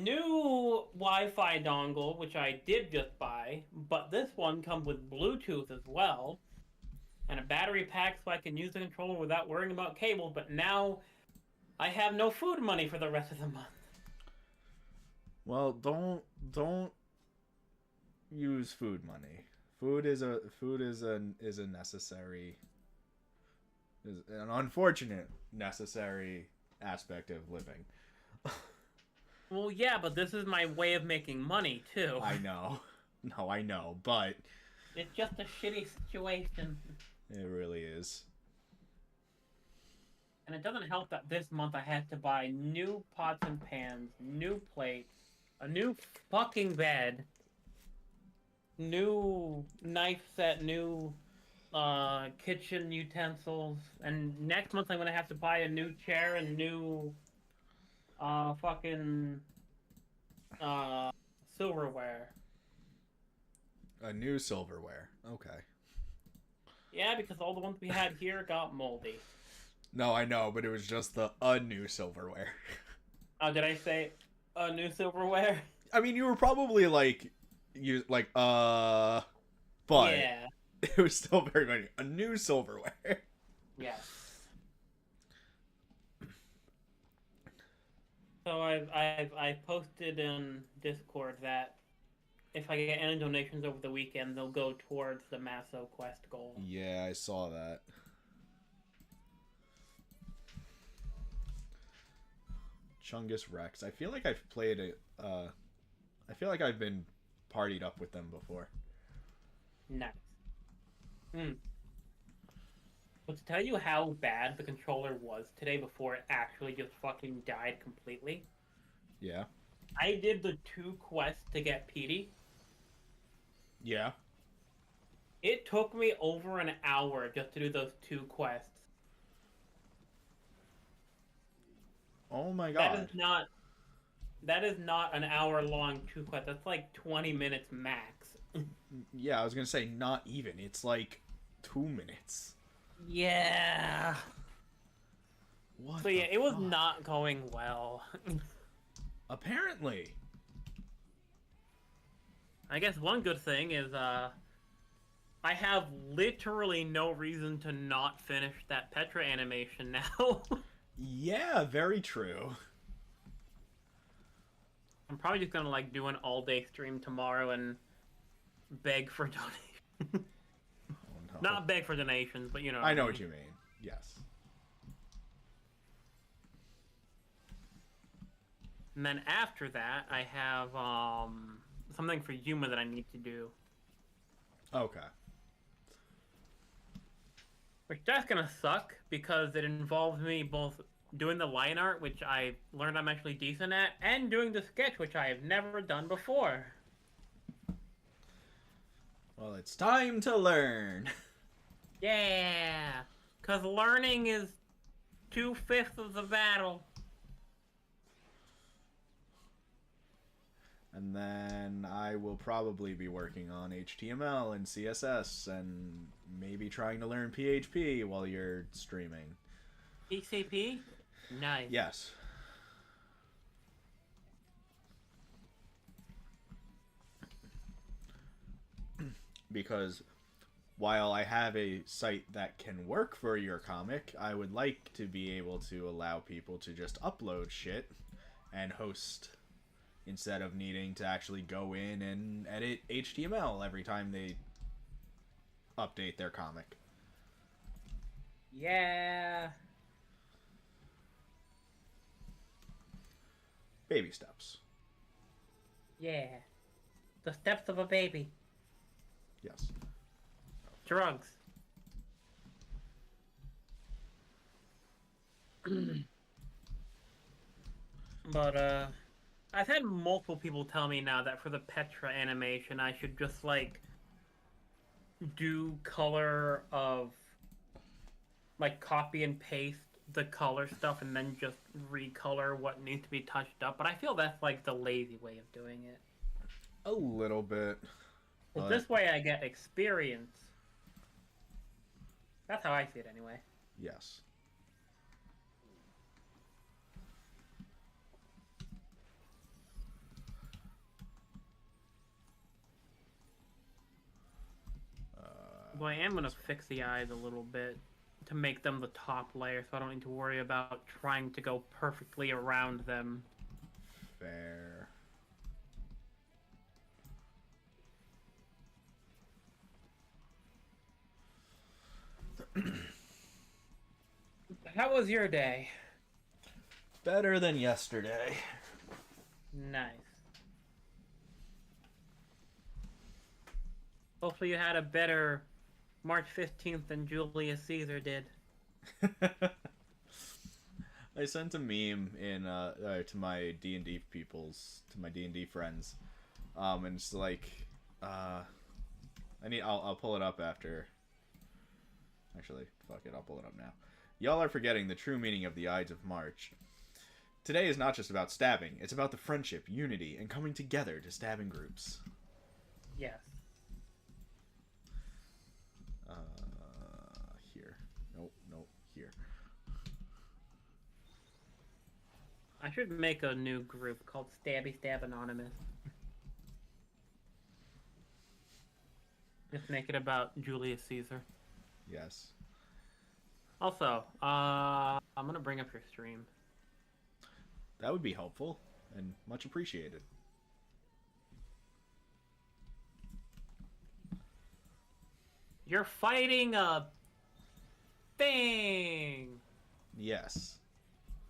new Wi-Fi dongle, which I did just buy, but this one comes with Bluetooth as well, and a battery pack so I can use the controller without worrying about cables, but now I have no food money for the rest of the month. Well, don't use food money. Food is a necessary, is an unfortunate necessary aspect of living. Well, yeah, but this is my way of making money, too. I know. No, I know, but It's just a shitty situation. it really is. And it doesn't help that this month I had to buy new pots and pans, new plates, a new fucking bed, new knife set, new kitchen utensils, and next month I'm gonna have to buy a new chair and new fucking uh silverware. A new silverware. Okay. Yeah, because all the ones we had here got moldy. No, I know, but it was just the a new silverware. Oh, did I say new silverware? I mean, you were probably like, but Yeah. it was still very funny. A new silverware. Yes. So I've posted in Discord that if I get any donations over the weekend, they'll go towards the Masso quest goal. Yeah, I saw that. Chungus Rex. I feel like I've played it. I feel like I've been partied up with them before. Nice. Hmm. But to tell you how bad the controller was today before it actually just fucking died completely, Yeah. I did the 2 quests to get Petey. Yeah. It took me over an hour just to do those 2 quests. Oh my That god. is not that is not an hour long 2 quests. That's like 20 minutes max. Yeah, I was gonna say not even. It's like 2 minutes. Yeah. What So the yeah, it was fuck? not going well. Apparently. I guess one good thing is I have literally no reason to not finish that Petra animation now. Yeah, very true. I'm probably just gonna like do an all day stream tomorrow and beg for donations. Oh no. Not beg for donations, but you know what I I know mean. what you mean. Yes. And then after that, I have something for Yuma that I need to do. Okay. Which that's gonna suck because it involves me both doing the line art, which I learned I'm actually decent at, and doing the sketch, which I have never done before. Well, it's time to learn. Yeah, because learning is 2/5 of the battle. And then I will probably be working on HTML and CSS and maybe trying to learn PHP while you're streaming. PCP? Nice. Yes. Because while I have a site that can work for your comic, I would like to be able to allow people to just upload shit and host instead of needing to actually go in and edit HTML every time they update their comic. Yeah. Baby steps. Yeah. The steps of a baby. Yes. Drugs. But, I've had multiple people tell me now that for the Petra animation, I should just, like, do color of, like, copy and paste the color stuff and then just recolor what needs to be touched up. But I feel that's, like, the lazy way of doing it. A little bit. But But this way I get experience. That's how I see it anyway. yes. Well, I am gonna fix the eyes a little bit to make them the top layer, so I don't need to worry about trying to go perfectly around them. Fair. How was your day? Better than yesterday. Nice. Hopefully you had a better March 15th than Julius Caesar did. I sent a meme in to my D&D peoples, to my D&D friends, and it's like, I'll pull it up after. Actually, fuck it, I'll pull it up now. Y'all are forgetting the true meaning of the Ides of March. Today is not just about stabbing; it's about the friendship, unity, and coming together to stab in groups. Yes. Here. Nope, here. I should make a new group called Stabby Stab Anonymous. Just make it about Julius Caesar. Yes. Also, I'm gonna bring up your stream. That would be helpful and much appreciated. You're fighting a thing. Yes.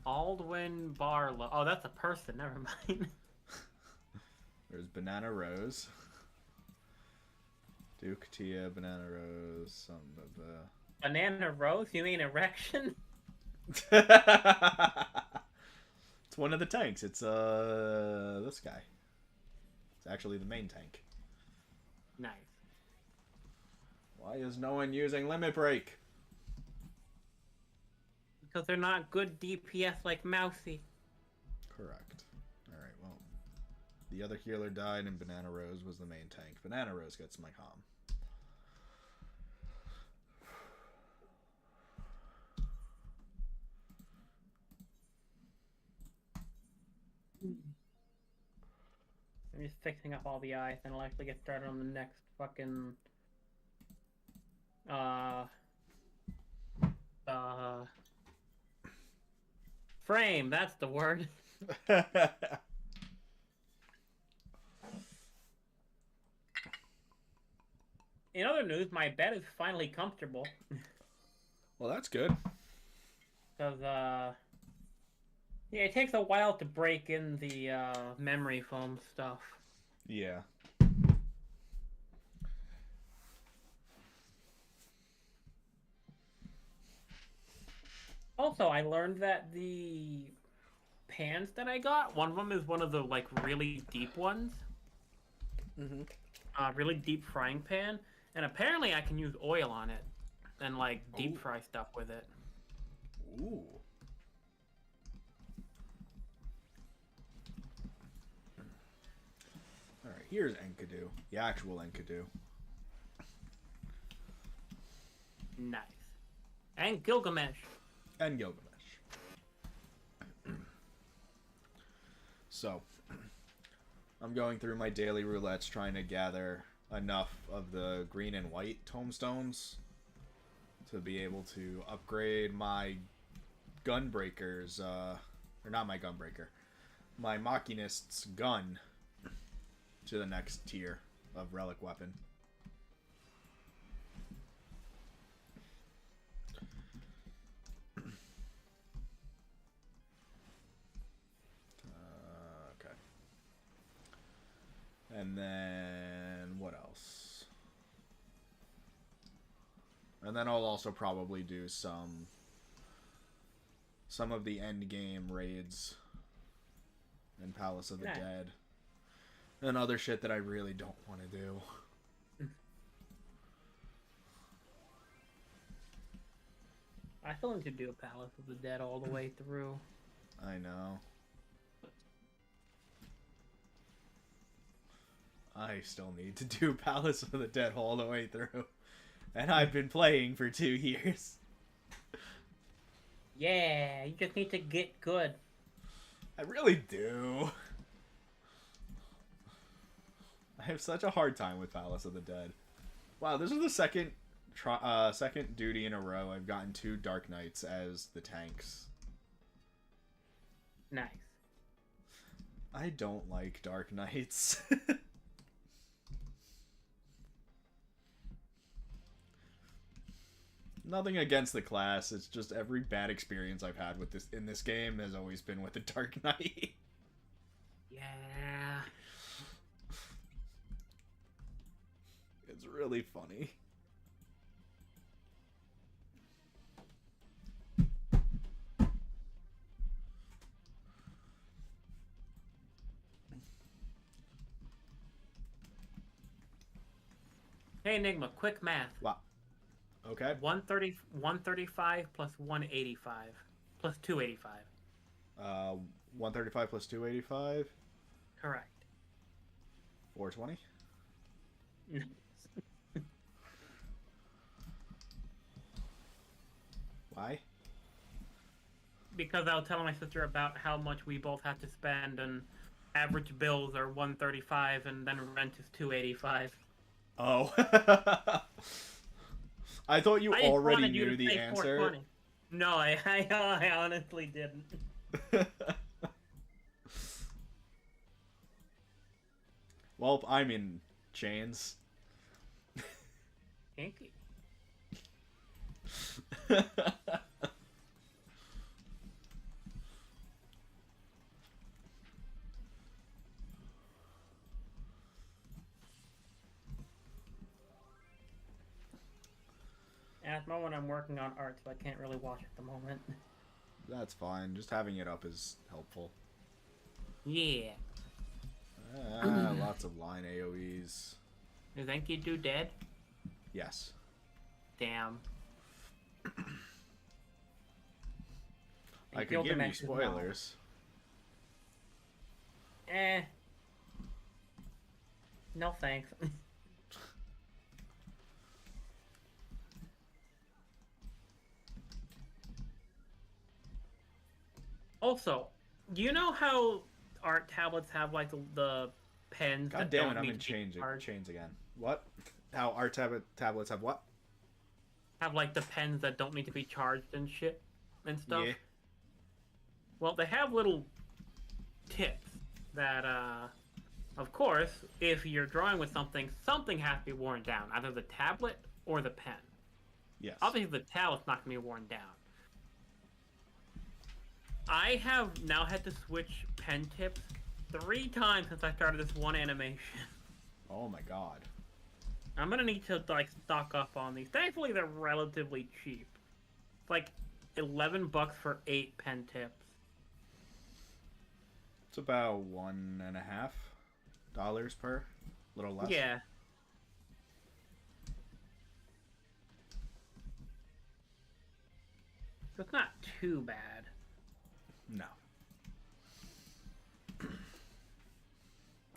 Aldwin Barlow. Oh, that's a person. Never mind. There's Banana Rose. Duke, Tia, Banana Rose, some of the... Banana Rose? You mean erection? It's one of the tanks. It's this guy. It's actually the main tank. Nice. Why is no one using Limit Break? Because they're not good DPS like Mousy. Correct. Alright, well. The other healer died and Banana Rose was the main tank. Banana Rose gets my comm. I'm just fixing up all the eyes, and I'll actually get started on the next fucking frame. That's the word. In other news, my bed is finally comfortable. Well, that's good. Because yeah, it takes a while to break in the memory foam stuff. Yeah. Also, I learned that the pans that I got, one of them is one of the like really deep ones. Mm-hmm. Really deep frying pan, and apparently I can use oil on it and like deep fry stuff with it. Ooh. Alright, here's Enkidu. The actual Enkidu. Nice. And Gilgamesh. And Gilgamesh. So, I'm going through my daily roulettes trying to gather enough of the green and white tomestones to be able to upgrade my gunbreaker's, or not my gunbreaker, my Machinist's gun to the next tier of relic weapon. Okay. And then what else? And then I'll also probably do some of the end game raids in Palace of the Dead. And other shit that I really don't want to do. I still need to do Palace of the Dead all the way through. I know. I still need to do Palace of the Dead all the way through. And I've been playing for 2 years. Yeah, you just need to get good. I really do. I have such a hard time with Palace of the Dead. Wow, this is the second second duty in a row, I've gotten 2 Dark Knights as the tanks. Nice. I don't like Dark Knights. Nothing against the class. It's just every bad experience I've had with this in this game has always been with the Dark Knight. Yeah. It's really funny. Hey, Enigma, quick math. Wow. Okay. 135 plus 185 plus 285. 135 plus 285. Correct. 420. Why? Because I was telling my sister about how much we both have to spend, and average bills are 135, and then rent is 285. Oh. I thought you already knew the answer. No, I honestly didn't. Well, I'm in chains. Kinky. At the moment, I'm working on art, so I can't really watch at the moment. That's fine. Just having it up is helpful. Yeah. Lots of line AoEs. Is Enkidu dead? Yes. Damn. I could give you spoilers. No thanks. Also, do you know how art tablets have like the pens? God damn it! I'm in chains again. What? How art tablets have what? Have like the pens that don't need to be charged and shit and stuff. Yeah. Well, they have little tips that, of course, if you're drawing with something has to be worn down, either the tablet or the pen. Yes. Obviously, the tablet's not going to be worn down. I have now had to switch pen tips 3 times since I started this one animation. Oh my god. I'm gonna need to like stock up on these. Thankfully, they're relatively cheap. It's like $11 for 8 pen tips. It's about $1.50 per, a little less. Yeah. So it's not too bad. No.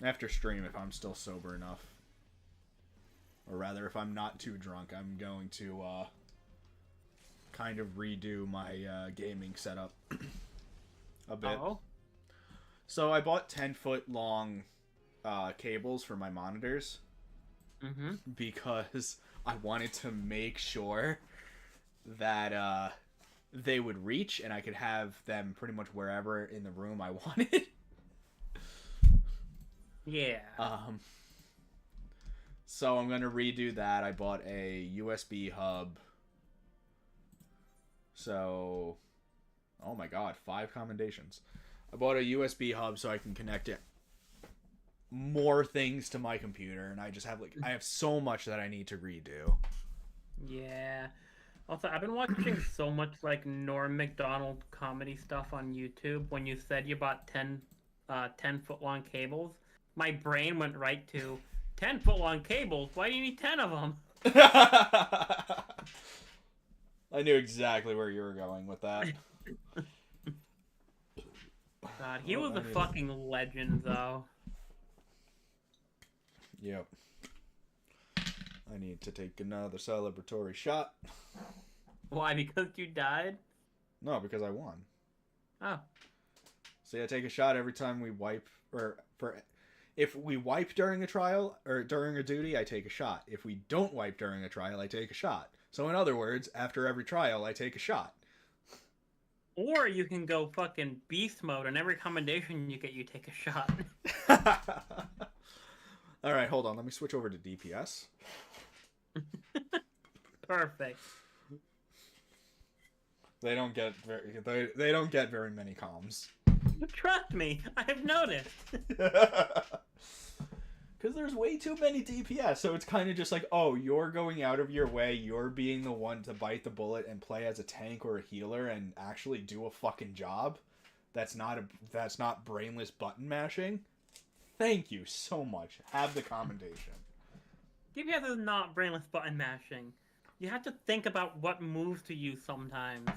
After stream, if I'm still sober enough, or rather, if I'm not too drunk, I'm going to kind of redo my gaming setup a bit. Oh. So I bought 10-foot long cables for my monitors because I wanted to make sure that they would reach and I could have them pretty much wherever in the room I wanted. Yeah. So I'm gonna redo that. I bought a USB hub. So, oh my god, 5 commendations. I bought a USB hub so I can connect it more things to my computer, and I just have I have so much that I need to redo. Yeah. Also, I've been watching so much like Norm Macdonald comedy stuff on YouTube. When you said you bought 10-foot long cables, my brain went right to 10-foot long cables. Why do you need 10 of them? I knew exactly where you were going with that. God, he was a fucking legend, though. Yep. I need to take another celebratory shot. Why? Because you died? No, because I won. Oh. So yeah, take a shot every time we wipe, or for If we wipe during a trial or during a duty, I take a shot. If we don't wipe during a trial, I take a shot. So in other words, after every trial, I take a shot. Or you can go fucking beast mode, and every commendation you get, you take a shot. All right, hold on. Let me switch over to DPS. Perfect. They don't get they don't get very many comms. Trust me, I've noticed. Because there's way too many DPS, so it's kind of just like, oh, you're going out of your way, you're being the one to bite the bullet and play as a tank or a healer and actually do a fucking job. That's not brainless button mashing. Thank you so much. Have the commendation. DPS is not brainless button mashing. You have to think about what moves to use sometimes.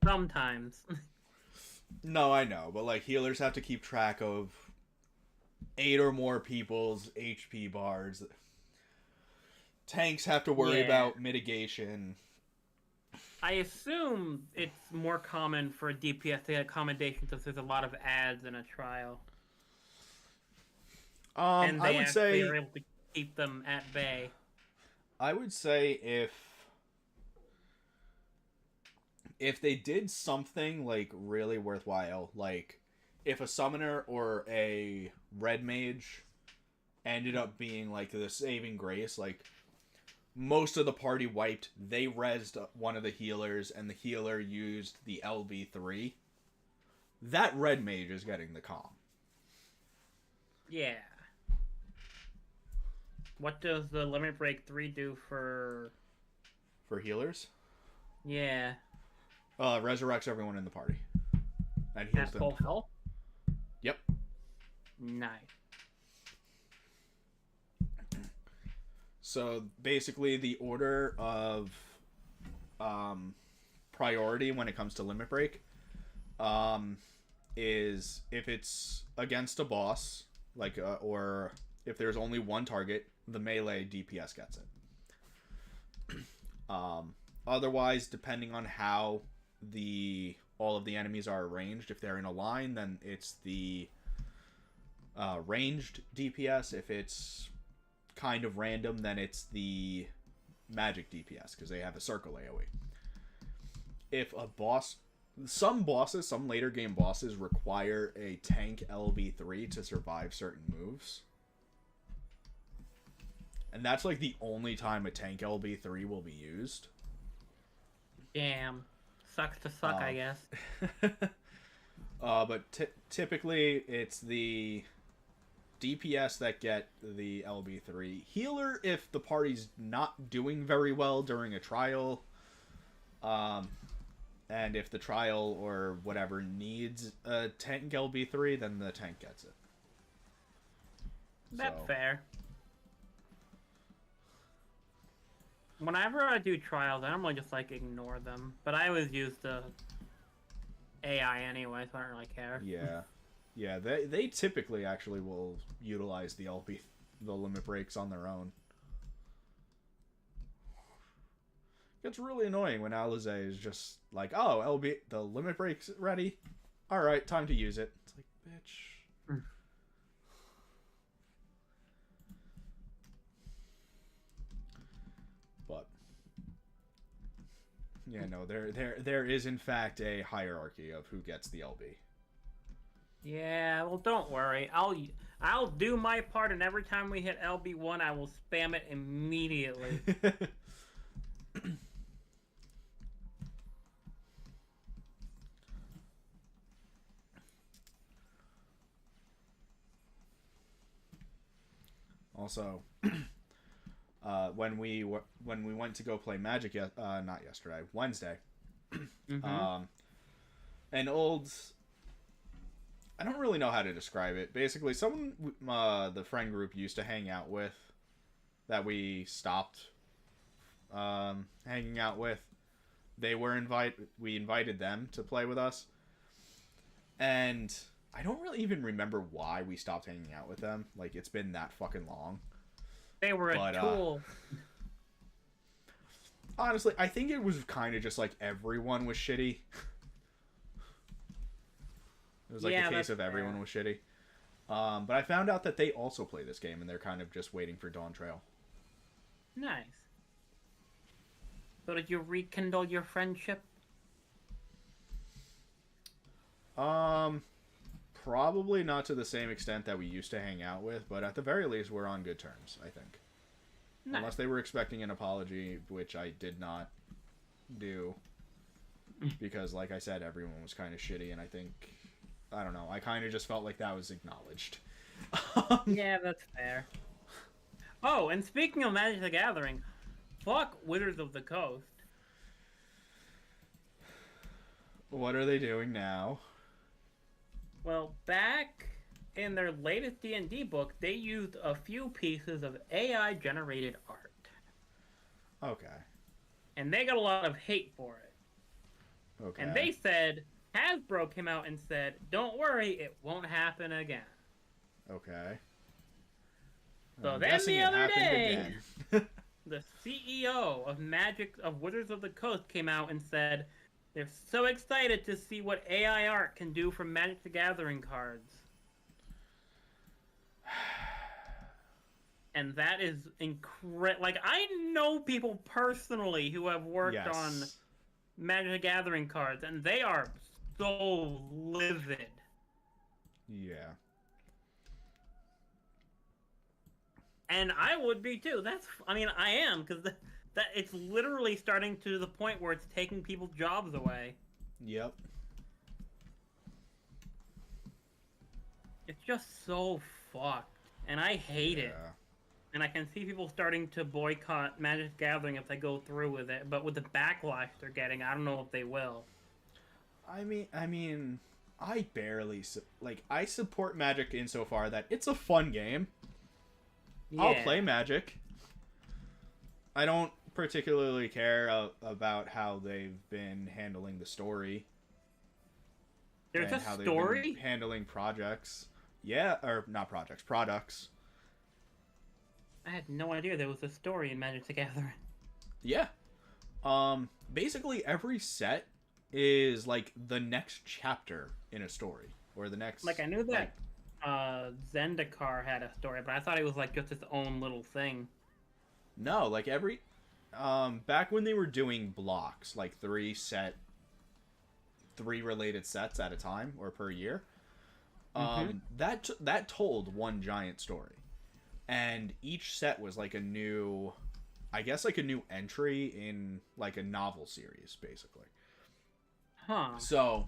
Sometimes. No, I know, but like healers have to keep track of 8 or more people's HP bars. Tanks have to worry about mitigation. I assume it's more common for a DPS to get accommodations if there's a lot of ads in a trial. And they I would say are able to keep them at bay. I would say if they did something like really worthwhile, like if a summoner or a red mage ended up being like the saving grace, like most of the party wiped, they rezzed one of the healers and the healer used the LB3, that red mage is getting the calm. Yeah. What does the Limit Break 3 do for healers? Yeah. Resurrects everyone in the party. And heals At them. full health? Yep. Nice. So basically the order of priority when it comes to Limit Break is if it's against a boss, like or if there's only one target, the melee DPS gets it. Otherwise, depending on how all of the enemies are arranged, if they're in a line, then it's the ranged DPS. If it's kind of random, then it's the magic DPS because they have a circle AoE. If a boss, some later game bosses require a tank LB3 to survive certain moves. And that's like the only time a tank LB3 will be used. Damn. Sucks to suck, I guess. But typically it's the DPS that get the LB3. Healer if the party's not doing very well during a trial. And if the trial or whatever needs a tank LB3, then the tank gets it. That's fair. Whenever I do trials, I normally just like ignore them. But I always use the AI anyway, so I don't really care. Yeah. Yeah, they typically actually will utilize the limit breaks on their own. It's really annoying when Alize is just like, oh, the limit break's ready. Alright, time to use it. It's like, bitch. But yeah, no, there is in fact a hierarchy of who gets the LB. Yeah, well, don't worry. I'll do my part, and every time we hit LB1, I will spam it immediately. Also, when we went to go play Magic, not yesterday, Wednesday, Mm-hmm. an old, I don't really know how to describe it. Basically, someone the friend group used to hang out with, that we stopped hanging out with. We invited them to play with us, and I don't really even remember why we stopped hanging out with them. Like, it's been that fucking long. They were a tool. Honestly, I think it was kind of just like everyone was shitty. It was like a Yeah, case that's of everyone fair. was shitty. But I found out that they also play this game and they're kind of just waiting for Dawn Trail. Nice. So did you rekindle your friendship? Um, Probably not to the same extent that we used to hang out with, but at the very least, we're on good terms, I think. Unless Nice. they were expecting an apology, which I did not do. Because, like I said, everyone was kind of shitty, and I think, I don't know, I kind of just felt like that was acknowledged. Yeah, that's fair. Oh, and speaking of Magic the Gathering, fuck Wizards of the Coast. What are they doing now? Well, back in their latest D&D book, they used a few pieces of AI generated art. Okay. And they got a lot of hate for it. And Okay. they said, Hasbro came out and said, don't worry, it won't happen again. Okay. So I'm then guessing the it other happened day, again. the CEO of Wizards of the Coast came out and said they're so excited to see what AI art can do for Magic the Gathering cards. And that is incredible. Like, I know people personally who have worked on Yes. Magic the Gathering cards, and they are so livid. Yeah. And I would be too. I mean, I am, because that it's literally starting to the point where it's taking people's jobs away. Yep. It's just so fucked, and I hate it. Yeah. And I can see people starting to boycott Magic the Gathering if they go through with it. But with the backlash they're getting, I don't know if they will. I mean, I barely like. I support Magic insofar that it's a fun game. I'll Yeah, play Magic. I don't particularly care about how they've been handling the story there's a and how they've been story. handling projects. Yeah, or not projects, products. I had no idea there was a story in Magic the Gathering. Yeah. Basically every set is like the next chapter in a story or the Like next I knew like that Zendikar had a story, but I thought it was like just its own little thing. no, like every back when they were doing blocks, like three related sets at a time or per year, Mm-hmm. that told one giant story. And each set was like a new, I guess like a new entry in like a novel series basically. Huh. So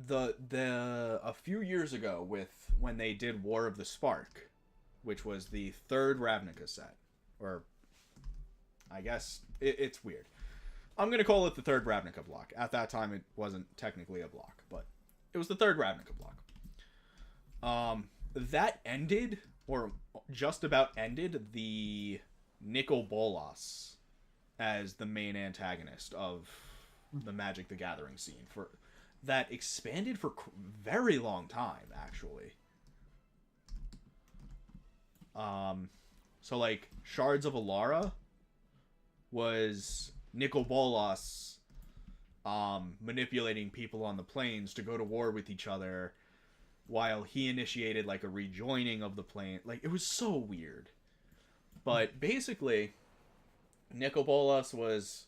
the a few years ago with when they did War of the Spark, which was the third Ravnica set, or I guess it's weird. I'm gonna call it the third Ravnica block. At that time, it wasn't technically a block, but it was the third Ravnica block. That ended, or just about ended, the Nicol Bolas as the main antagonist of the Magic the Gathering scene for that expanded for very long time actually. So like Shards of Alara was Nicol Bolas manipulating people on the plains to go to war with each other while he initiated like a rejoining of the plane. Like it was so weird. But basically, Nicol Bolas was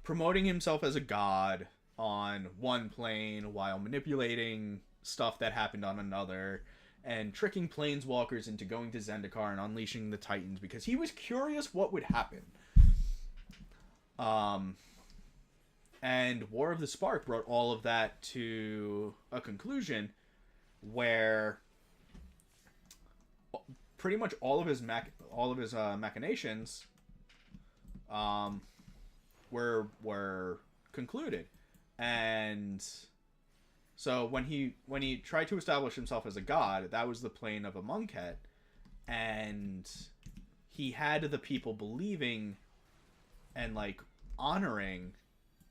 promoting himself as a god on one plane while manipulating stuff that happened on another and tricking planeswalkers into going to Zendikar and unleashing the Titans because he was curious what would happen. Um, and War of the Spark brought all of that to a conclusion where pretty much all of his machinations um, were concluded, and so when he tried to establish himself as a god, that was the plane of a monkhet, and he had the people believing and like honoring,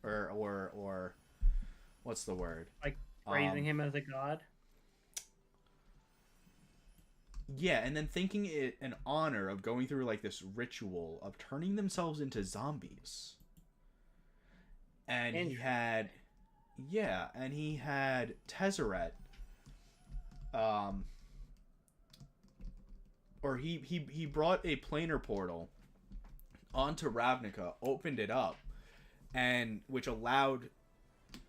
or what's the word? Like praising Um, him as a god. yeah, and then thinking it an honor of going through like this ritual of turning themselves into zombies. And he Interesting. had Yeah, and he had Tezzeret, um, or he brought a planar portal onto Ravnica, opened it up, and which allowed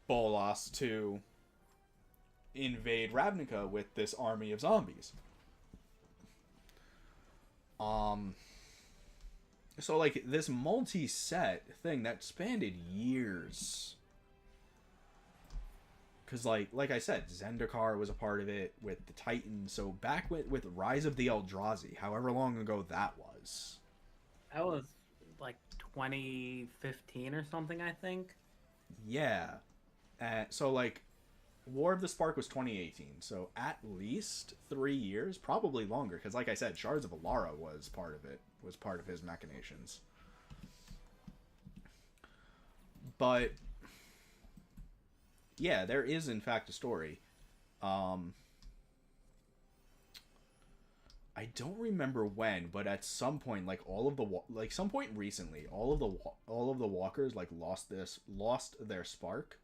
Bolas to invade Ravnica with this army of zombies. Um, so like this multi-set thing that spanned years. Because like I said, Zendikar was a part of it with the Titans. So back with Rise of the Eldrazi, however long ago that was. That was like 2015 or something, I think. Yeah. So like War of the Spark was 2018. So at least 3 years, probably longer. Because like I said, Shards of Alara was part of it. Was part of his machinations. But yeah, there is in fact a story. I don't remember when, but at some point, like all of the some point recently, all of the walkers like lost their spark.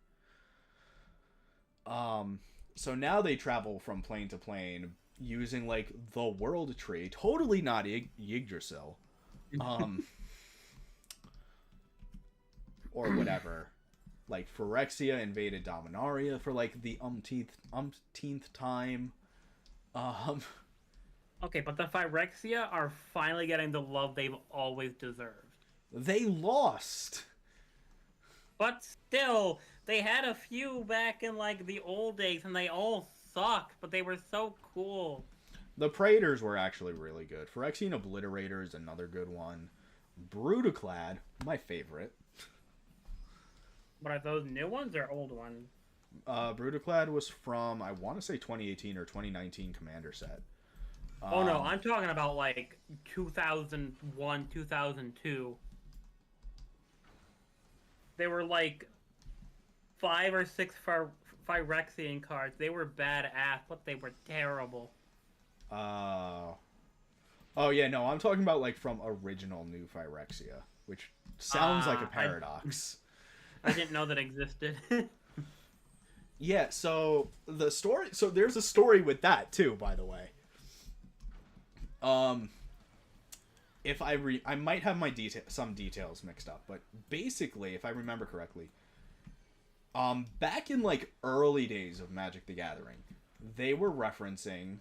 So now they travel from plane to plane using like the world tree, totally not Yggdrasil, or whatever. Like Phyrexia invaded Dominaria for like the umpteenth time. Um, Okay, but the Phyrexia are finally getting the love they've always deserved. they lost. But still, they had a few back in like the old days, and they all sucked, but they were so cool. The Praetors were actually really good. Phyrexian Obliterator is another good one. Brutaclad, my favorite. But are those new ones or old ones? Brutaclad was from, I want to say 2018 or 2019 Commander set. Oh no, I'm talking about like 2001, 2002. They were like 5 or 6 Phyrexian cards. They were badass, but they were terrible. Oh yeah, no, I'm talking about like from original New Phyrexia, which sounds like a paradox. I didn't know that existed. Yeah, so the story, so there's a story with that too, by the way. If I might have my some details mixed up, but basically, if I remember correctly, back in like early days of Magic the Gathering, they were referencing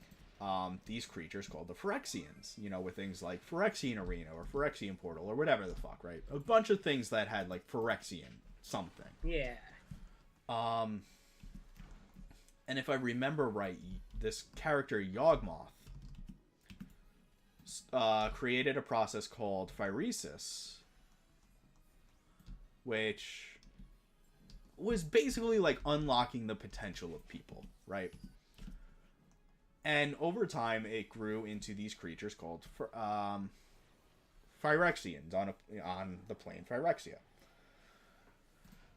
these creatures called the Phyrexians, you know, with things like Phyrexian Arena or Phyrexian Portal or whatever the fuck, right? A bunch of things that had like Phyrexian something. Yeah. And if I remember right, this character Yawgmoth created a process called Phyresis, which was basically like unlocking the potential of people, right? And over time, it grew into these creatures called Phyrexians on the plane Phyrexia,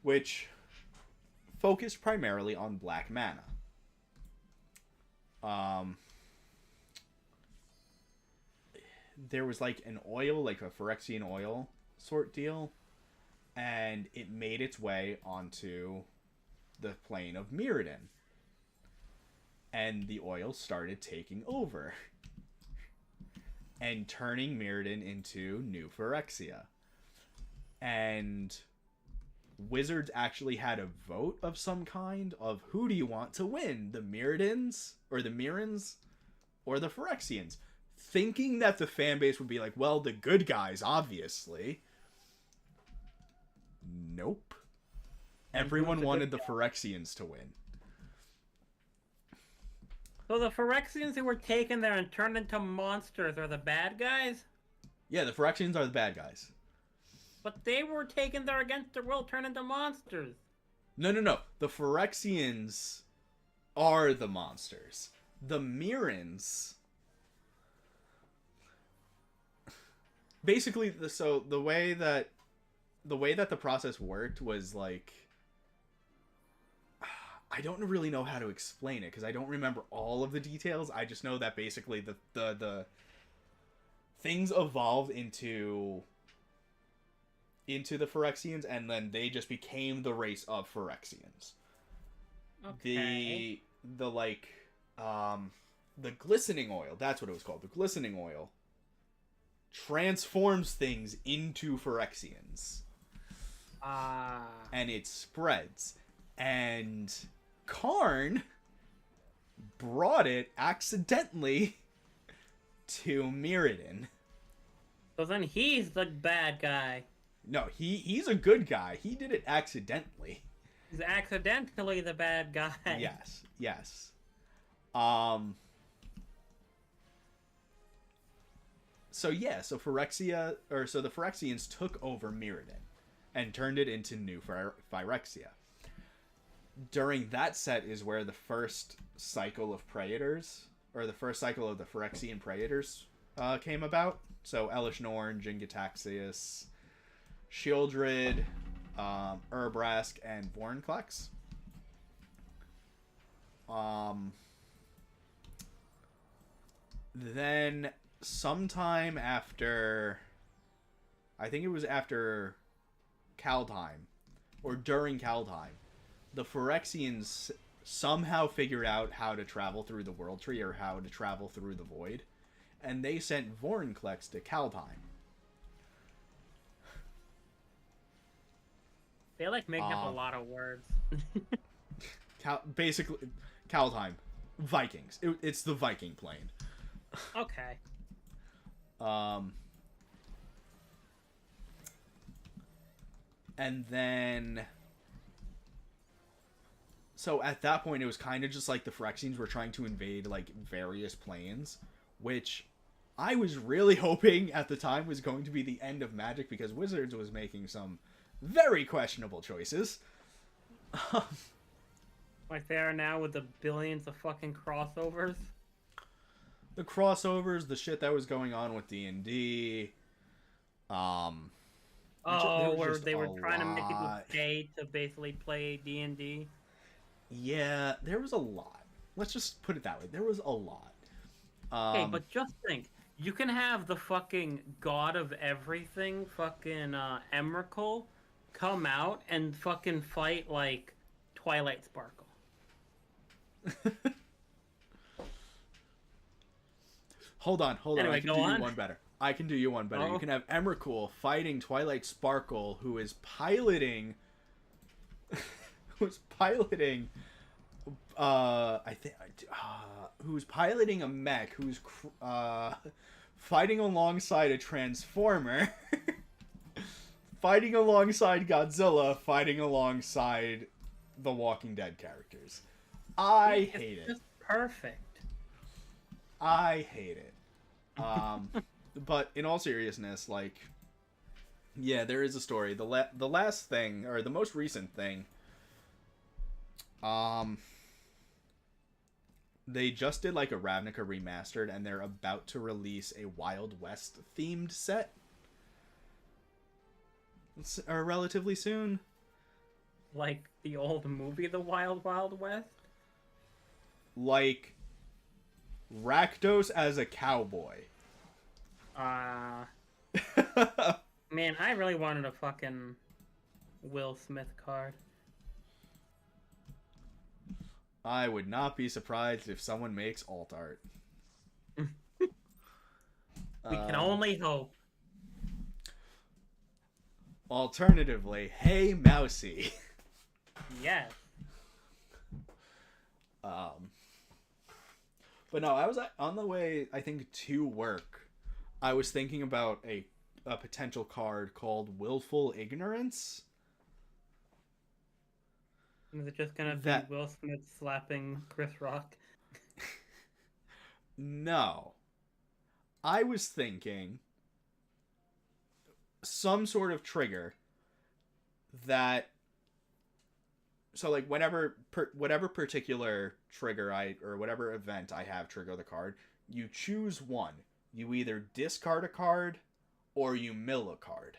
which focused primarily on black mana. There was like an oil, like a Phyrexian oil sort deal, and it made its way onto the plane of Mirrodin. And the oil started taking over and turning Mirrodin into New Phyrexia. And Wizards actually had a vote of some kind of who do you want to win, the Mirrodins or the Mirrans or the Phyrexians, thinking that the fan base would be like, well, the good guys, obviously. Nope. Everyone wanted the Phyrexians to win. So the Phyrexians who were taken there and turned into monsters are the bad guys? Yeah, the Phyrexians are the bad guys. But they were taken there against their will, turned into monsters. No. The Phyrexians are the monsters. The Mirrans... Basically, the way that the process worked was like... I don't really know how to explain it, because I don't remember all of the details. I just know that basically the things evolved into the Phyrexians, and then they just became the race of Phyrexians. Okay. The like um the glistening oil, that's what it was called. The glistening oil transforms things into Phyrexians Ah. and it spreads. And Karn brought it accidentally to Mirrodin. So then he's the bad guy. No, he's a good guy. He did it accidentally. He's accidentally the bad guy. Yes, yes. Um. So yeah, so Phyrexia, or so the Phyrexians took over Mirrodin and turned it into new Phyrexia. During that set is where the first cycle of Praetors, or the first cycle of the Phyrexian Praetors, came about. So Elish Norn, Jin-Gitaxias, Shieldred, Urbrask, and Vorinclex. Then sometime after, I think it was after Kaldheim, or during Kaldheim, the Phyrexians somehow figured out how to travel through the World Tree, or how to travel through the Void, and they sent Vorinclex to Kaldheim. They like making up a lot of words. Basically, Kaldheim, Vikings. It's the Viking plane. Okay. And then, so at that point, it was kind of just like the Phyrexians were trying to invade like various planes, which I was really hoping at the time was going to be the end of Magic, because Wizards was making some very questionable choices. Like they are now with the billions of fucking crossovers. The crossovers, the shit that was going on with D&D. Oh, where they were trying to make people pay to basically play D&D. Yeah, there was a lot. Let's just put it that way. There was a lot. Hey, but just think. You can have the fucking god of everything, fucking Emrakul, come out and fucking fight, like, Twilight Sparkle. Hold on. Anyway, I can do you one better. You can have Emrakul fighting Twilight Sparkle, who is piloting who's piloting who's piloting a mech, who's fighting alongside a Transformer, fighting alongside Godzilla, fighting alongside the Walking Dead characters. I hate it. Just perfect. I hate it. But in all seriousness, like, yeah, there is a story. The last thing, or the most recent thing, they just did like a Ravnica remastered, and they're about to release a Wild West themed set, or relatively soon. Like the old movie, The Wild Wild West? Like Rakdos as a cowboy. Man, I really wanted a fucking Will Smith card. I would not be surprised if someone makes alt art. We can only hope. Alternatively, hey Mousy. Yes. But no, I was on the way, I think, to work. I was thinking about a potential card called Willful Ignorance. Is it just gonna be Will Smith slapping Chris Rock? No. I was thinking some sort of trigger that, so like whatever particular trigger or whatever event I have trigger the card, you choose one. You either discard a card or you mill a card.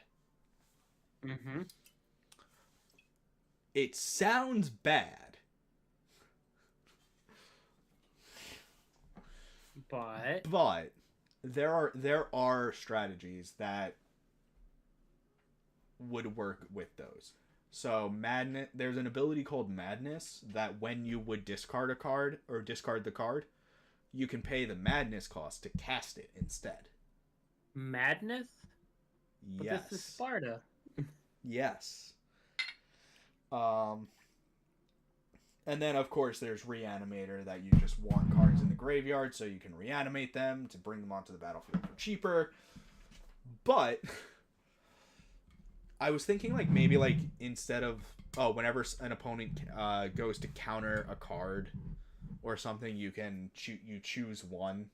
Mm-hmm. It sounds bad. But there are strategies that would work with those. So madness, there's an ability called Madness that when you would discard a card or discard the card, you can pay the Madness cost to cast it instead. Madness? But this is Yes. Sparta. Yes. Um, and then of course there's Reanimator that you just want cards in the graveyard so you can reanimate them to bring them onto the battlefield for cheaper. But I was thinking like maybe like instead of whenever an opponent goes to counter a card or something, you choose one,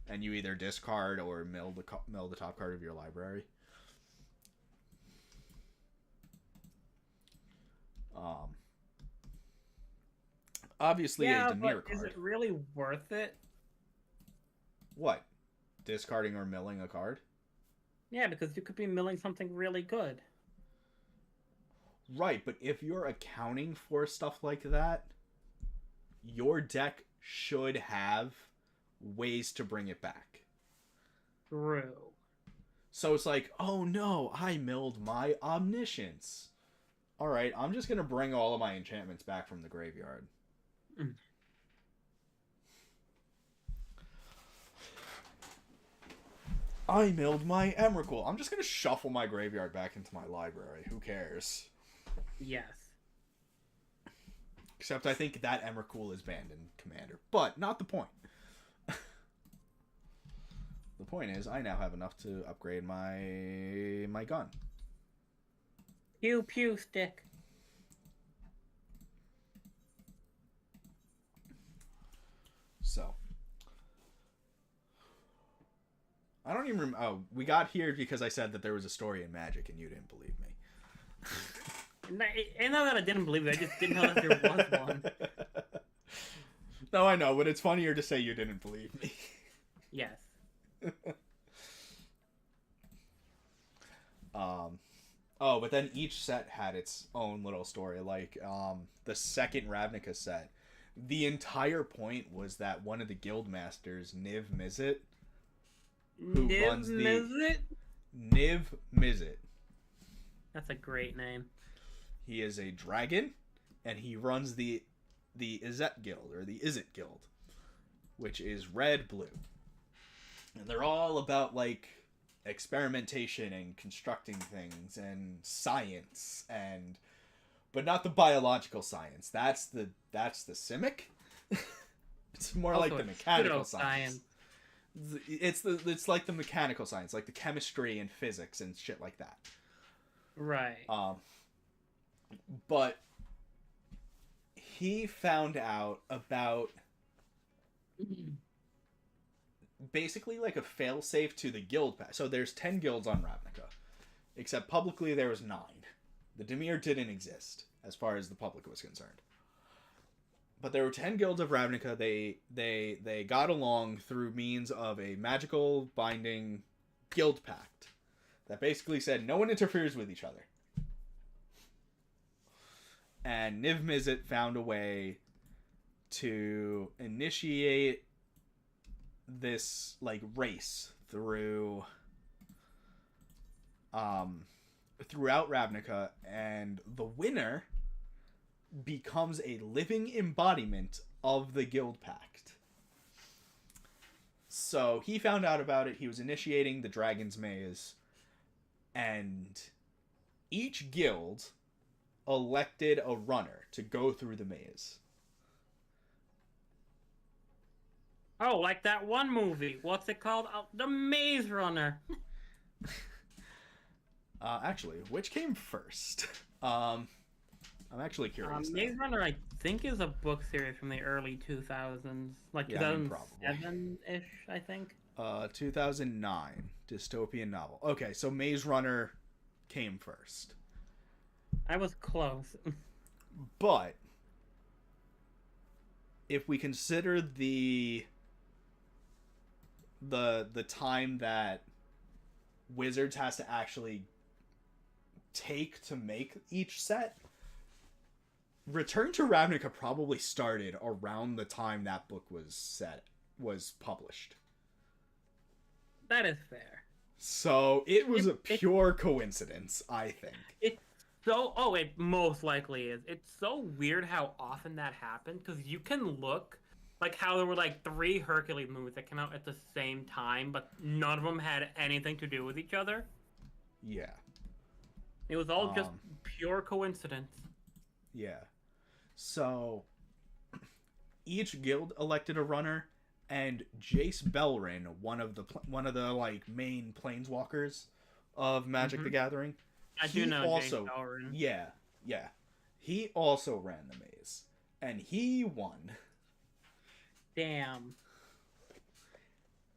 and you either discard or mill the top card of your library. Um, Obviously Yeah, a Nier but card. is it really worth it? What? Discarding or milling a card? Yeah, because you could be milling something really good. Right, but if you're accounting for stuff like that, your deck should have ways to bring it back. True. So it's like, oh no, I milled my Omniscience. Alright, I'm just gonna bring all of my enchantments back from the graveyard. Mm. I milled my Emrakul. I'm just gonna shuffle my graveyard back into my library. Who cares? Yes. Except I think that Emrakul is banned in Commander. But not the point. The point is, I now have enough to upgrade my gun. Pew pew stick. So. I don't even remember. Oh, we got here because I said that there was a story in Magic and you didn't believe me. And not that I didn't believe it, I just didn't know that there was one. No, I know, but it's funnier to say you didn't believe me. Yes. But then each set had its own little story. Like, the second Ravnica set, the entire point was that one of the guild masters, Niv Mizzet, Niv Mizzet. That's a great name. He is a dragon, and he runs the Izzet Guild, or the Izzet Guild, which is red-blue. And they're all about, like, experimentation and constructing things and science, but not the biological science. That's the Simic. It's more also like the mechanical science. It's like the mechanical science, like the chemistry and physics and shit like that. Right. But he found out about basically like a failsafe to the guild pass. So there's 10 guilds on Ravnica, except publicly there was 9. The Dimir didn't exist as far as the public was concerned. But there were 10 guilds of Ravnica. They got along through means of a magical binding guild pact that basically said no one interferes with each other. And Niv Mizzet found a way to initiate this like race throughout Ravnica, and the winner becomes a living embodiment of the guild pact. So he found out about it. He was initiating the Dragon's Maze, and each guild elected a runner to go through the maze. Oh, like that one movie. What's it called? Oh, The Maze Runner. Actually, which came first? I'm actually curious. Maze Runner, I think, is a book series from the early 2000s. Like 2007-ish, I think. 2009. Dystopian novel. Okay, so Maze Runner came first. I was close. But if we consider the time that Wizards has to actually take to make each set, Return to Ravnica probably started around the time that book was published. That is fair. So it was a pure coincidence, I think. so. Oh, it most likely is. It's so weird how often that happens because you can look like how there were like three Hercules movies that came out at the same time, but none of them had anything to do with each other. Yeah. It was all just Um, pure coincidence. yeah. So each guild elected a runner, and Jace Belrin, one of the like main planeswalkers of Magic the Hmm. Gathering, I do he know James also Halloran. yeah, yeah. He also ran the maze and he won. Damn.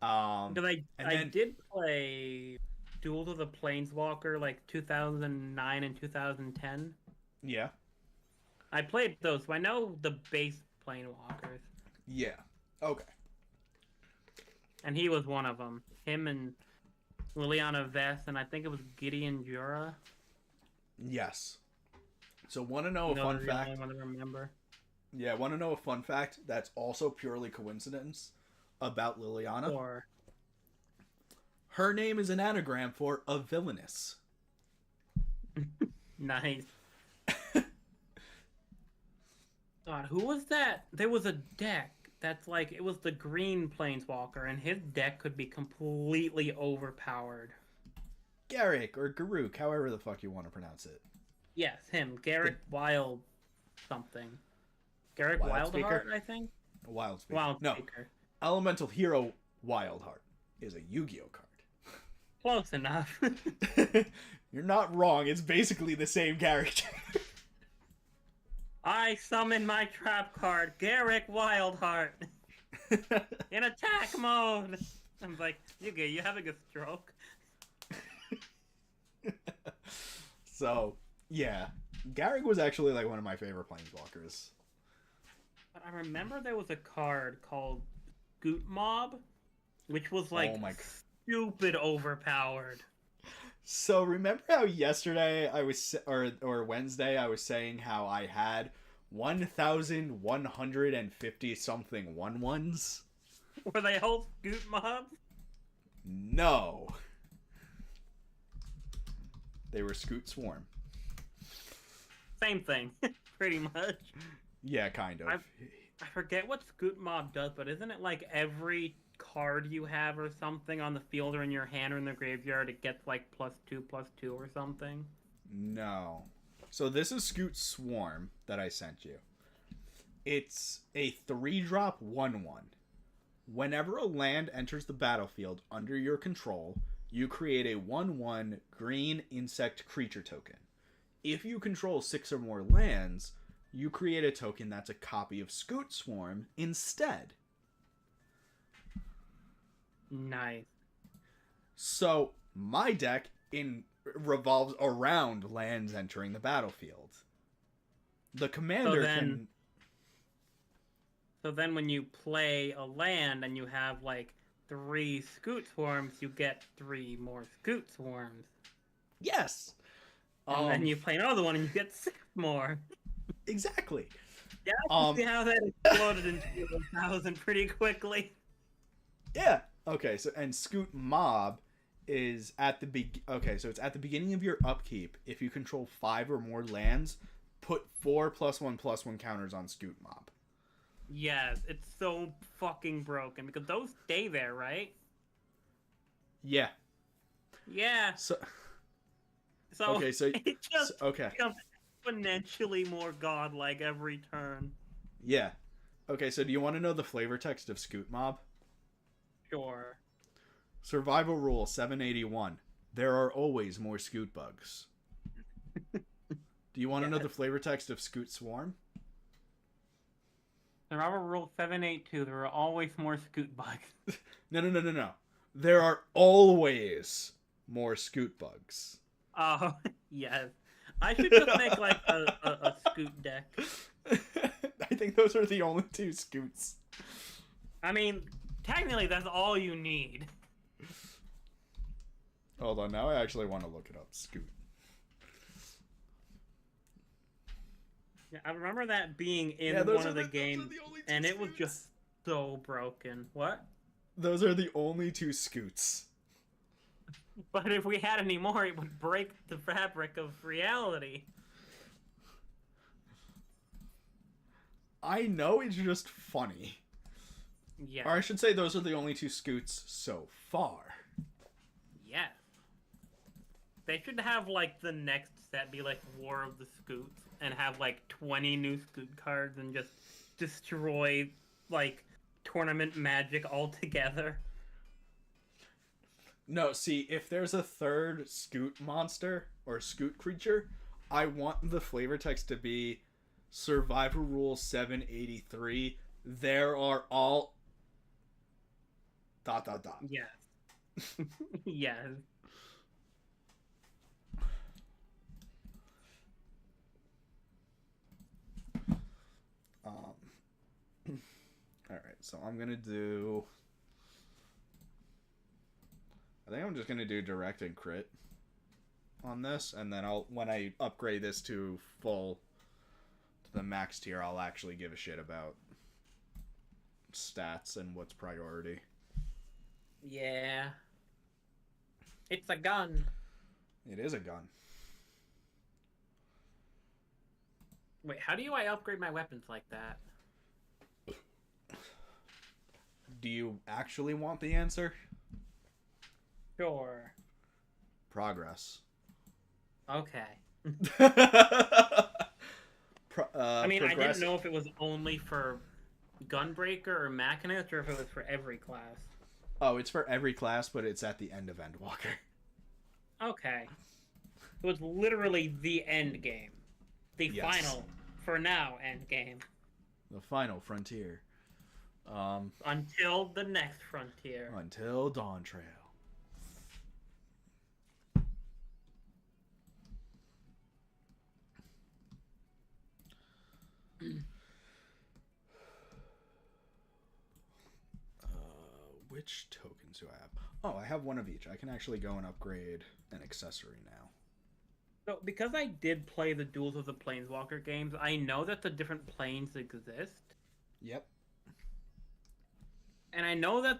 Um Because and I then did play Duels of the Planeswalker like 2009 and 2010. yeah. I played those, so I know the base Planewalkers, Yeah. Okay. and he was one of them. Him and Liliana Vess, and I think it was Gideon Jura. Yes. So want to know a Those fun are the only fact? ones I remember. Yeah, want to know a fun fact that's also purely coincidence about Liliana? Or Her name is an anagram for a villainous. nice. God, who was that? There was a deck that's like it was the green Planeswalker, and his deck could be completely overpowered. Garrick or Garuk, however the fuck you want to pronounce it. Yes, him, The Garrett Wild something. Garrett Wild Speaker? Wildheart, I think. Wild Speaker. Wild No. Speaker. Elemental Hero Wildheart is a Yu-Gi-Oh Close enough. card. You're not wrong. It's basically the same character. I summon my trap card, Garrick Wildheart, in attack mode. I'm like, you good? You having a stroke? So, yeah. Garrick was actually like one of my favorite planeswalkers. But I remember there was a card called Scoot Mob, which was like Oh my. stupid overpowered. So remember how yesterday I was or Wednesday I was saying how I had 1,150 something one ones? Were they all Scoot Mobs? No. They were Scoot Swarm. Same thing, pretty much. Yeah, kind of. I forget what Scoot Mob does, but isn't it like every card you have or something on the field or in your hand or in the graveyard, it gets like +2/+2 or something? No. So this is Scoot Swarm that I sent you. It's a 3-drop 1/1. Whenever a land enters the battlefield under your control, you create a 1/1 green insect creature token. If you control 6 or more lands, you create a token that's a copy of Scoot Swarm instead. Nice. So my deck revolves around lands entering the battlefield. The commander can. So then when you play a land and you have like 3 Scoot Swarms, you get 3 more Scoot Swarms. Yes. And then you play another one and you get 6 more. Exactly. Yeah, I can see how that exploded into 1,000 pretty quickly. Yeah. Okay. So and Scoot Mob is at the Okay, so it's at the beginning of your upkeep. If you control 5 or more lands, put 4 +1/+1 counters on Scoot Mob. Yes, it's so fucking broken because those stay there, right? Yeah. Yeah. So So okay. So it just okay. becomes exponentially more godlike every turn. Yeah. Okay. So do you want to know the flavor text of Scoot Mob? Sure. Survival rule 781. There are always more Scoot bugs. Do you want to know the flavor text of Scoot Swarm? Survival rule 782. There are always more Scoot bugs. No. There are always more Scoot bugs. Oh, yes. I should just make like a Scoot deck. I think those are the only 2 Scoots. I mean, technically that's all you need. Hold on, now I actually want to look it up. Scoot. Yeah, I remember that being in one of the games, and it was just so broken. What? Those are the only 2 Scoots. But if we had any more, it would break the fabric of reality. I know it's just funny. Yeah. Or I should say those are the only two scoots so far. Yeah. They should have, like, the next set be, like, War of the Scoots and have, like, 20 new Scoot cards and just destroy, like, tournament magic altogether. No, see, if there's a third scoot monster or scoot creature, I want the flavor text to be Survivor Rule 783. There are all dot dot dot. Yes. Yes. Um, all right, so I'm gonna do. I think I'm just gonna do direct and crit on this, and then when I upgrade this to the max tier, I'll actually give a shit about stats and what's priority. Yeah. It's a gun. It is a gun. Wait, how do I upgrade my weapons like that? Do you actually want the answer? Sure. Progress. Okay. I mean, I didn't know if it was only for Gunbreaker or Machinist or if it was for every class. Oh, it's for every class, but it's at the end of Endwalker. Okay. It was literally the end game. The final, for now, end game. The final frontier. Until the next frontier. Until Dawn Trail. Which tokens do I have? Oh, I have one of each. I can actually go and upgrade an accessory now. So, because I did play the Duels of the Planeswalker games, I know that the different planes exist. Yep. And I know that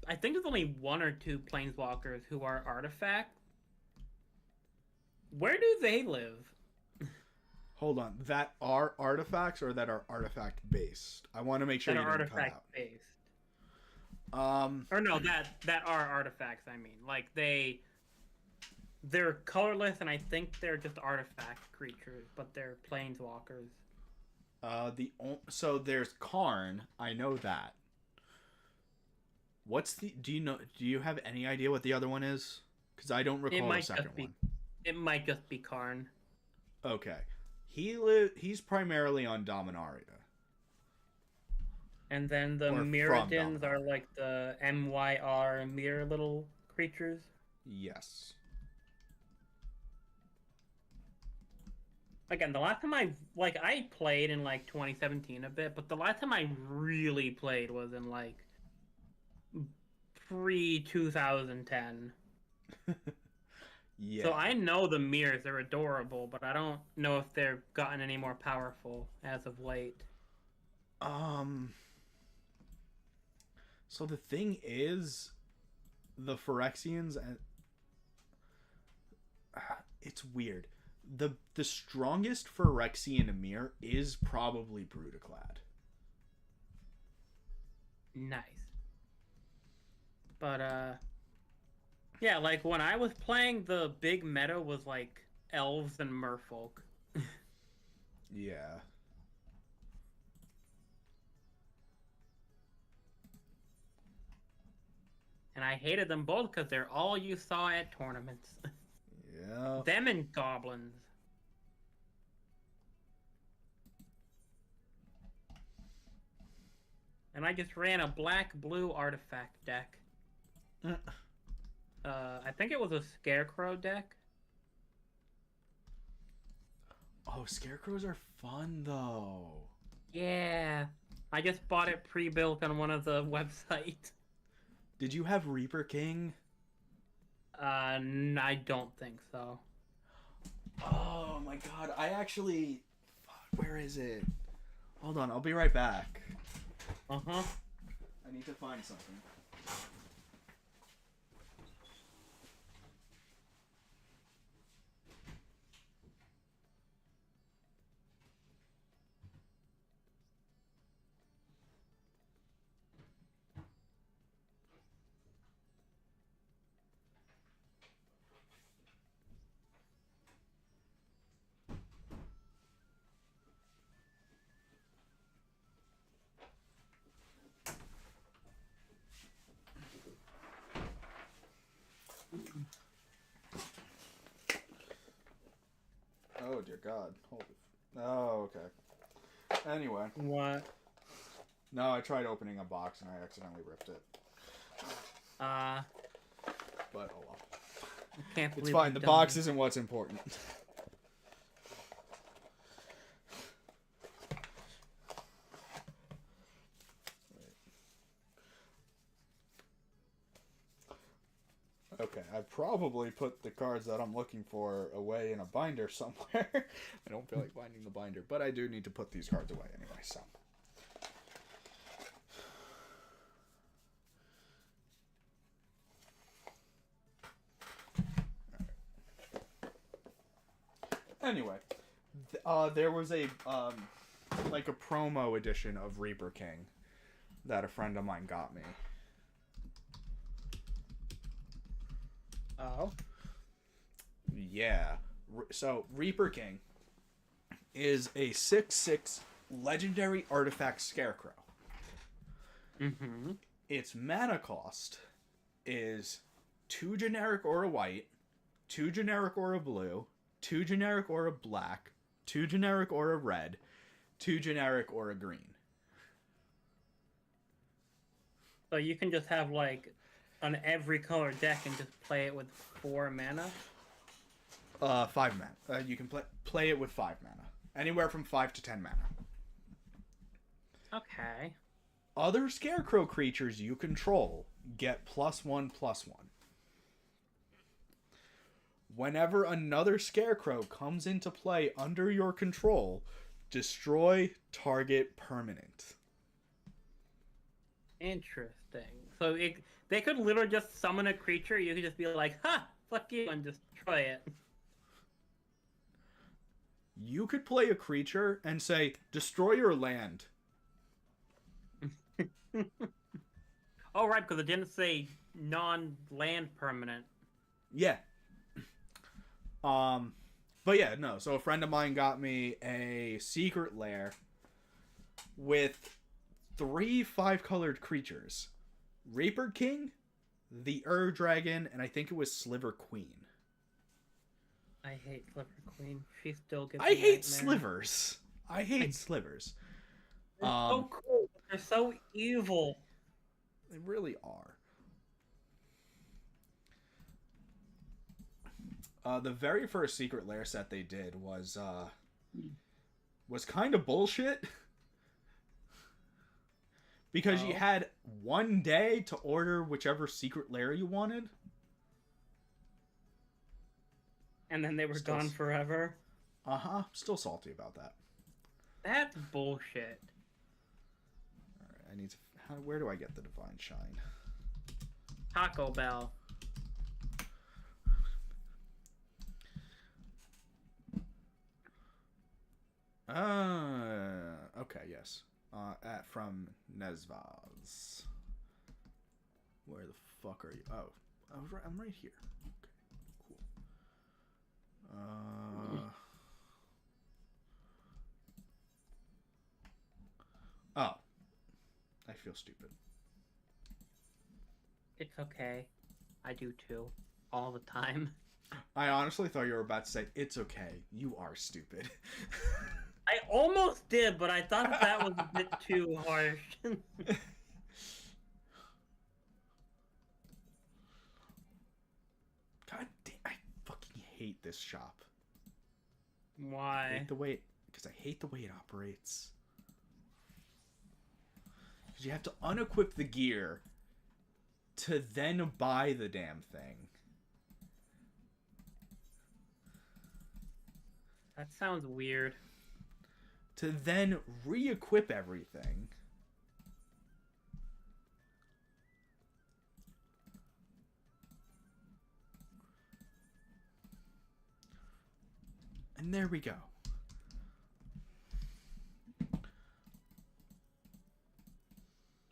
I think there's only one or two Planeswalkers who are artifact. Where do they live? Hold on. That are artifacts or that are artifact based? I want to make sure That you are didn't cut artifact out. based. Or no, that are artifacts. I mean, like they're colorless, and I think they're just artifact creatures, but they're planeswalkers. So there's Karn. I know that. Do you have any idea what the other one is? Because I don't recall the second one. It might just be Karn. Okay. He's primarily on Dominaria. And then the Mirrodins are like the MYR mirror little creatures. Yes. Again, the last time I played in like 2017 a bit, but the last time I really played was in like pre-2010. Yeah. So I know the mirrors are adorable, but I don't know if they've gotten any more powerful as of late. So the thing is, the Phyrexians, and it's weird. The strongest Phyrexian mirror is probably Brutaclad. Nice. But yeah, like when I was playing, the big meta was like elves and merfolk. Yeah. And I hated them both because they're all you saw at tournaments. Yeah. Them and goblins. And I just ran a black-blue artifact deck. I think it was a Scarecrow deck. Oh, Scarecrows are fun, though. Yeah. I just bought it pre-built on one of the websites. Did you have Reaper King? I don't think so. Oh my god, I actually... Where is it? Hold on, I'll be right back. Uh-huh. I need to find something. dear God. Holy. Oh, okay. Anyway. What? No, I tried opening a box and I accidentally ripped it. But oh well. I can't believe it's fine. The box isn't what's important. Okay, I probably put the cards that I'm looking for away in a binder somewhere. I don't feel like binding the binder, but I do need to put these cards away anyway, so. Anyway, there was a like a promo edition of Reaper King that a friend of mine got me. Oh. Yeah. So Reaper King is a 6/6 legendary artifact scarecrow. Mm-hmm. Its mana cost is 2 generic aura white, 2 generic aura blue, 2 generic aura black, 2 generic aura red, 2 generic aura green. So you can just have like on every color deck and just play it with 4 mana? 5 mana. You can play it with 5 mana. Anywhere from 5 to 10 mana. Okay. Other scarecrow creatures you control get +1/+1. Whenever another scarecrow comes into play under your control, destroy target permanent. Interesting. So they could literally just summon a creature, you could just be like, ha! Fuck you, and destroy it. You could play a creature and say, destroy your land. Oh, right, because it didn't say non-land permanent. Yeah. But yeah, no. So a friend of mine got me a secret lair with 3 5-colored creatures. Reaper King, the Dragon, and I think it was Sliver Queen. I hate Sliver Queen. She still gives I me hate nightmares. slivers. I hate slivers. They're so cool. They're so evil. They really are. The very first secret lair set they did was kind of bullshit. Because you had 1 day to order whichever secret lair you wanted. And then they were gone forever. Uh-huh. Still salty about that. That's bullshit. Alright, I need to... where do I get the Divine Shine? Taco Bell. Okay, yes. From Nezvaz. Where the fuck are you? Oh, I'm right here. Okay, cool. Oh, I feel stupid. It's okay. I do too. All the time. I honestly thought you were about to say, it's okay, you are stupid. I almost did, but I thought that was a bit too harsh. God damn, I fucking hate this shop. Why? I hate the way because I hate the way it operates. Because you have to unequip the gear to then buy the damn thing. That sounds weird. To then re-equip everything. And there we go.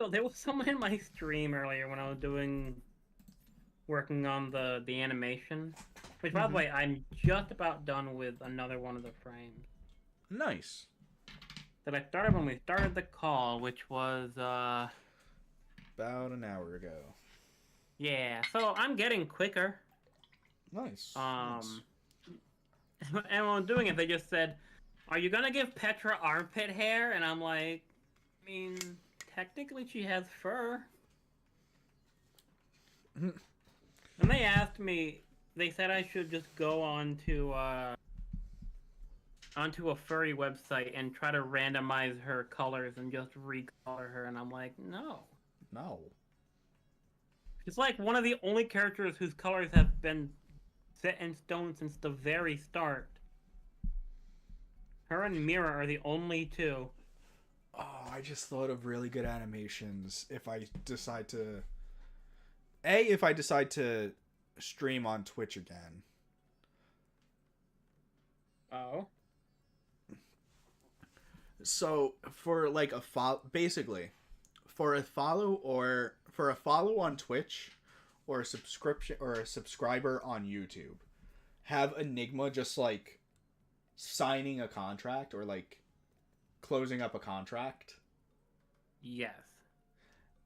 So there was someone in my stream earlier when I was working on the animation. Which, by the way, I'm just about done with another one of the frames. Nice. That I started when we started the call, which was about an hour ago. Yeah, so I'm getting quicker. Nice. Nice. And while doing it, they just said, "Are you gonna give Petra armpit hair?" And I'm like, I mean, technically she has fur. And they asked me, they said I should just go onto a furry website and try to randomize her colors and just recolor her, and I'm like, no. No. It's like one of the only characters whose colors have been set in stone since the very start. Her and Mira are the only two. Oh, I just thought of really good animations if I decide to... if I decide to stream on Twitch again. Oh. So, for like a basically, for a follow on Twitch or a subscription or a subscriber on YouTube, have Enigma just like signing a contract or like closing up a contract. Yes.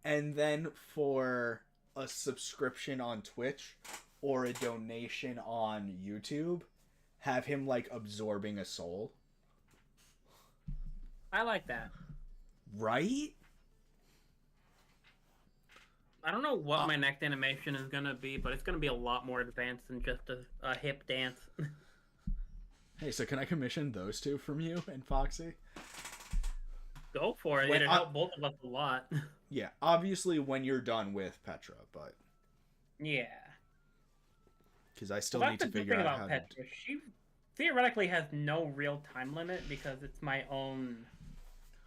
And then for a subscription on Twitch or a donation on YouTube, have him like absorbing a soul. I like that. Right? I don't know what my next animation is gonna be, but it's gonna be a lot more advanced than just a hip dance. Hey, so can I commission those two from you and Foxy? Go for it. It'd help both of us a lot. Yeah, obviously when you're done with Petra, but... Yeah. Because I still need to figure out how Petra. She theoretically has no real time limit because it's my own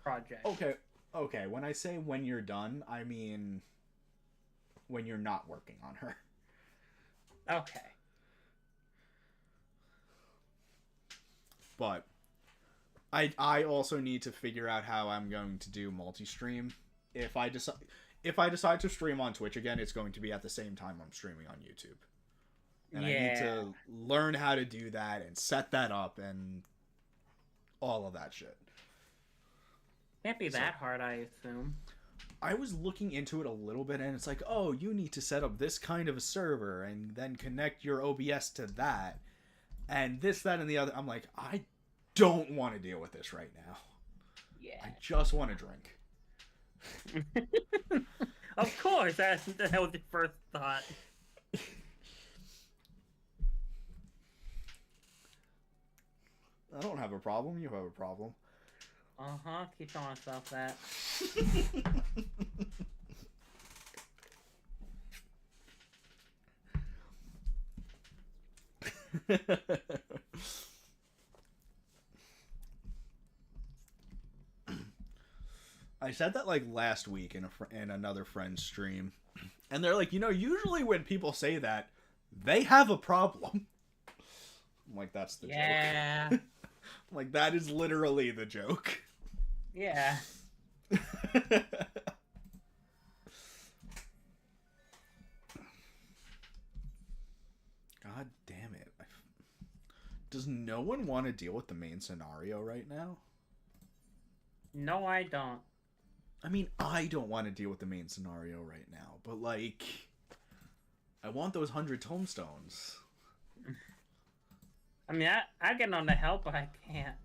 project. Okay. When I say when you're done, I mean when you're not working on her. Okay. But I also need to figure out how I'm going to do multi-stream. If I decide to stream on Twitch again, it's going to be at the same time I'm streaming on YouTube. And I need to learn how to do that and set that up and all of that shit. Can't be that hard, I assume. I was looking into it a little bit, and it's like, oh, you need to set up this kind of a server and then connect your OBS to that. And this, that, and the other. I'm like, I don't want to deal with this right now. Yeah. I just want to drink. Of course, that was the first thought. I don't have a problem. You have a problem. Uh-huh. Keep telling myself that. I said that like last week in another friend's stream, and they're like, usually when people say that, they have a problem. I'm like, that's the joke. I'm like, that is literally the joke. Yeah. God damn it. Does no one want to deal with the main scenario right now? No, I don't. I mean, I don't want to deal with the main scenario right now, but like, I want those 100 tombstones. I mean, I get on to help, but I can't.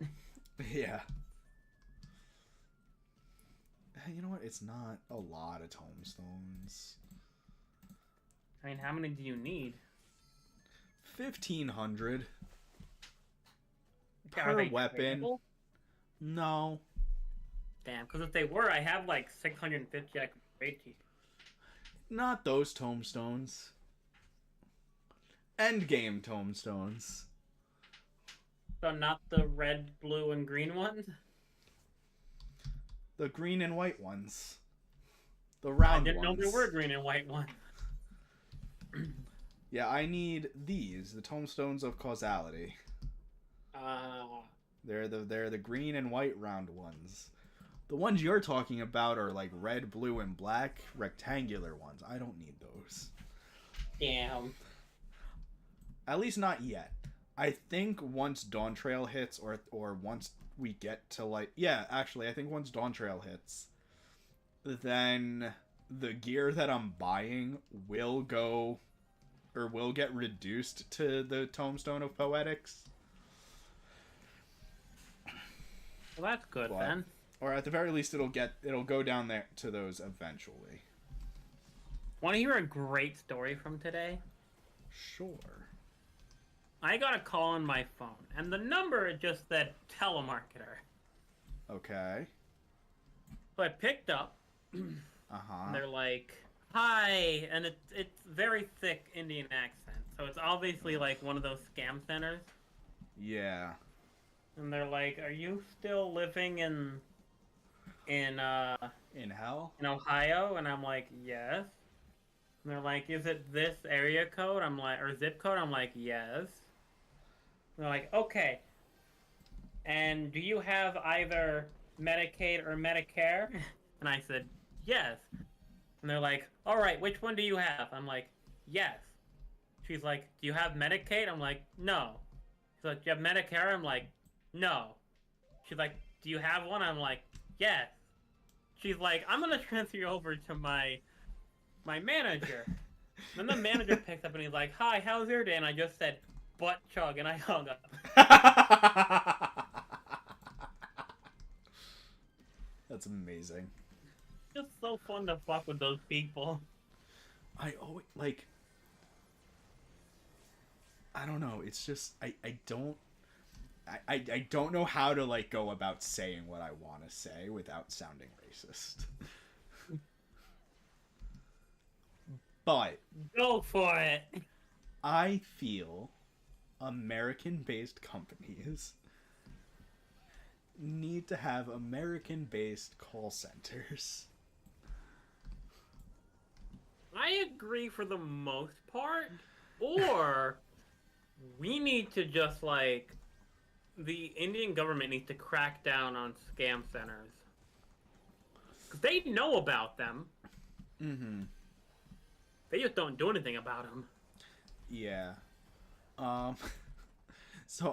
Yeah. You know what? It's not a lot of tombstones. I mean, how many do you need? 1,500 per weapon. Tradable? No. Damn, because if they were, I have like 650 I could trade to you. Not those tombstones. Endgame tombstones. So not the red, blue, and green ones? The green and white ones. The round ones. I didn't know there were green and white ones. Yeah, I need these, the tombstones of causality. They're the green and white round ones. The ones you're talking about are like red, blue, and black rectangular ones. I don't need those. Damn. At least not yet. I think once Dawn Trail hits, or once we get to like... Yeah, actually, I think once Dawn Trail hits, then the gear that I'm buying will go... or will get reduced to the Tombstone of Poetics. Well, that's good But, then. or at the very least, it'll go down there to those eventually. Want to hear a great story from today? Sure. I got a call on my phone, and the number just said telemarketer. Okay. So I picked up, Uh and huh. they're like, "Hi," and it's very thick Indian accent, so it's obviously like one of those scam centers. Yeah. And they're like, "Are you still living in uh In hell? in Ohio?" And I'm like, "Yes." And they're like, "Is it this area code?" I'm like, or zip code? I'm like, "Yes." And they're like, "Okay. And do you have either Medicaid or Medicare?" And I said, "Yes." And they're like, "All right, which one do you have?" I'm like, "Yes." She's like, "Do you have Medicaid?" I'm like, "No." She's like, "Do you have Medicare?" I'm like, "No." She's like, "Do you have one?" I'm like, "Yes." She's like, "I'm gonna transfer you over to my manager." Then the manager picks up and he's like, "Hi, how's your day?" And I just said, "Butt chug," and I hung up. That's amazing. Just so fun to fuck with those people. I always like. I don't know. It's just I don't I don't know how to like go about saying what I want to say without sounding racist. But Go for it. I feel American-based companies need to have American-based call centers. I agree for the most part. Or we need to just like the Indian government needs to crack down on scam centers because they know about them. Mm-hmm. They just don't do anything about them. Yeah. Um. So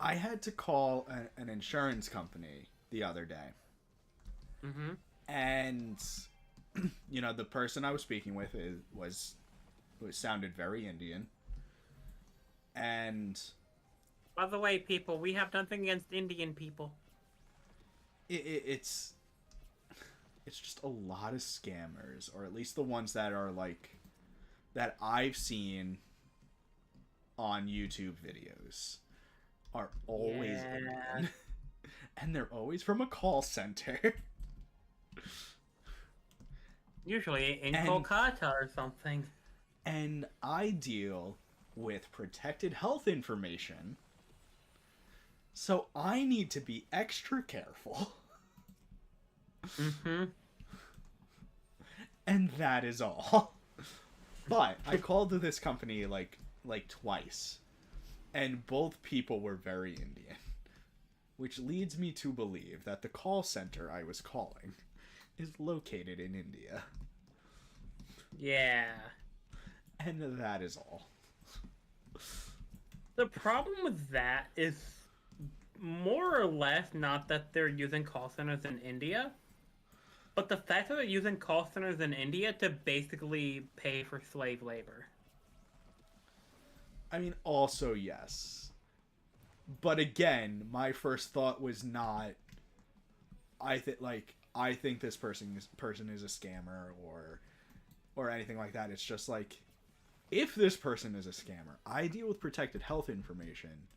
I had to call an insurance company the other day, Mm-hmm. and the person I was speaking with was sounded very Indian, and By the way, people, we have nothing against Indian people. it's just a lot of scammers, or at least the ones that are like that I've seen on YouTube videos are always Yeah. Indian, and they're always from a call center. Usually in and Kolkata or something. and I deal with protected health information, so I need to be extra careful. Mm-hmm. And that is all. But I called to this company like twice, and both people were very Indian, which leads me to believe that the call center I was calling is located in India. Yeah. And that is all. The problem with that is more or less not that they're using call centers in India, but the fact that they're using call centers in India to basically pay for slave labor. I mean, also, yes. But again, my first thought was not, I think this person is a scammer or anything like that. It's just like, if this person is a scammer, I deal with protected health information.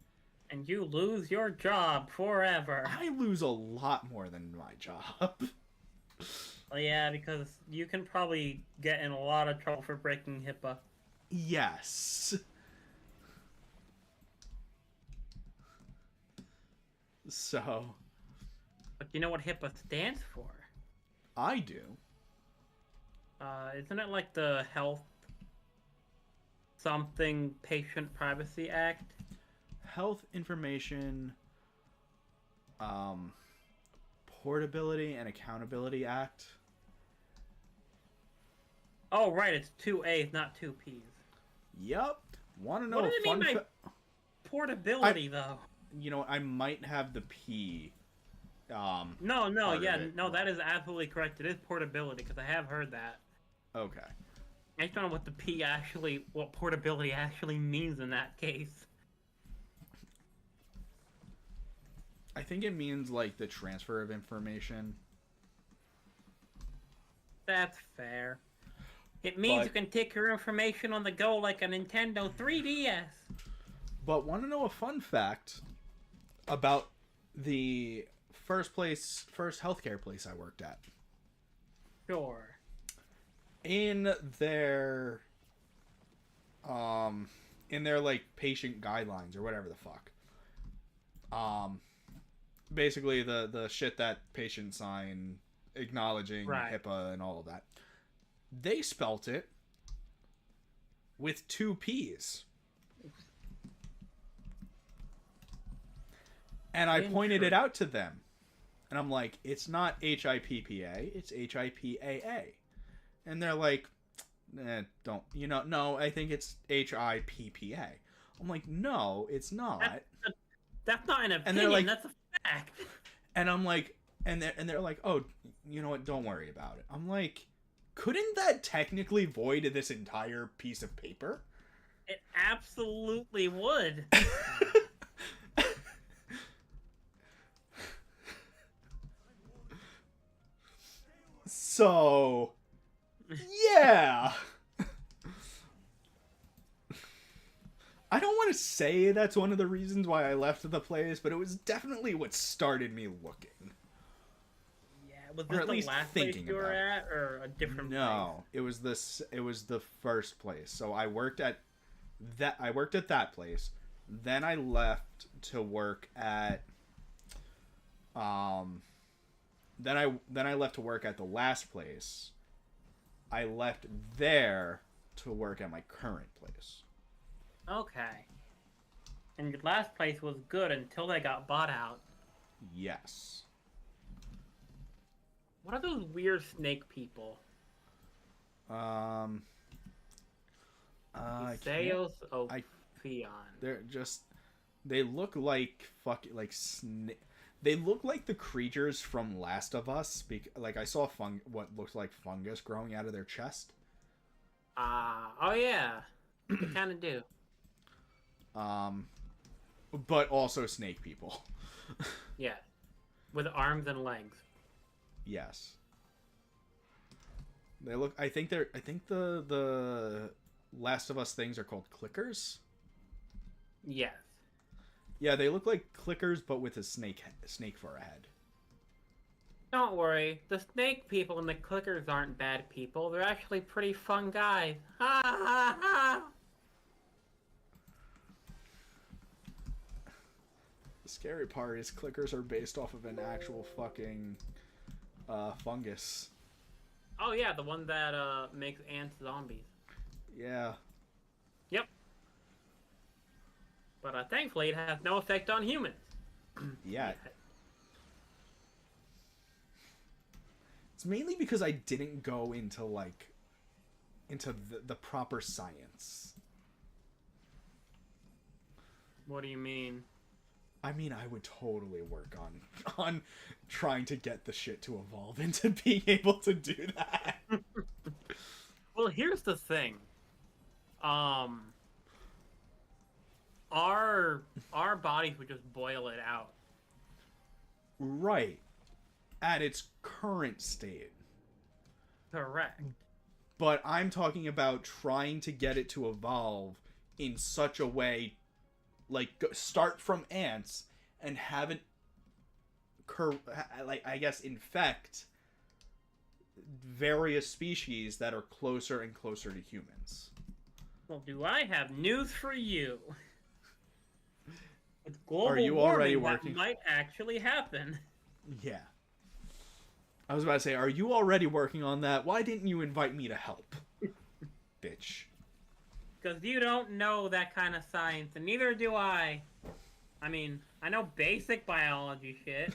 And you lose your job forever. I lose a lot more than my job. Well, yeah, because you can probably get in a lot of trouble for breaking HIPAA. Yes. So, But you know what HIPAA stands for? I do. Isn't it like the Health Something Patient Privacy Act? Health information, um, Portability and Accountability Act. Oh, right, it's two A's, not two P's. Yep. Want to What know a does it mean fun by portability, though? I might have the P. No, no, Part of yeah, it no, that wrong. is absolutely correct. It is portability, because I have heard that. Okay. I just don't know what the P actually, what portability actually means in that case. I think it means like the transfer of information. That's fair. It means But you can take your information on the go like a Nintendo 3DS. want to know a fun fact about the first healthcare place I worked at? Sure. In their like patient guidelines or whatever the fuck. Basically the shit that patients sign acknowledging HIPAA and all of that. They spelt it with 2 P's. And I pointed it out to them. And I'm like, it's not HIPPA, it's HIPAA. And they're like, no, I think it's HIPPA. I'm like, no, it's not. That's not an opinion, like, that's a fact. And I'm like, and they're like, oh, you know what, don't worry about it. I'm like, couldn't that technically void this entire piece of paper? It absolutely would. So, yeah. I don't want to say that's one of the reasons why I left the place, but it was definitely what started me looking. Yeah, was this the last place you were at, or a different place? No, it was the first place. So I worked at that place. Then I left to work at then I left to work at the last place. I left there to work at my current place. Okay. And your last place was good until they got bought out. Yes. What are those weird snake people? Theos Ophion. They look like they look like the creatures from Last of Us. Like I saw what looked like fungus growing out of their chest. Oh yeah, they kind of do. But also snake people. Yeah, with arms and legs. Yes. They look. I think the Last of Us things are called clickers. Yes. Yeah, they look like clickers, but with a snake for a head. Don't worry, the snake people and the clickers aren't bad people. They're actually pretty fun guys. Ha ha ha! The scary part is clickers are based off of an actual fucking fungus. Oh yeah, the one that makes ants zombies. Yeah. Yep. But thankfully it has no effect on humans. Yeah. It's mainly because I didn't go into the proper science. What do you mean? I mean, I would totally work on trying to get the shit to evolve into being able to do that. Well, here's the thing. Our bodies would just boil it out. Right. At its current state. Correct. But I'm talking about trying to get it to evolve in such a way, like, start from ants and have it, infect various species that are closer and closer to humans. Well, do I have news for you? With global Are you already warming, working? that might actually happen. Yeah. I was about to say, are you already working on that? Why didn't you invite me to help? Bitch. Because you don't know that kind of science, and neither do I. I mean, I know basic biology shit.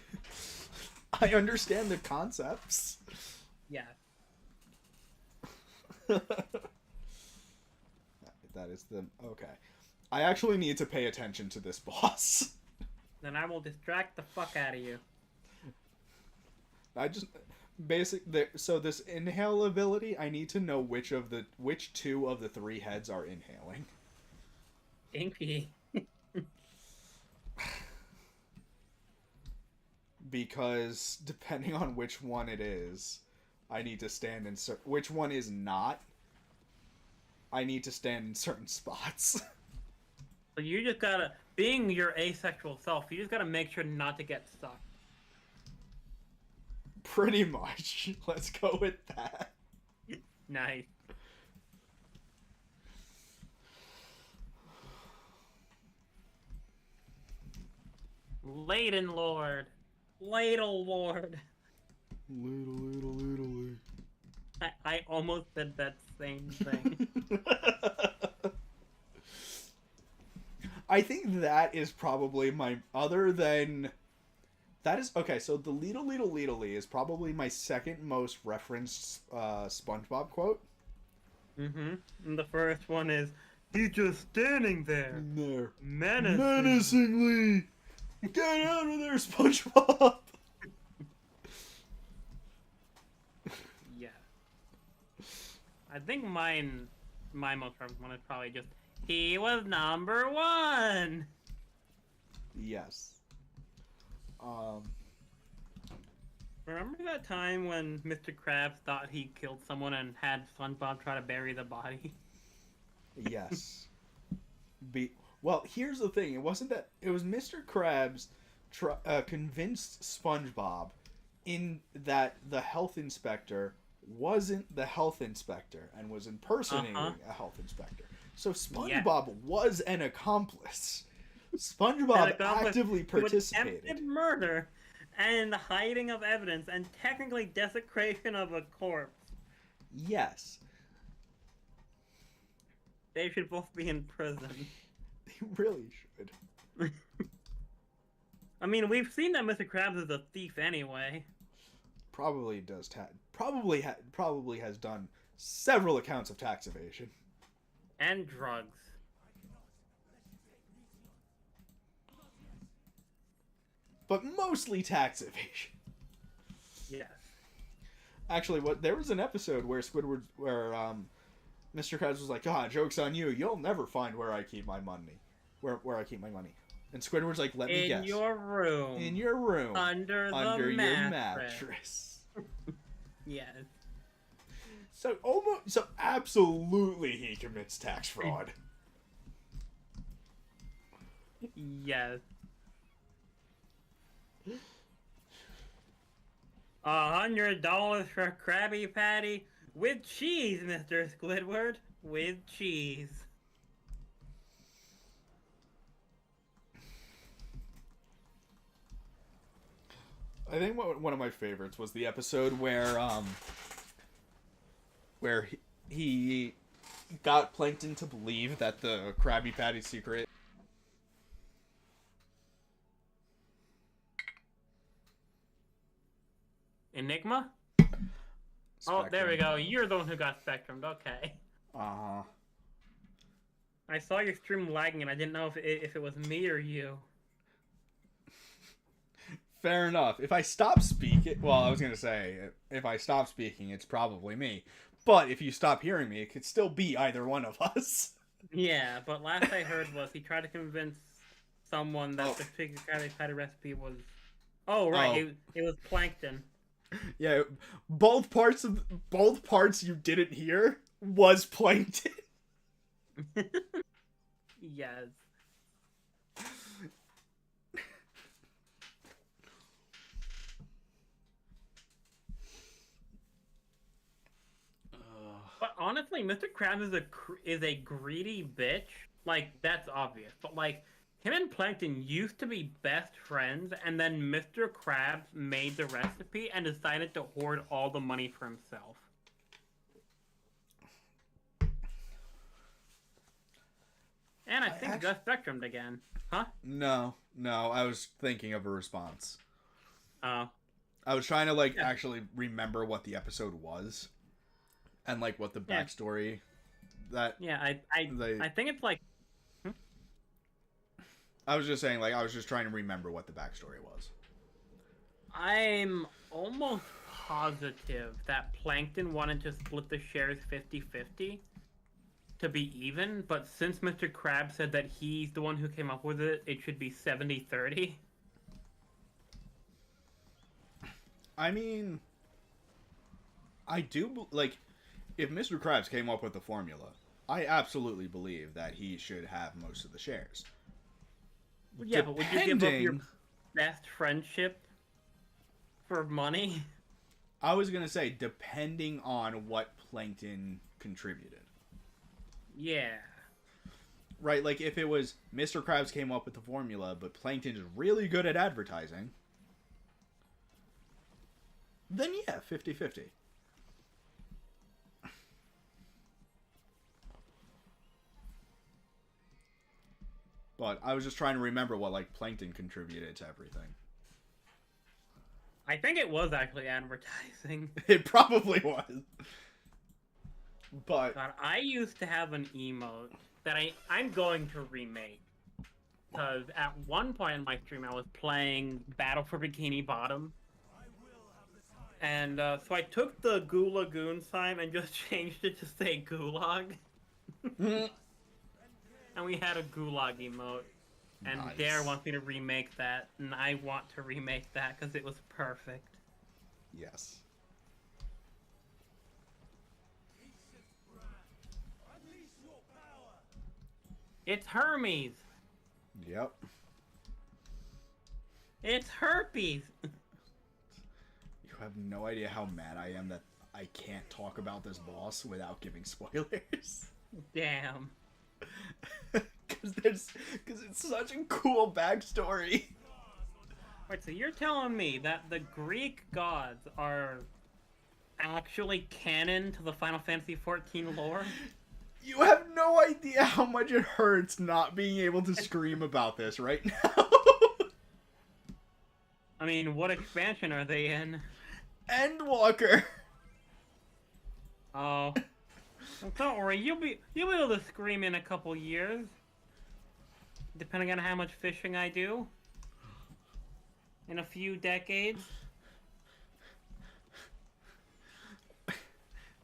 I understand the concepts. Yeah. That is the... Okay. I actually need to pay attention to this boss. Then I will distract the fuck out of you. I just... So this inhale ability, I need to know which 2 of the 3 heads are inhaling. Inky. because depending on which one it is, I need to stand in which one is not. I need to stand in certain spots. So you just gotta, being your asexual self, you just gotta make sure not to get stuck. Pretty much. Let's go with that. Nice. Ladle Lord. Ladle Lord. Ladle. I almost said that same thing. I think that is probably my, other than, that is, okay, so the Ladle is probably my second most referenced SpongeBob quote. Mm-hmm. And the first one is, he's just standing there. Menacingly. Get out of there, SpongeBob! Yeah. I think my most referenced one is probably just, he was number one! Yes. Remember that time when Mr. Krabs thought he killed someone and had SpongeBob try to bury the body? Yes. Well, here's the thing. It wasn't that. It was Mr. Krabs convinced SpongeBob in that the health inspector wasn't the health inspector and was impersonating a health inspector. So SpongeBob was an accomplice. SpongeBob actively participated. Attempted murder and hiding of evidence and technically desecration of a corpse. Yes. They should both be in prison. They really should. I mean, we've seen that Mr. Krabs is a thief anyway. Probably does probably has done several accounts of tax evasion and drugs. But mostly tax evasion. Yes. Actually, there was an episode where Squidward, Mr. Krabs was like, joke's on you. You'll never find where I keep my money. Where I keep my money. And Squidward's like, let me guess. In your room. In your room. Under your mattress. Yes. So absolutely he commits tax fraud. Yes. $100 for a Krabby Patty with cheese, Mr. Squidward. With cheese. I think one of my favorites was the episode where he got Plankton to believe that the Krabby Patty secret. Enigma? Spectrum. Oh, there we go. You're the one who got Spectrum. Okay. Uh-huh. I saw your stream lagging and I didn't know if it was me or you. Fair enough. If I stop speaking... Well, I was going to say, if I stop speaking, it's probably me. But if you stop hearing me, it could still be either one of us. Yeah, but last I heard was he tried to convince someone that the Figure Krabby Patty recipe was... Oh, right. It was Plankton. Yeah, both parts you didn't hear was Plankton. Yes. But honestly, Mr. Krabs is a greedy bitch. Like, that's obvious. But like, him and Plankton used to be best friends, and then Mr. Krabs made the recipe and decided to hoard all the money for himself. And I think Gus Spectrumed again. Huh? No, I was thinking of a response. Oh. I was trying to, actually remember what the episode was. And, what the backstory that... Yeah, I think it's like... I was just saying, I was just trying to remember what the backstory was. I'm almost positive that Plankton wanted to split the shares 50-50 to be even, but since Mr. Krabs said that he's the one who came up with it, it should be 70-30. I mean, I do like if Mr. Krabs came up with the formula, I absolutely believe that he should have most of the shares. Yeah, but would you give up your Depending, best friendship for money? I was gonna say, depending on what Plankton contributed. Yeah. Right, like if it was Mr. Krabs came up with the formula, but Plankton is really good at advertising, then yeah, 50-50. But I was just trying to remember what like Plankton contributed to everything. I think it was actually advertising. It probably was. But God, I used to have an emote that I'm going to remake. Because at one point in my stream, I was playing Battle for Bikini Bottom. And so I took the Goo Lagoon sign and just changed it to say Gulag. And we had a Gulag emote. And nice. Dare wants me to remake that, and I want to remake that because it was perfect. Yes. It's Hermes! Yep. It's herpes! You have no idea how mad I am that I can't talk about this boss without giving spoilers. Damn. Because it's such a cool backstory. Wait, so you're telling me that the Greek gods are actually canon to the Final Fantasy XIV lore? You have no idea how much it hurts not being able to scream about this right now. I mean, what expansion are they in? Endwalker. Oh. Well, don't worry, you'll be able to scream in a couple years. Depending on how much fishing I do. In a few decades.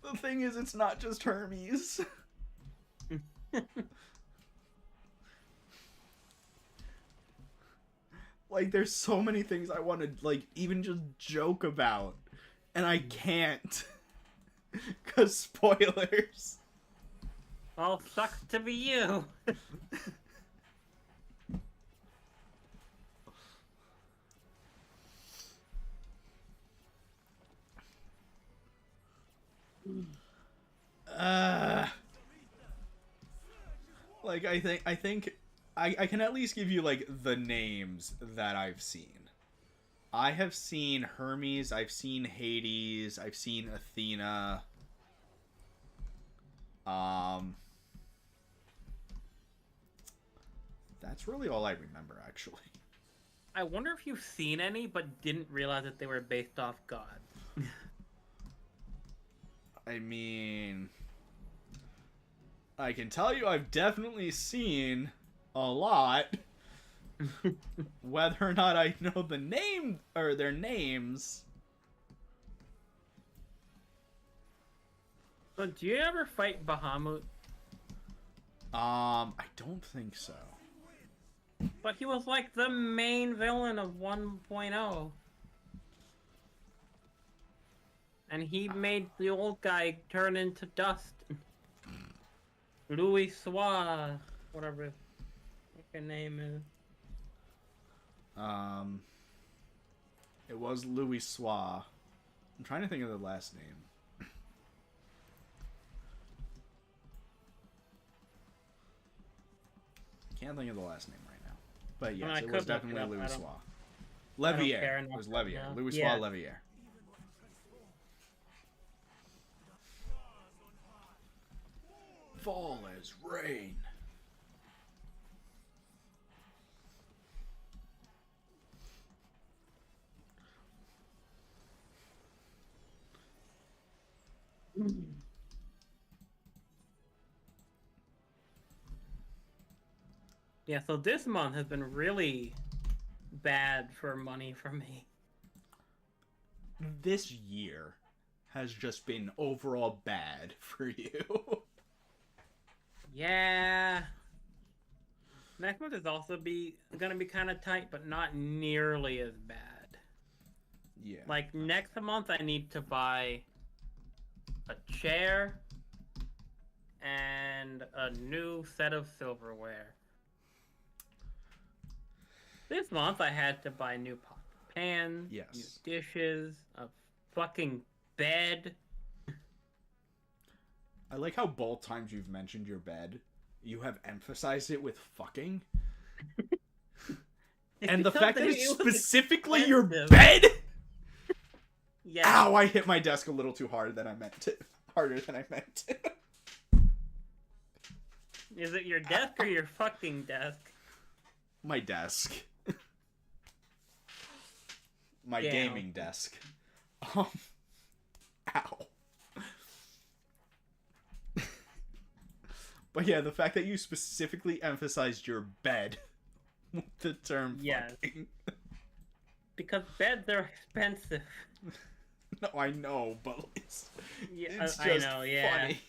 The thing is, it's not just Hermes. Like, there's so many things I want to, like, even just joke about. And I can't. Because spoilers. Well, sucks to be you. Like, I think I can at least give you, like, the names that I've seen. I have seen Hermes, I've seen Hades, I've seen Athena. That's really all I remember, actually. I wonder if you've seen any, but didn't realize that they were based off gods. I mean, I can tell you I've definitely seen a lot. Whether or not I know the name or their names. So, do you ever fight Bahamut? I don't think so. But he was like the main villain of 1.0. And he made the old guy turn into dust. Louis Soir, whatever your name is. It was Louis Soir. I'm trying to think of the last name. Can't think of the last name right now. But yes, it was definitely Louis Soir. Levier. It was Levier. Louis Soir Levier. Fall as rain. Yeah, so this month has been really bad for money for me. This year has just been overall bad for you. Yeah. Next month is also gonna be kind of tight, but not nearly as bad. Yeah. Like, next month I need to buy a chair and a new set of silverware. This month I had to buy new pot pans, Yes. new dishes, a fucking bed. I like how both times you've mentioned your bed, you have emphasized it with fucking. And the fact that it's specifically your bed? Yeah. Ow, I hit my desk a little too hard than I meant to. Harder than I meant to. Is it your desk or your fucking desk? My desk. My Damn. gaming desk. Ow. But yeah, the fact that you specifically emphasized your bed with the term fucking. Because beds are expensive. No, I know, but it's just I know, yeah. funny.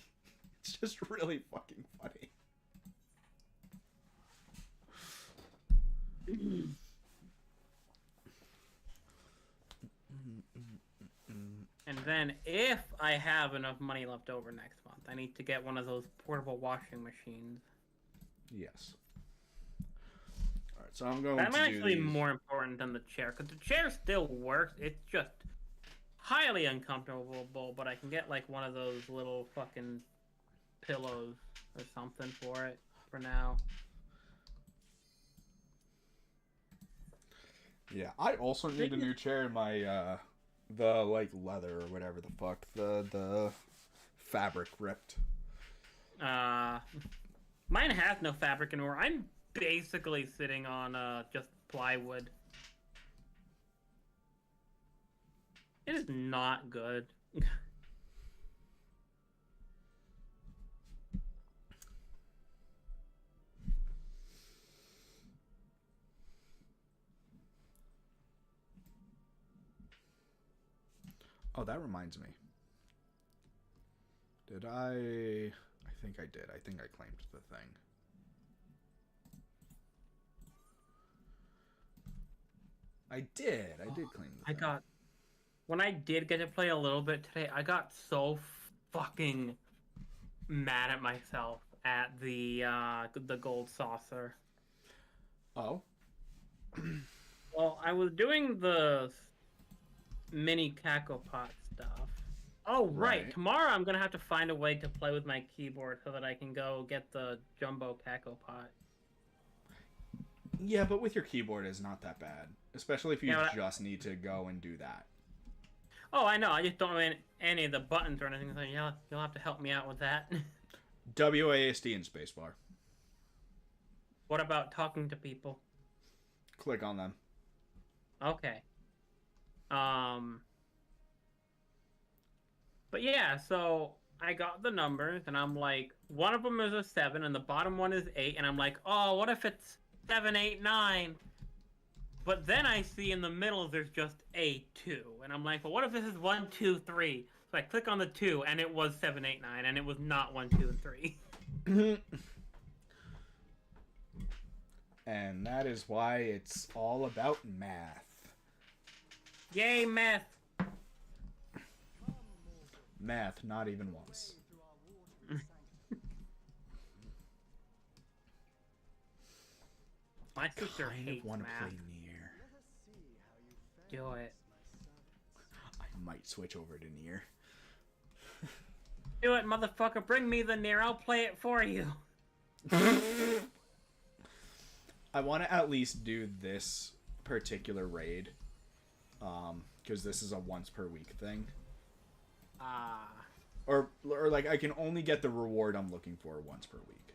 It's just really fucking funny. And then, if I have enough money left over next month, I need to get one of those portable washing machines. Yes. Alright, so I'm going That's to actually do these. more important than the chair, because the chair still works. It's just highly uncomfortable, but I can get like one of those little fucking pillows or something for it for now. Yeah, I also need a new chair. My the like leather or whatever the fuck, the fabric ripped. Mine has no fabric anymore. I'm basically sitting on just plywood. It is not good. Oh, that reminds me. Did I think I did. I think I claimed the thing. I did claim the thing. When I did get to play a little bit today, I got so fucking mad at myself at the gold saucer. Oh. Well, I was doing the mini Kakopot stuff. Oh, right. Tomorrow I'm going to have to find a way to play with my keyboard so that I can go get the jumbo Kakopot. Yeah, but with your keyboard it's not that bad. Especially if you just need to go and do that. Oh, I know. I just don't know any of the buttons or anything. So you'll have to help me out with that. WASD and spacebar. What about talking to people? Click on them. Okay. But yeah, so I got the numbers, and I'm like, one of them is a 7, and the bottom one is 8, and I'm like, oh, what if it's 7, 8, 9? But then I see in the middle there's just a 2, and I'm like, well, what if this is 1, 2, 3? So I click on the 2, and it was 7, 8, 9, and it was not 1, 2, and 3. And that is why it's all about math. Yay, math! Math, not even once. My sister I hates want to math. play Nier. Do it. I might switch over to Nier. Do it, motherfucker. Bring me the Nier. I'll play it for you. I want to at least do this particular raid. Because this is a once per week thing. Or like I can only get the reward I'm looking for once per week.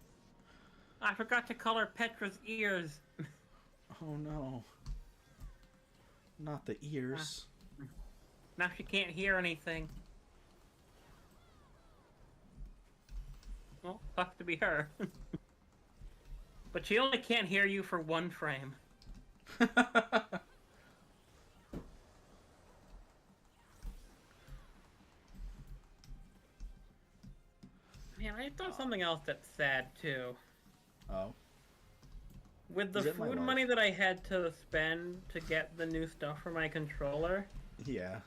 I forgot to color Petra's ears. Oh no. Not the ears. Now she can't hear anything. Well, fuck to be her. But she only can't hear you for 1 frame. Man, I thought something else that's sad too. Oh. With the food money that I had to spend to get the new stuff for my controller, Yeah.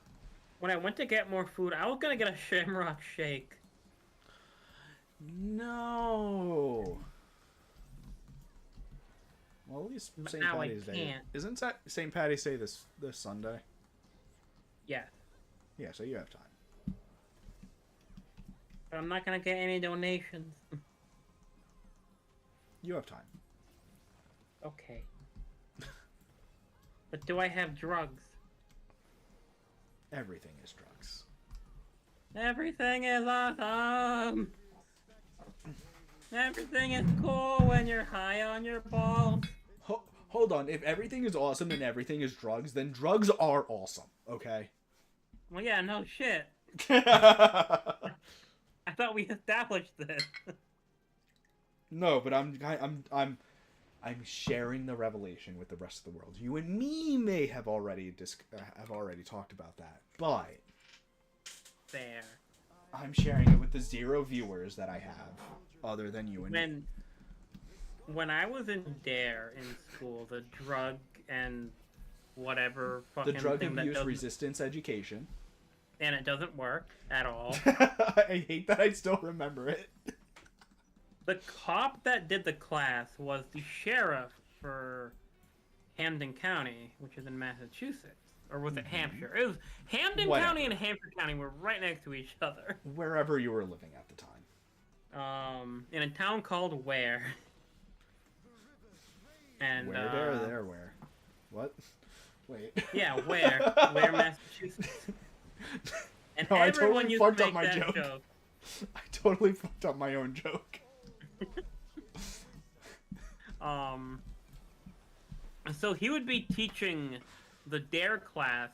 When I went to get more food, I was gonna get a Shamrock Shake. No. Well, at least But St. now I Patty's Day. can't. Isn't that St. Patty's Day this Sunday? Yeah. Yeah, so you have time. But I'm not gonna get any donations. You have time. Okay. But do I have drugs? Everything is drugs. Everything is awesome! Everything is cool when you're high on your balls. Hold on. If everything is awesome and everything is drugs, then drugs are awesome. Okay. Well, yeah, no shit. I thought we established this. No, but I'm sharing the revelation with the rest of the world. You and me may have already talked about that, but There. I'm sharing it with the 0 viewers that I have, other than you and me. When I was in Dare in school, the drug and whatever fucking The drug thing abuse that resistance education. and it doesn't work at all. I hate that I still remember it. The cop that did the class was the sheriff for Hampden County, which is in Massachusetts. Or was it Hampshire? It was Hampden County and Hampshire County were right next to each other. Wherever you were living at the time. In a town called Ware. And where? What? Wait. Yeah, Ware, Massachusetts. And No, everyone used to fucked up make my that joke. joke. I totally fucked up my own joke. So he would be teaching the Dare class,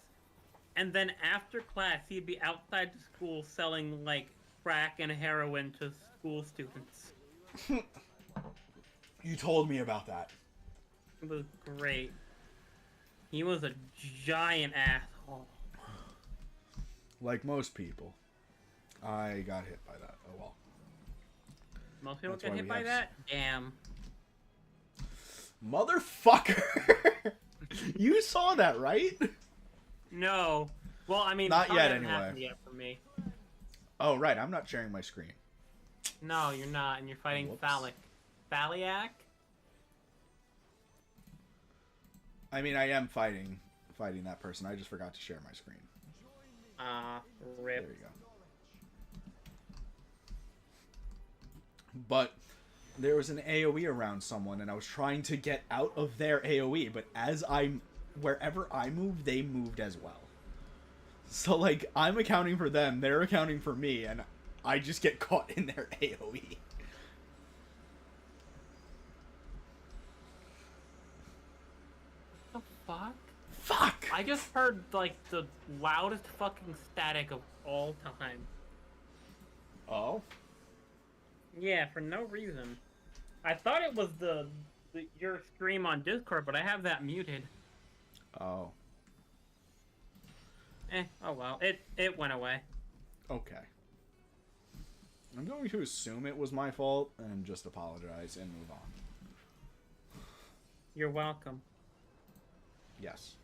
and then after class he'd be outside the school selling like crack and heroin to school students. You told me about that. It was great. He was a giant asshole. Like most people. I got hit by that. Oh well. Most people That's get why hit we by have- that? Damn. Motherfucker! You saw that, right? No. Well, I mean, Not probably yet, hasn't anyway. happened yet for me. Oh, right. I'm not sharing my screen. No, you're not, and you're fighting Whoops. Thaliac? I mean, I am fighting that person. I just forgot to share my screen. Rip. There you go. But there was an AoE around someone, and I was trying to get out of their AoE, but wherever I moved, they moved as well. So, like, I'm accounting for them, they're accounting for me, and I just get caught in their AoE. What the fuck? Fuck! I just heard, like, the loudest fucking static of all time. Oh? Yeah, for no reason. I thought it was your stream on Discord, but I have that muted. Oh. Oh well. It went away. Okay. I'm going to assume it was my fault and just apologize and move on. You're welcome. Yes.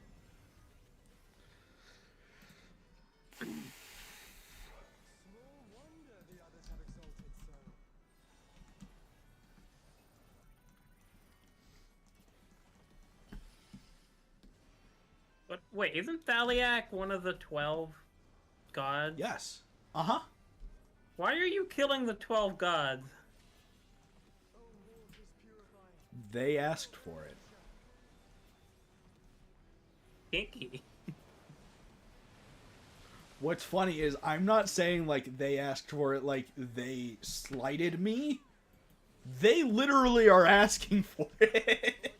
But wait, isn't Thaliac one of the 12 gods? Yes. Uh-huh. Why are you killing the 12 gods? They asked for it. Kinky. What's funny is I'm not saying like they asked for it like they slighted me. They literally are asking for it.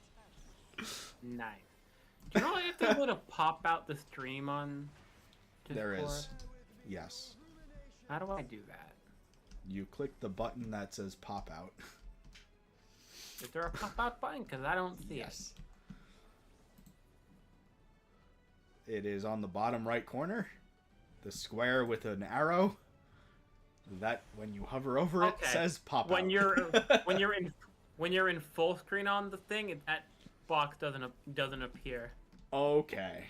Nice. Do you know I have to be able to pop out the stream on Discord? There is. Yes. How do I do that? You click the button that says pop out. Is there a pop out button? Because I don't see Yes. It is on the bottom right corner. The square with an arrow. That when you hover over it Okay. says pop When out. when you're in full screen on the thing, that box doesn't appear. Okay.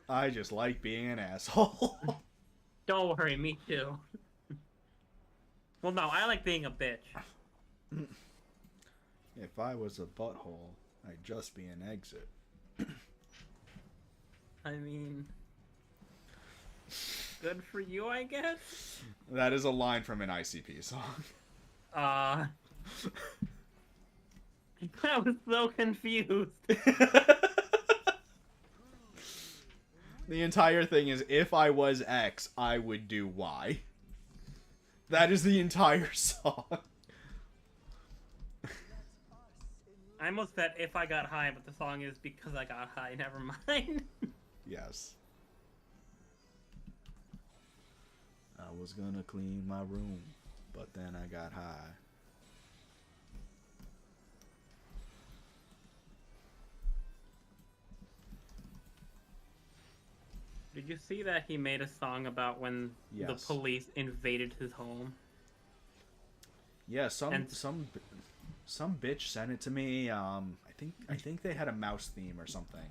I just like being an asshole. Don't worry, me too. Well, no, I like being a bitch. If I was a butthole, I'd just be an exit. I mean, good for you, I guess. That is a line from an ICP song. I was so confused. The entire thing is, if I was X, I would do Y. That is the entire song. I almost said if I got high, but the song is because I got high. Never mind. Yes. I was gonna clean my room, but then I got high. Did you see that he made a song about when the Yes. police invaded his home? Yeah, some And- some bitch sent it to me. I think they had a mouse theme or something.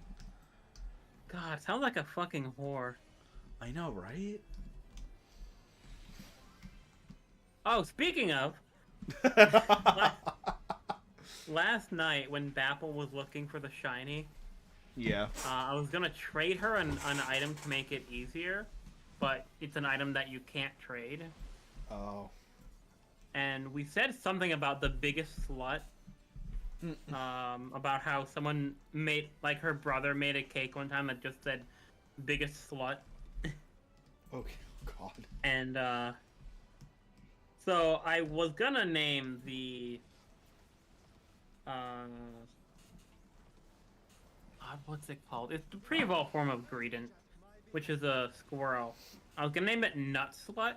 God, sounds like a fucking whore. I know, right? Oh, speaking of, last night when Bapple was looking for the shiny, Yeah. I was gonna trade her an item to make it easier, but it's an item that you can't trade. Oh. And we said something about the biggest slut. About how someone made, like her brother made a cake one time that just said biggest slut. Okay. Oh, God. And so I was gonna name the what's it called? It's the pre-evolved form of Greedent, which is a squirrel. I was gonna name it Nut Slut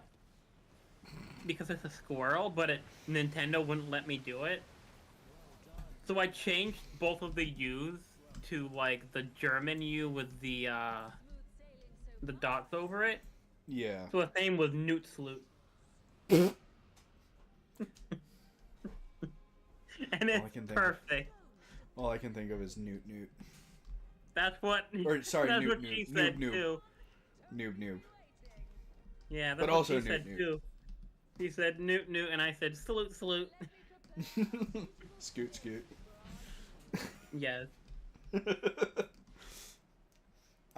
because it's a squirrel, but Nintendo wouldn't let me do it. So I changed both of the U's to like the German U with the dots over it. Yeah. So the name was Newt Sloot. And it's perfect. All I can think of is Newt Newt. That's what. Or sorry, that's Newt what Newt. she Noob said Noob. too. Noob Noob. Yeah, that's But what also she said Newt Newt. too. She said Newt Newt, and I said salute salute. Scoot Scoot. Yes. I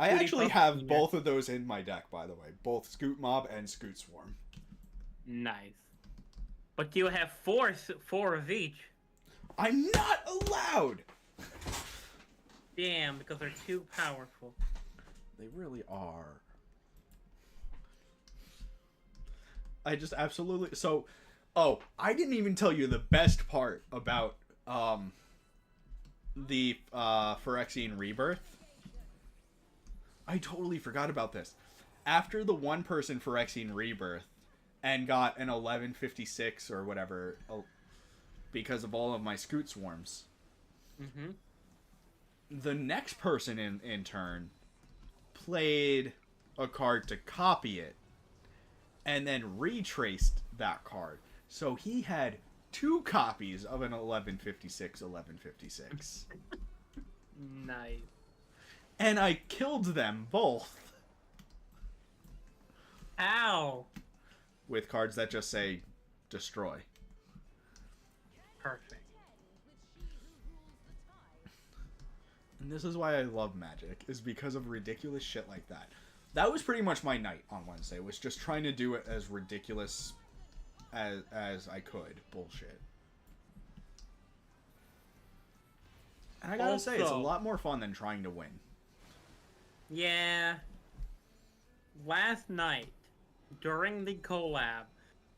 Booty actually Puff have Jr. both of those in my deck, by the way. Both Scoot Mob and Scoot Swarm. Nice. But you have four of each. I'm not allowed! Damn, because they're too powerful. They really are. I just absolutely... So, oh, I didn't even tell you the best part about the Phyrexian Rebirth. I totally forgot about this. After the one person Phyrexian Rebirth and got an 1156 or whatever because of all of my Scoot Swarms, the next person in turn played a card to copy it and then retraced that card. So he had two copies of an 1156. Nice. And I killed them both. Ow. With cards that just say destroy. Perfect. And this is why I love Magic, is because of ridiculous shit like that. That was pretty much my night on Wednesday, was just trying to do it as ridiculous as I could. Bullshit. And I gotta say, it's a lot more fun than trying to win. Yeah. Last night, during the collab,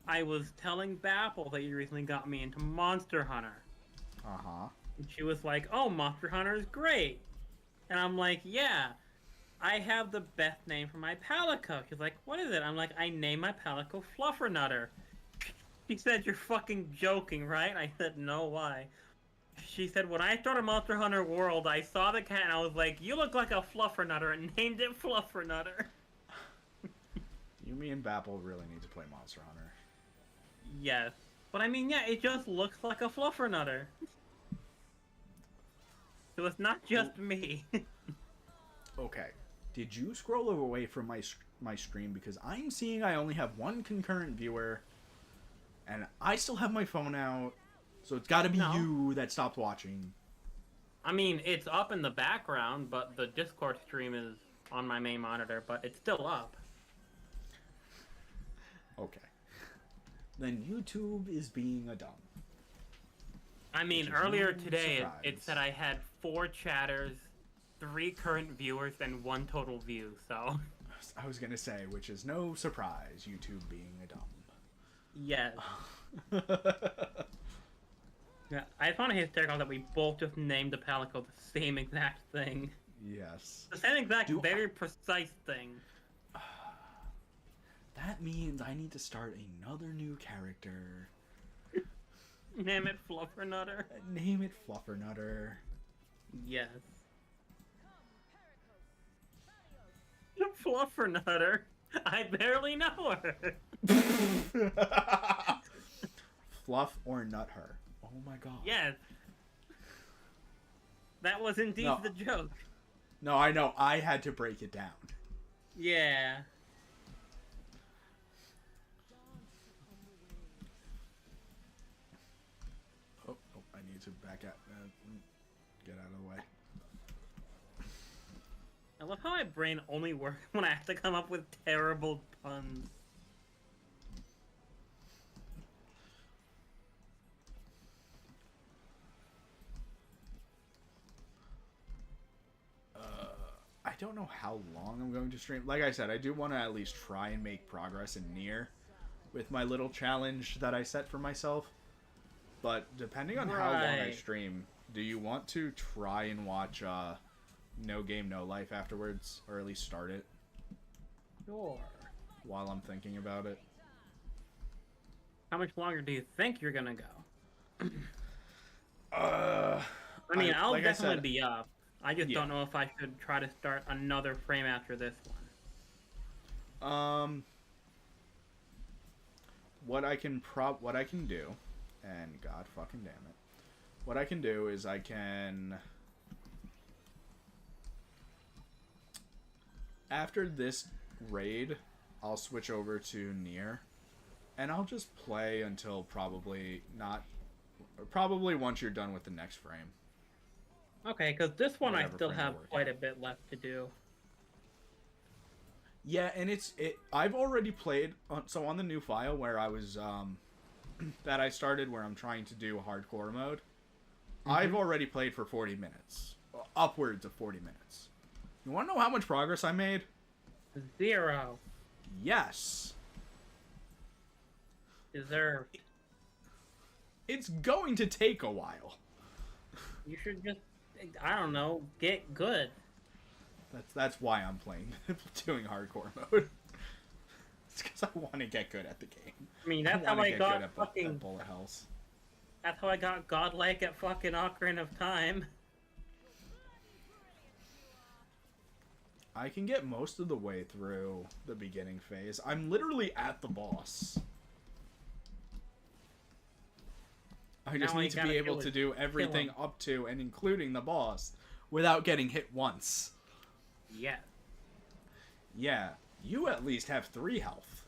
I was telling Bapple that you recently got me into Monster Hunter. Uh-huh. And she was like, oh, Monster Hunter is great. And I'm like, yeah, I have the best name for my Palico. She's like, what is it? I'm like, I named my Palico Fluffernutter. She said, you're fucking joking, right? I said, no, why? She said, when I started Monster Hunter World, I saw the cat and I was like, you look like a Fluffernutter, and named it Fluffernutter. You, me, and Bapple really need to play Monster Hunter. Yes. But I mean, yeah, it just looks like a Fluffernutter. So it's not just me. Okay. Did you scroll away from my stream? Because I'm seeing I only have one concurrent viewer, and I still have my phone out, so it's got to be you that stopped watching. I mean, it's up in the background, but the Discord stream is on my main monitor, but it's still up. Okay. Then YouTube is being a dumb. I mean, earlier today it said I had 4 chatters, 3 current viewers, and 1 total view, so... I was gonna say, which is no surprise, YouTube being a dumb. Yes. Yeah, I found it hysterical that we both just named the Palico the same exact thing. Yes. The same exact, very precise thing. That means I need to start another new character. Name it Fluffernutter. Name it Fluffernutter. Yes. Fluffernutter? I barely know her. Fluff or nut her. Oh my god. Yes. That was indeed the joke. No, I know. I had to break it down. Yeah. Oh, I need to back out. Get out of the way. I love how my brain only works when I have to come up with terrible puns. I don't know how long I'm going to stream. Like I said, I do want to at least try and make progress in Nier with my little challenge that I set for myself. But depending on how long I stream, do you want to try and watch No Game, No Life afterwards? Or at least start it? Sure. While I'm thinking about it. How much longer do you think you're gonna go? I mean, I'll definitely be up. I just don't know if I should try to start another frame after this one. What I can do, and god fucking damn it, what I can do is I can, after this raid, I'll switch over to Nier, and I'll just play until probably once you're done with the next frame. Okay, because this one I still have quite a bit left to do. Yeah, and I've already played, so on the new file where I was, that I started where I'm trying to do hardcore mode, I've already played for 40 minutes. Upwards of 40 minutes. You want to know how much progress I made? 0. Yes. Deserved. It's going to take a while. You should just, I don't know, get good. That's why I'm playing, doing hardcore mode. It's because I want to get good at the game. I mean, that's how I got fucking bullet hells. That's how I got godlike at fucking Ocarina of Time. I can get most of the way through the beginning phase. I'm literally at the boss. I just need to be able to do everything up to and including the boss without getting hit once. Yeah. Yeah, you at least have 3 health.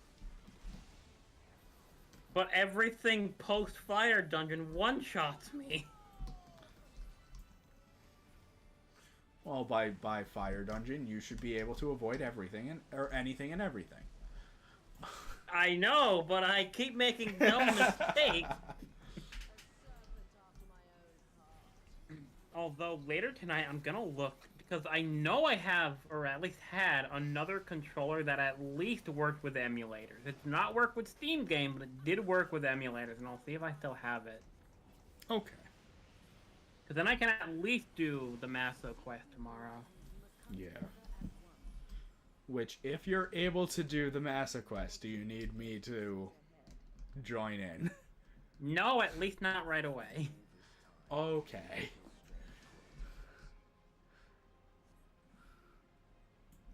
But everything post-fire dungeon one-shots me. Well, by fire dungeon, you should be able to avoid everything or anything and everything. I know, but I keep making dumb mistakes. Although later tonight I'm gonna look, because I know I have, or at least had, another controller that at least worked with emulators. It did not work with Steam game, but it did work with emulators, and I'll see if I still have it. Okay. Because then I can at least do the Maso quest tomorrow. Yeah. Which, if you're able to do the Massa quest, do you need me to join in? No, at least not right away. Okay.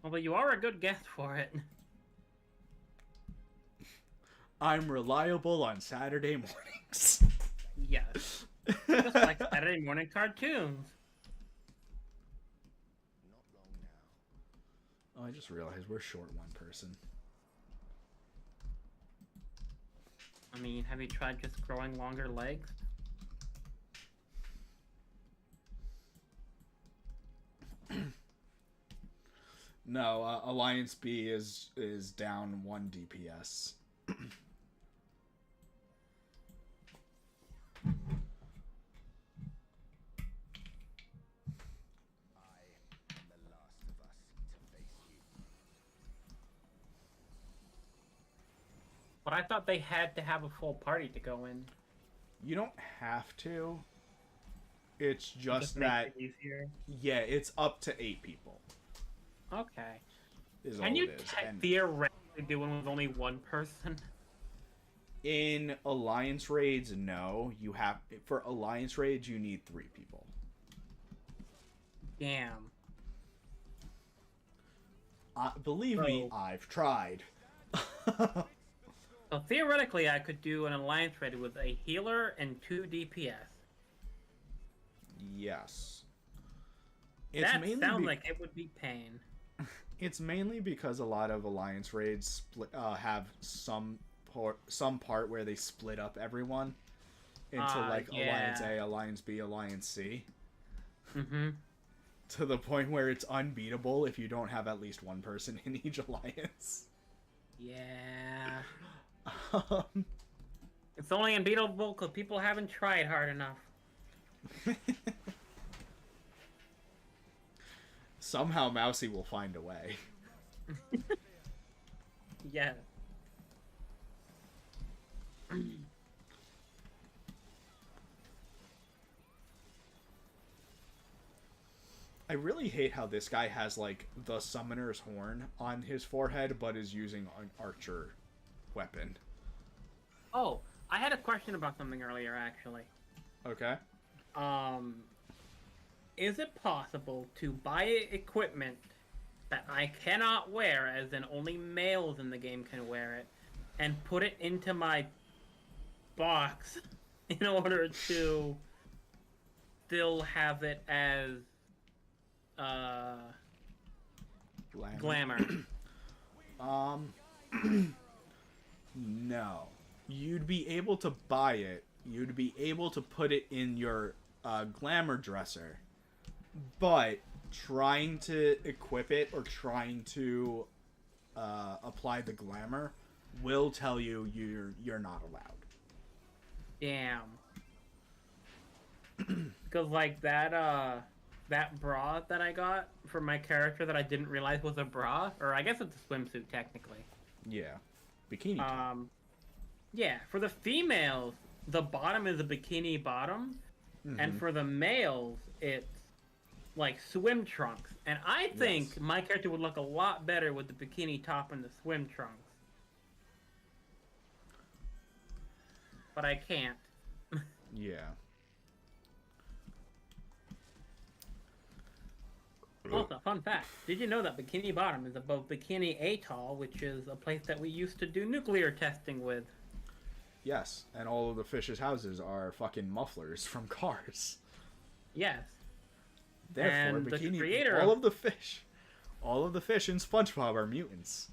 Well, but you are a good guest for it. I'm reliable on Saturday mornings. Yes. Just like Saturday morning cartoons. Oh, I just realized we're short one person. I mean, have you tried just growing longer legs? No, Alliance B is down 1 DPS. But I thought they had to have a full party to go in. You don't have to. It's It just that. makes it easier. Yeah, it's up to 8 people. Okay. Is Can all you it is. And theoretically do one with only one person? in Alliance raids, no. You have for Alliance raids you need 3 people. Damn. Believe me, I've tried. So theoretically, I could do an alliance raid with a healer and 2 DPS. Yes. That sounds like it would be pain. It's mainly because a lot of alliance raids have some part where they split up everyone into like yeah. Alliance A, Alliance B, Alliance C. Mm-hmm. To the point where it's unbeatable if you don't have at least one person in each alliance. Yeah. It's only unbeatable because people haven't tried hard enough. Somehow Mousy will find a way. Yeah. I really hate how this guy has like the summoner's horn on his forehead but is using an archer weapon. Oh, I had a question about something earlier, actually. Okay. Is it possible to buy equipment that I cannot wear, as in only males in the game can wear it, and put it into my box in order to still have it as glamour? No. You'd be able to buy it. You'd be able to put it in your glamour dresser. But trying to equip it or trying to apply the glamour will tell you you're not allowed. Damn. Because like that bra that I got for my character that I didn't realize was a bra, or I guess it's a swimsuit technically. Yeah. Bikini top. Yeah, for the females, the bottom is a bikini bottom, and for the males, it's like swim trunks. And I think my character would look a lot better with the bikini top and the swim trunks. But I can't. Yeah. Also, fun fact, did you know that Bikini Bottom is above Bikini Atoll, which is a place that we used to do nuclear testing with? Yes, and all of the fish's houses are fucking mufflers from cars. Yes. Therefore, and Bikini, the creator all of the fish in SpongeBob are mutants.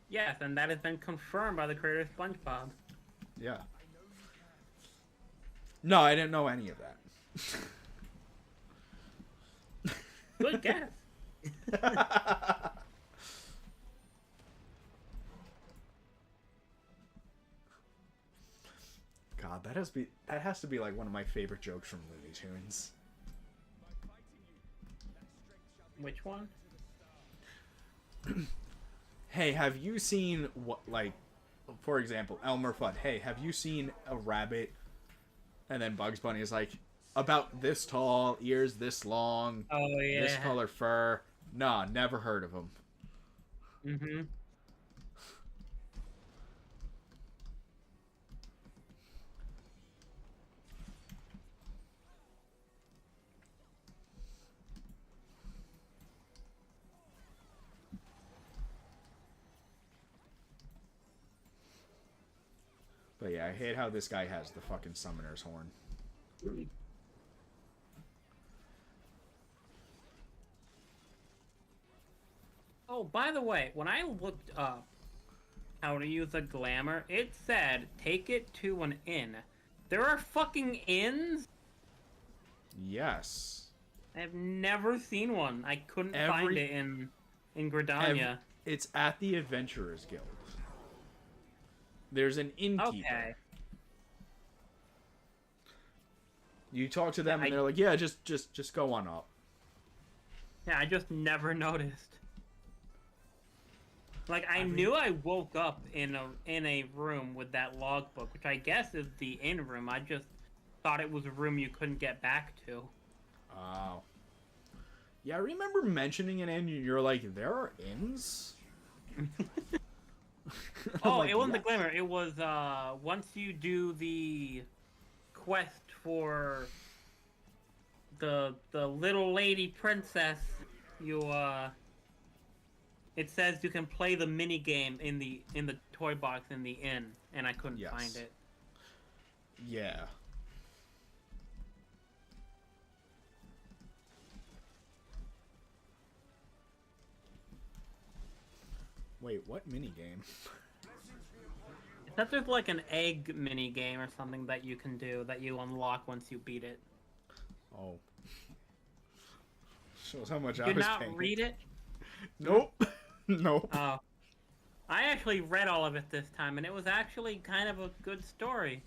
Yes, and that has been confirmed by the creator of SpongeBob. Yeah. No, I didn't know any of that. Good guess. God, that has to be like one of my favorite jokes from Looney Tunes. Which one? Hey, have you seen what, like, for example, Elmer Fudd? Hey, have you seen a rabbit? And then Bugs Bunny is like, about this tall, ears this long, this color fur. Nah, never heard of him. Mm-hmm. But yeah, I hate how this guy has the fucking summoner's horn. Oh, by the way, when I looked up how to use a glamour, it said take it to an inn. There are fucking inns? Yes. I've never seen one. I couldn't find it in Gridania. It's at the Adventurers Guild. There's an innkeeper. Okay. You talk to them and they're like, "Yeah, just go on up." Yeah, I just never noticed. Like I knew I woke up in a room with that logbook, which I guess is the inn room. I just thought it was a room you couldn't get back to. Oh. Yeah, I remember mentioning an inn. You're like, "There are inns?" Oh, like, it wasn't the glamour. It was once you do the quest for the little lady princess, you it says you can play the mini game in the toy box in the inn, and I couldn't find it. Yeah. Wait, what mini game? It says there's like an egg mini game or something that you can do that you unlock once you beat it. Oh. Shows how much Did I was you not paying. read it? Nope. Nope. Oh. I actually read all of it this time, and it was actually kind of a good story.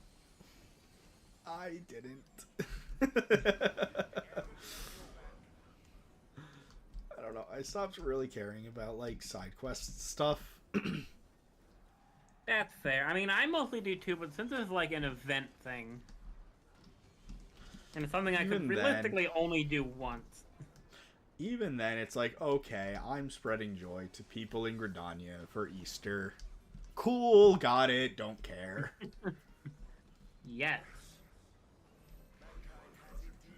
I didn't. I don't know. I stopped really caring about, like, side quest stuff. That's fair. I mean, I mostly do too, but since it's like an event thing, and it's something I could realistically only do once. Even then, it's like, okay, I'm spreading joy to people in Gridania for Easter. Cool, got it, don't care. Yes.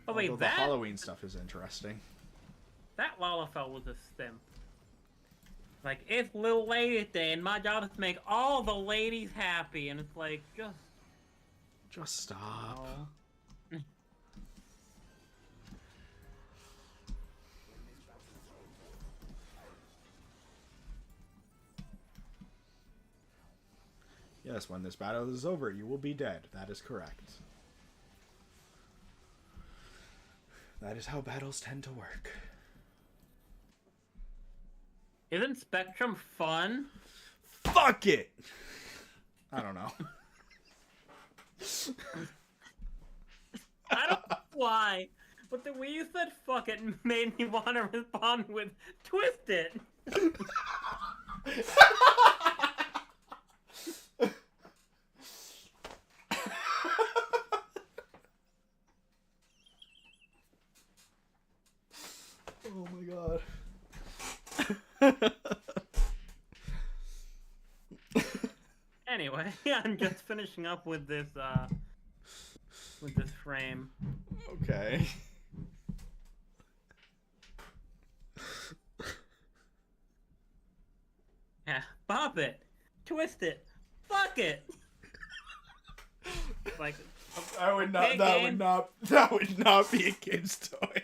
Oh wait, Although the Halloween stuff is interesting. That Lalafell was a simp. Like, it's Little Lady Day, and my job is to make all the ladies happy, and it's like, Just stop. Oh. Yes, when this battle is over, you will be dead. That is correct. That is how battles tend to work. Isn't Spectrum fun? Fuck it! I don't know. I don't know why, but the way you said fuck it made me want to respond with twist it. Oh my god. Anyway, I'm just finishing up with this frame. Okay. Yeah, bop it, twist it, fuck it. Like, I would not. Okay, That game. would not. That would not be a kid's toy.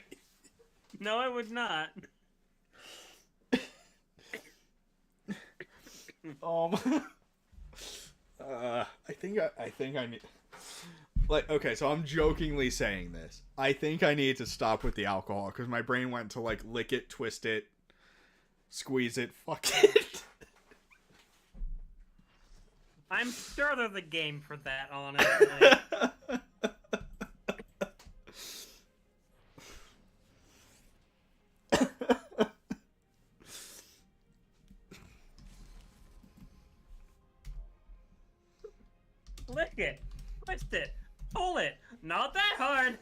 No, I would not. I think I need. Like, okay, so I'm jokingly saying this. I think I need to stop with the alcohol because my brain went to like lick it, twist it, squeeze it, fuck it. I'm sure there's a game for that, honestly. Lick it, twist it, pull it. Not that hard.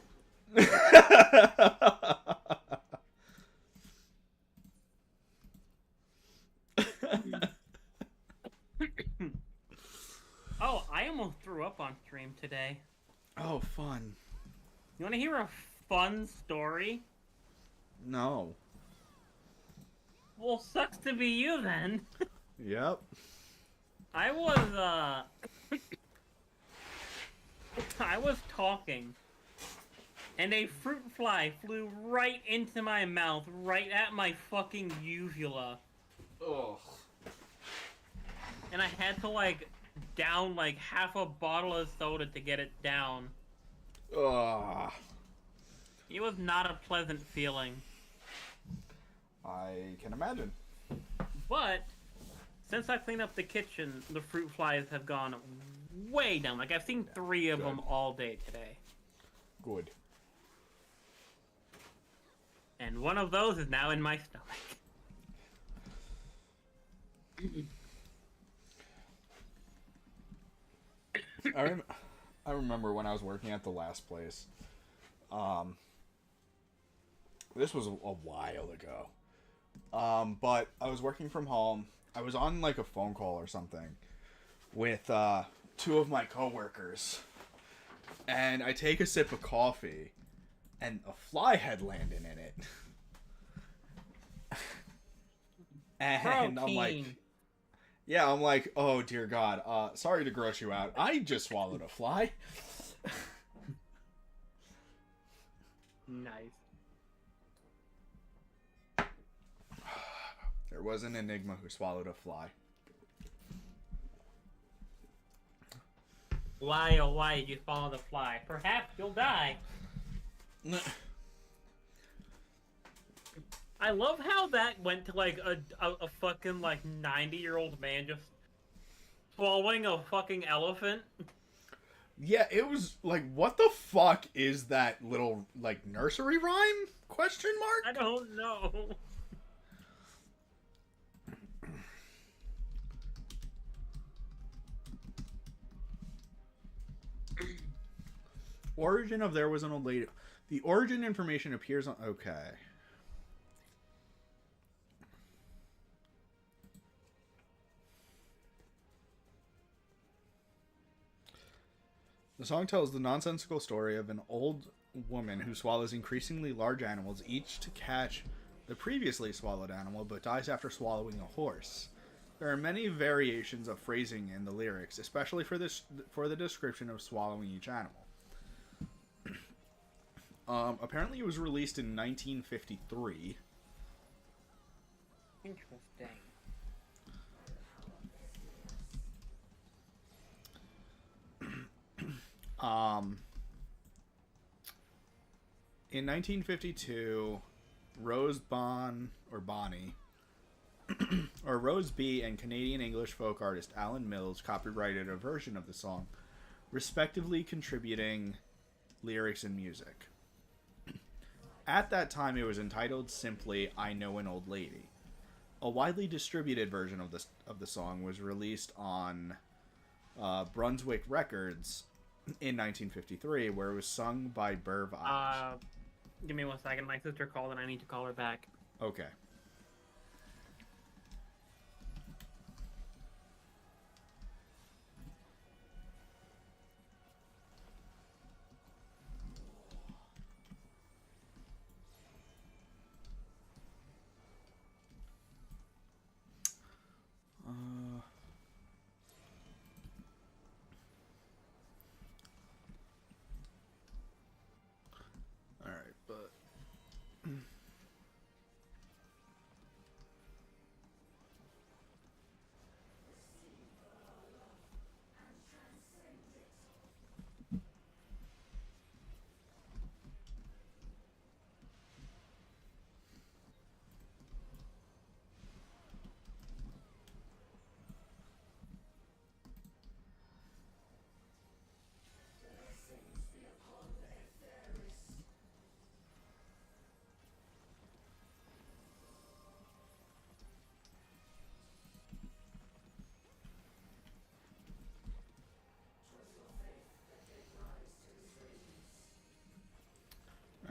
Oh, I almost threw up on stream today. Oh, fun. You want to hear a fun story? No. Well, sucks to be you then. Yep. I was talking, and a fruit fly flew right into my mouth, right at my fucking uvula. Ugh. And I had to like down like half a bottle of soda to get it down. Ugh. It was not a pleasant feeling. I can imagine. But since I cleaned up the kitchen, the fruit flies have gone way down. Like I've seen 3 of them all day today. Good. And one of those is now in my stomach. I remember when I was working at the last place. This was a while ago. But I was working from home. I was on like a phone call or something with 2 of my coworkers, and I take a sip of coffee, and a fly had landed in it. And I'm like, yeah, I'm like, oh dear God, sorry to gross you out. I just swallowed a fly. Nice. There was an enigma who swallowed a fly. Why, oh why did you swallow the fly? Perhaps you'll die. I love how that went to like a fucking like 90-year-old man just swallowing a fucking elephant. Yeah, it was like, what the fuck is that little like nursery rhyme? Question mark? I don't know. Origin of There Was an Old Lady. The origin information appears on... Okay. The song tells the nonsensical story of an old woman who swallows increasingly large animals, each to catch the previously swallowed animal, but dies after swallowing a horse. There are many variations of phrasing in the lyrics, especially for the description of swallowing each animal. Apparently it was released in 1953. Interesting. In 1952, Rose Bonnie, or Rose B, and Canadian English folk artist Alan Mills copyrighted a version of the song, respectively contributing lyrics and music. At that time, it was entitled simply "I Know an Old Lady." A widely distributed version of the song was released on Brunswick Records in 1953, where it was sung by Burv Ives. Give me 1 second. My sister called and I need to call her back. Okay. Alright, but...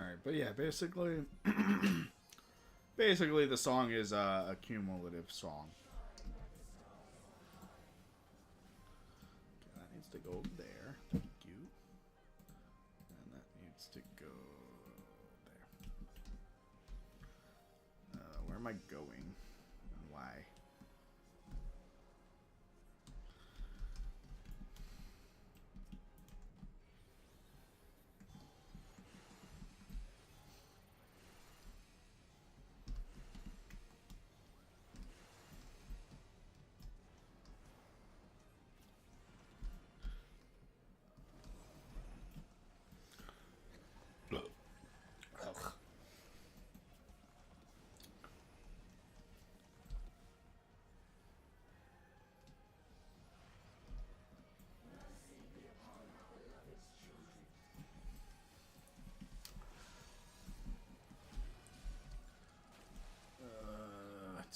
Alright, but yeah, basically... basically, the song is a cumulative song. Okay, that needs to go there. Thank you. And that needs to go there. Where am I going? And why?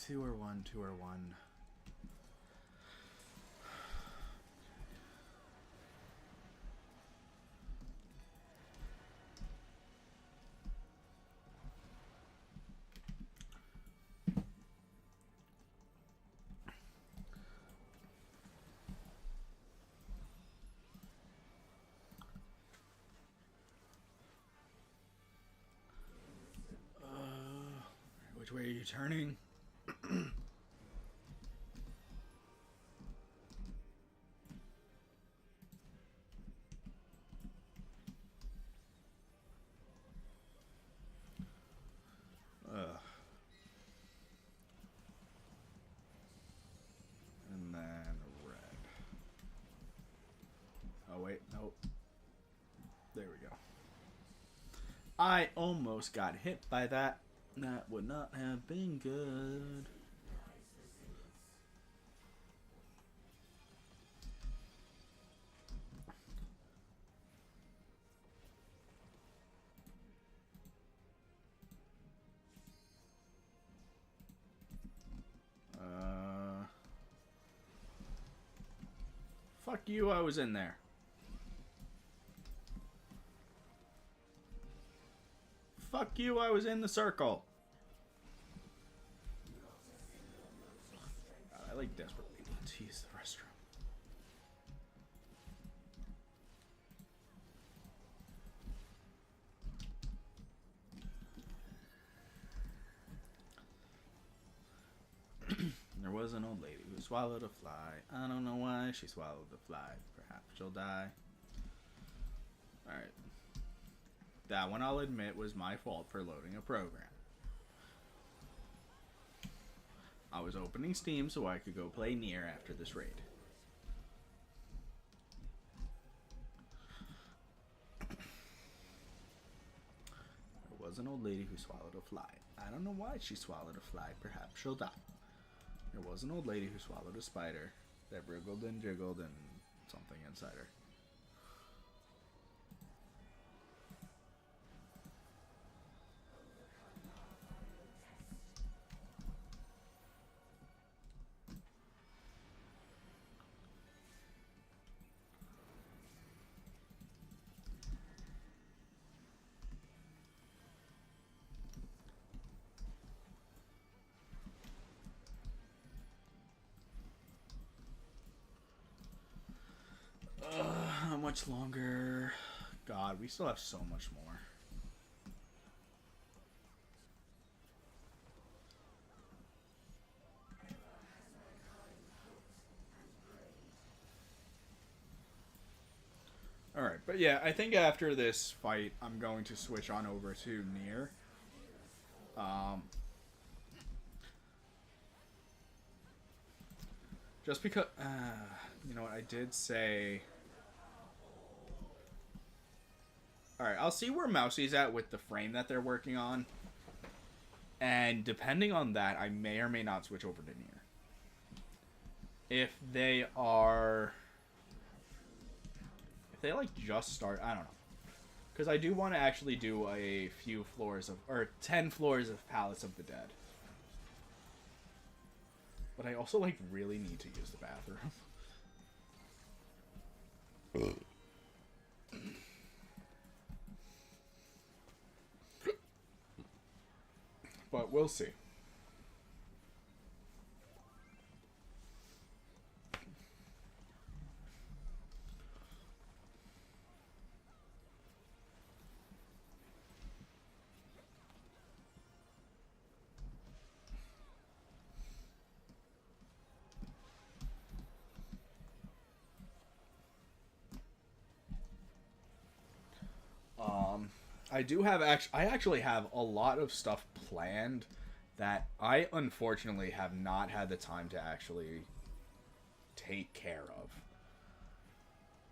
2 or 1, 2 or 1. Which way are you turning? And then red. Oh wait, nope. There we go. I almost got hit by that. That would not have been good. Fuck you, I was in there. Fuck you, I was in the circle. God, I like desperately need to use the restroom. There was an old lady who swallowed a fly. I don't know why she swallowed the fly. Perhaps she'll die. Alright. That one, I'll admit, was my fault for loading a program. I was opening Steam so I could go play Nier after this raid. There was an old lady who swallowed a fly. I don't know why she swallowed a fly. Perhaps she'll die. There was an old lady who swallowed a spider that wriggled and jiggled and something inside her. How much longer? God, we still have so much more. Alright, but yeah, I think after this fight, I'm going to switch on over to Nier. Just because, you know what, I did say... Alright, I'll see where Mousie's at with the frame that they're working on. And depending on that, I may or may not switch over to Nier. If they are... If they, like, just start... I don't know. Because I do want to actually do a few floors of... Or 10 floors of Palace of the Dead. But I also, like, really need to use the bathroom. But we'll see. I do have I actually have a lot of stuff planned that I unfortunately have not had the time to actually take care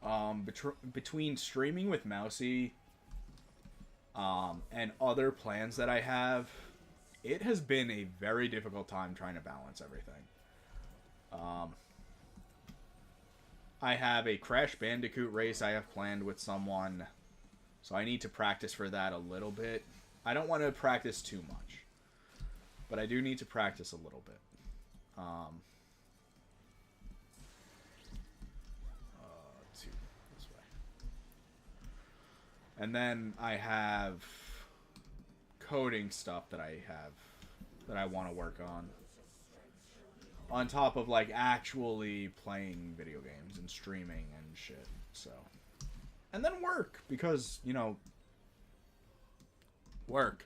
of. Between streaming with Mousy and other plans that I have, it has been a very difficult time trying to balance everything. I have a Crash Bandicoot race I have planned with someone, so I need to practice for that a little bit. I don't want to practice too much. but I do need to practice a little bit. Um, Two this way, and then I have coding stuff that I want to work on top of like actually playing video games and streaming and shit. So, and then work, because work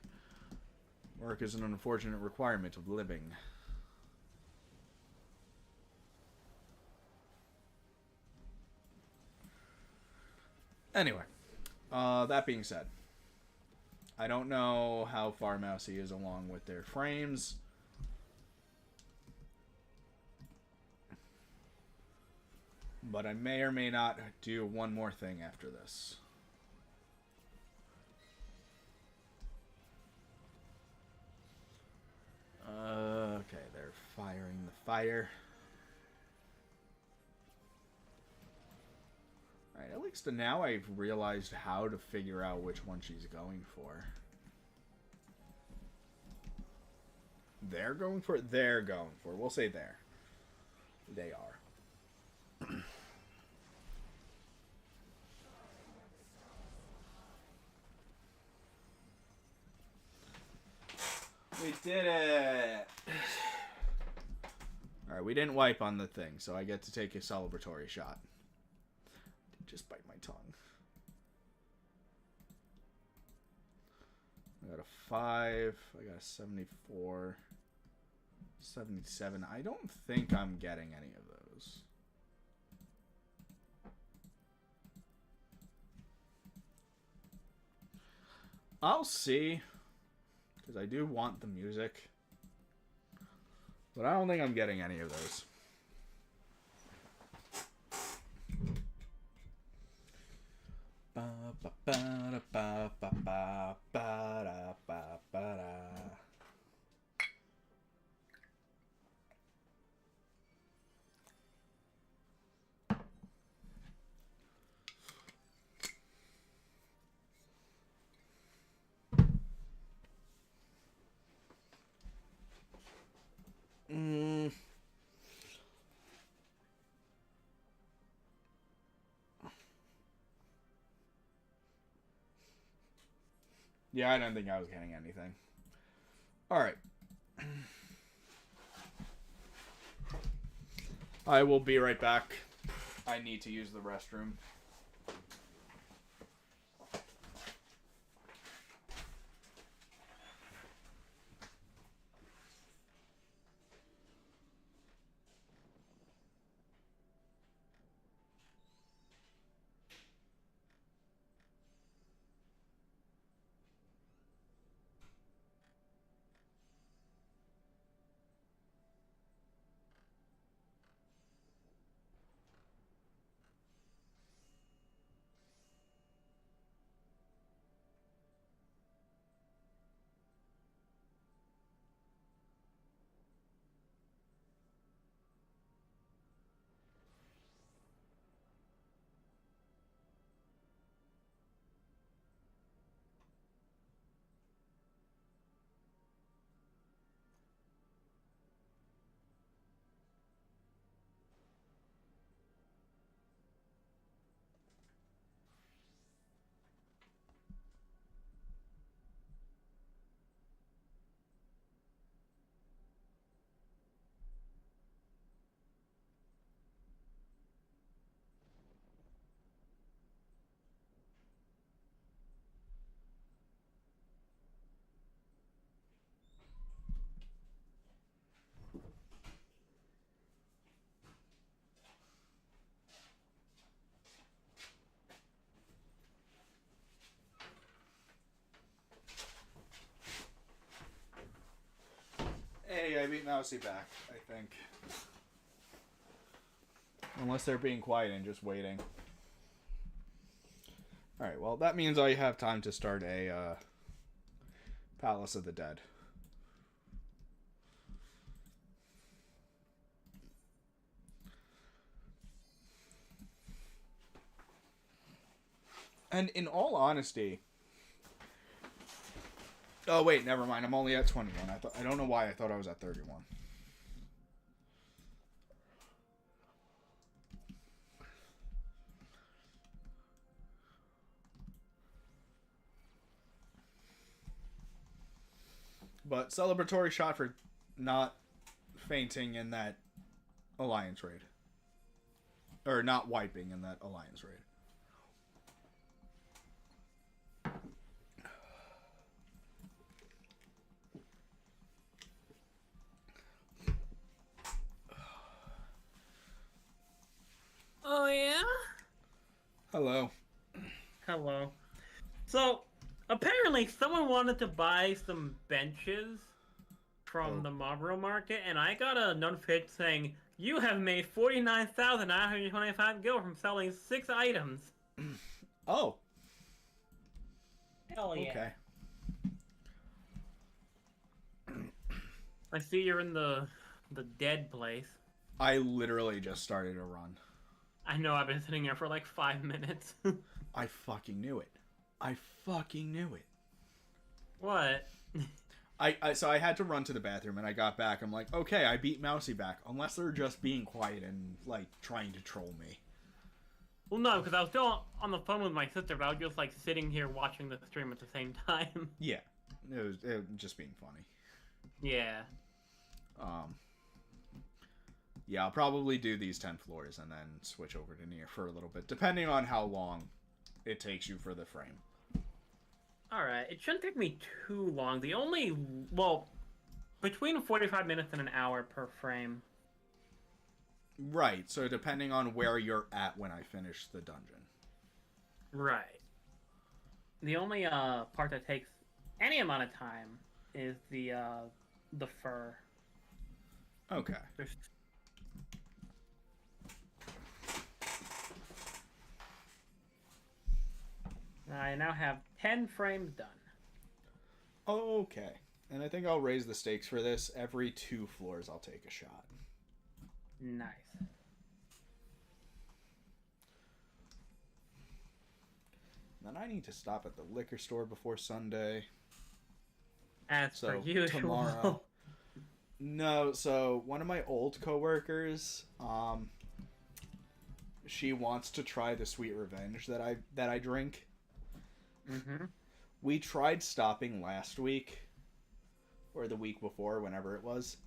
is an unfortunate requirement of living. Anyway, that being said, I don't know how far Mousy is along with their frames. But I may or may not do one more thing after this. Okay, they're firing the fire. Alright, at least now I've realized how to figure out which one she's going for. They're going for it? They're going for it. We'll say there. They are. We did it! Alright, we didn't wipe on the thing, so I get to take a celebratory shot. Just bite my tongue. I got a 5. I got a 74. 77. I don't think I'm getting any of those. I'll see. Because I do want the music. But I don't think I'm getting any of those. Ba ba ba ba ba ba ba ba ba. Yeah, I don't think I was getting anything. Alright. I will be right back. I need to use the restroom. Hey, I beat Mousy back, I think. Unless they're being quiet and just waiting. Alright, well, that means I have time to start a Palace of the Dead. And in all honesty, Oh wait, never mind. I'm only at 21. I don't know why I thought I was at 31. But celebratory shot for not fainting in that alliance raid. Or not wiping in that alliance raid. Oh, yeah? Hello. Hello. So, apparently someone wanted to buy some benches from the Marlboro market, and I got a notification saying, you have made 49,925 gil from selling 6 items. Oh. Hell yeah. Okay. I see you're in the dead place. I literally just started a run. I know, I've been sitting here for like 5 minutes. I fucking knew it. I fucking knew it. What? So I had to run to the bathroom, and I got back. I'm like, okay, I beat Mousy back. Unless they're just being quiet and, like, trying to troll me. Well, no, because I was still on the phone with my sister, but I was just, like, sitting here watching the stream at the same time. Yeah. It was just being funny. Yeah. Yeah, I'll probably do these 10 floors and then switch over to Nier for a little bit, depending on how long it takes you for the frame. Alright, it shouldn't take me too long. The only, well, between 45 minutes and an hour per frame. Right, so depending on where you're at when I finish the dungeon. Right. The only part that takes any amount of time is the fur. Okay. I now have 10 frames done. Okay. And I think I'll raise the stakes for this. Every 2 floors I'll take a shot. Nice. Then I need to stop at the liquor store before Sunday. As per usual. Tomorrow. No, so one of my old coworkers, she wants to try the Sweet Revenge that I drink. Mm-hmm. We tried stopping last week, or the week before, whenever it was,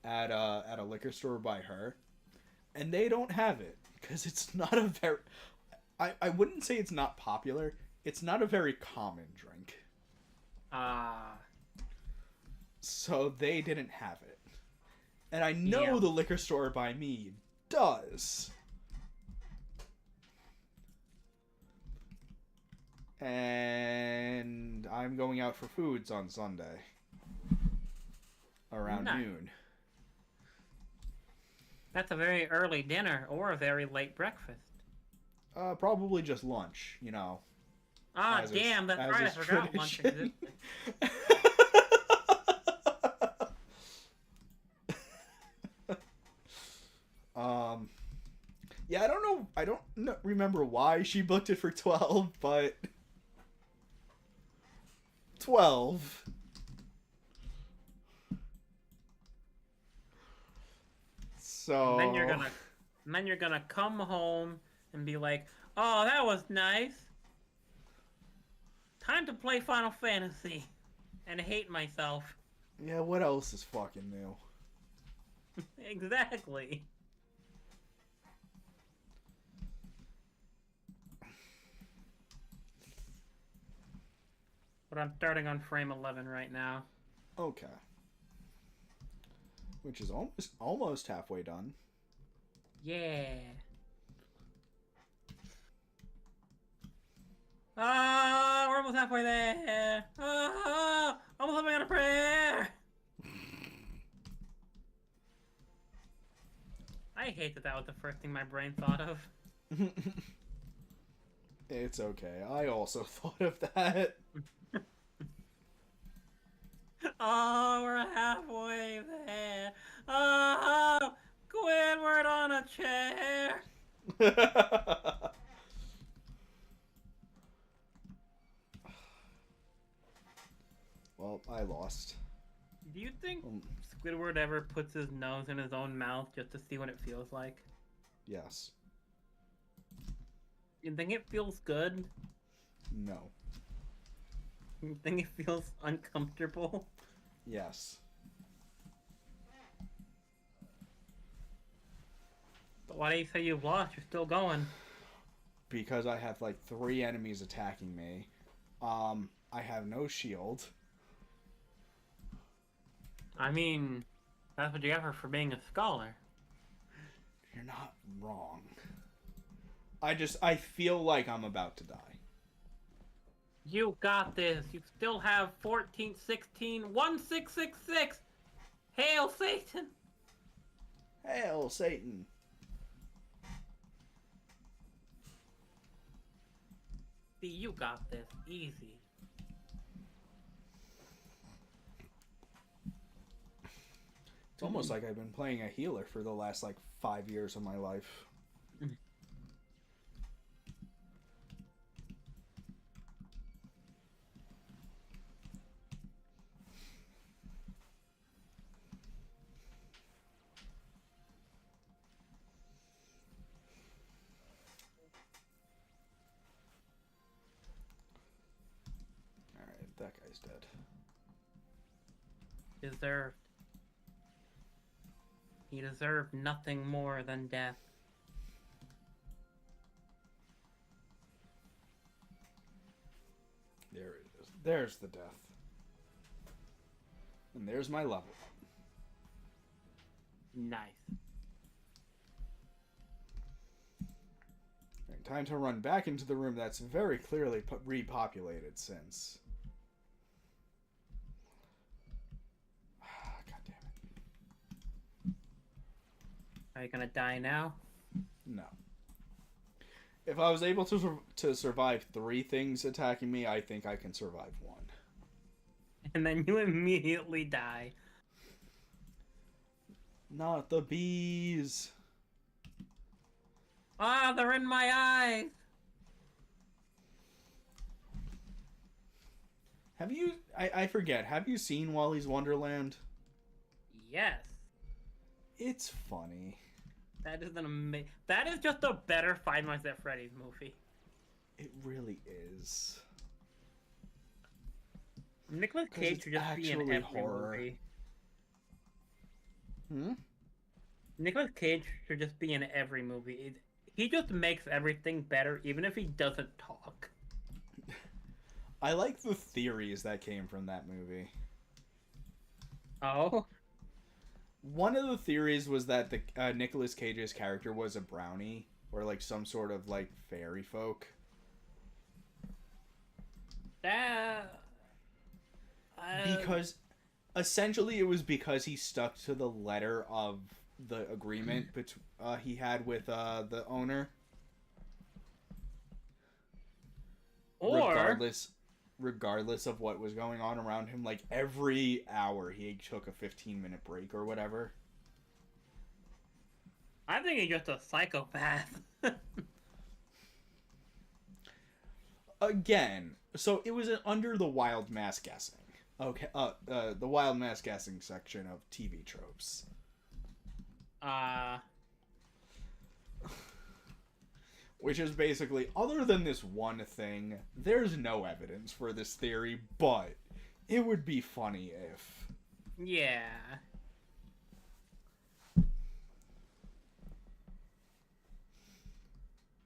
at a liquor store by her, and they don't have it because it's not a very. I wouldn't say it's not popular. It's not a very common drink. So they didn't have it, and I know the liquor store by me does. And I'm going out for foods on Sunday. Around noon. That's a very early dinner or a very late breakfast. Probably just lunch, you know. Damn, that's right, I forgot lunch existed. Yeah, I don't remember why she booked it for 12, but 12. So And then you're gonna come home and be like, "Oh, that was nice. Time to play Final Fantasy and hate myself." Yeah, what else is fucking new? Exactly. But I'm starting on frame 11 right now. Okay. Which is almost halfway done. Yeah. Ah, we're almost halfway there. Ah, almost having a prayer. I hate that was the first thing my brain thought of. It's okay. I also thought of that. Oh, we're halfway there. Oh, Squidward on a chair. Well, lost. Do you think Squidward ever puts his nose in his own mouth just to see what it feels like? Yes. You think it feels good? No. You think it feels uncomfortable? Yes. But why do you say you've lost? You're still going. Because I have like 3 enemies attacking me. I have no shield. I mean, that's what you got for being a scholar. You're not wrong. I feel like I'm about to die. You got this. You still have 14, 16, 1666. Hail Satan. Hail Satan. See, you got this. Easy. It's almost like I've been playing a healer for the last, like, 5 years of my life. Alright, that guy's dead. Deserved. He deserved nothing more than death. There it is. There's the death. And there's my level. Nice. Right, time to run back into the room that's very clearly repopulated since. God damn it. Are you gonna die now? No. If I was able to survive 3 things attacking me, I think I can survive 1. And then you immediately die. Not the bees. Ah, they're in my eyes. Have you... I forget. Have you seen Wally's Wonderland? Yes. It's funny. That is an that is just a better Five Nights at Freddy's movie. It really is. Nicolas Cage should just be in every movie. Nicolas Cage should just be in every movie. He just makes everything better, even if he doesn't talk. I like the theories that came from that movie. Oh? One of the theories was that the Nicolas Cage's character was a brownie, or like some sort of like fairy folk. Because essentially it was because he stuck to the letter of the agreement he had with the owner. Or regardless of what was going on around him, like every hour he took a 15-minute break or whatever. I think he's just a psychopath. Again, so it was under the wild mass guessing. Okay, the wild mass guessing section of TV tropes. Which is basically, other than this one thing, there's no evidence for this theory, but it would be funny if. Yeah.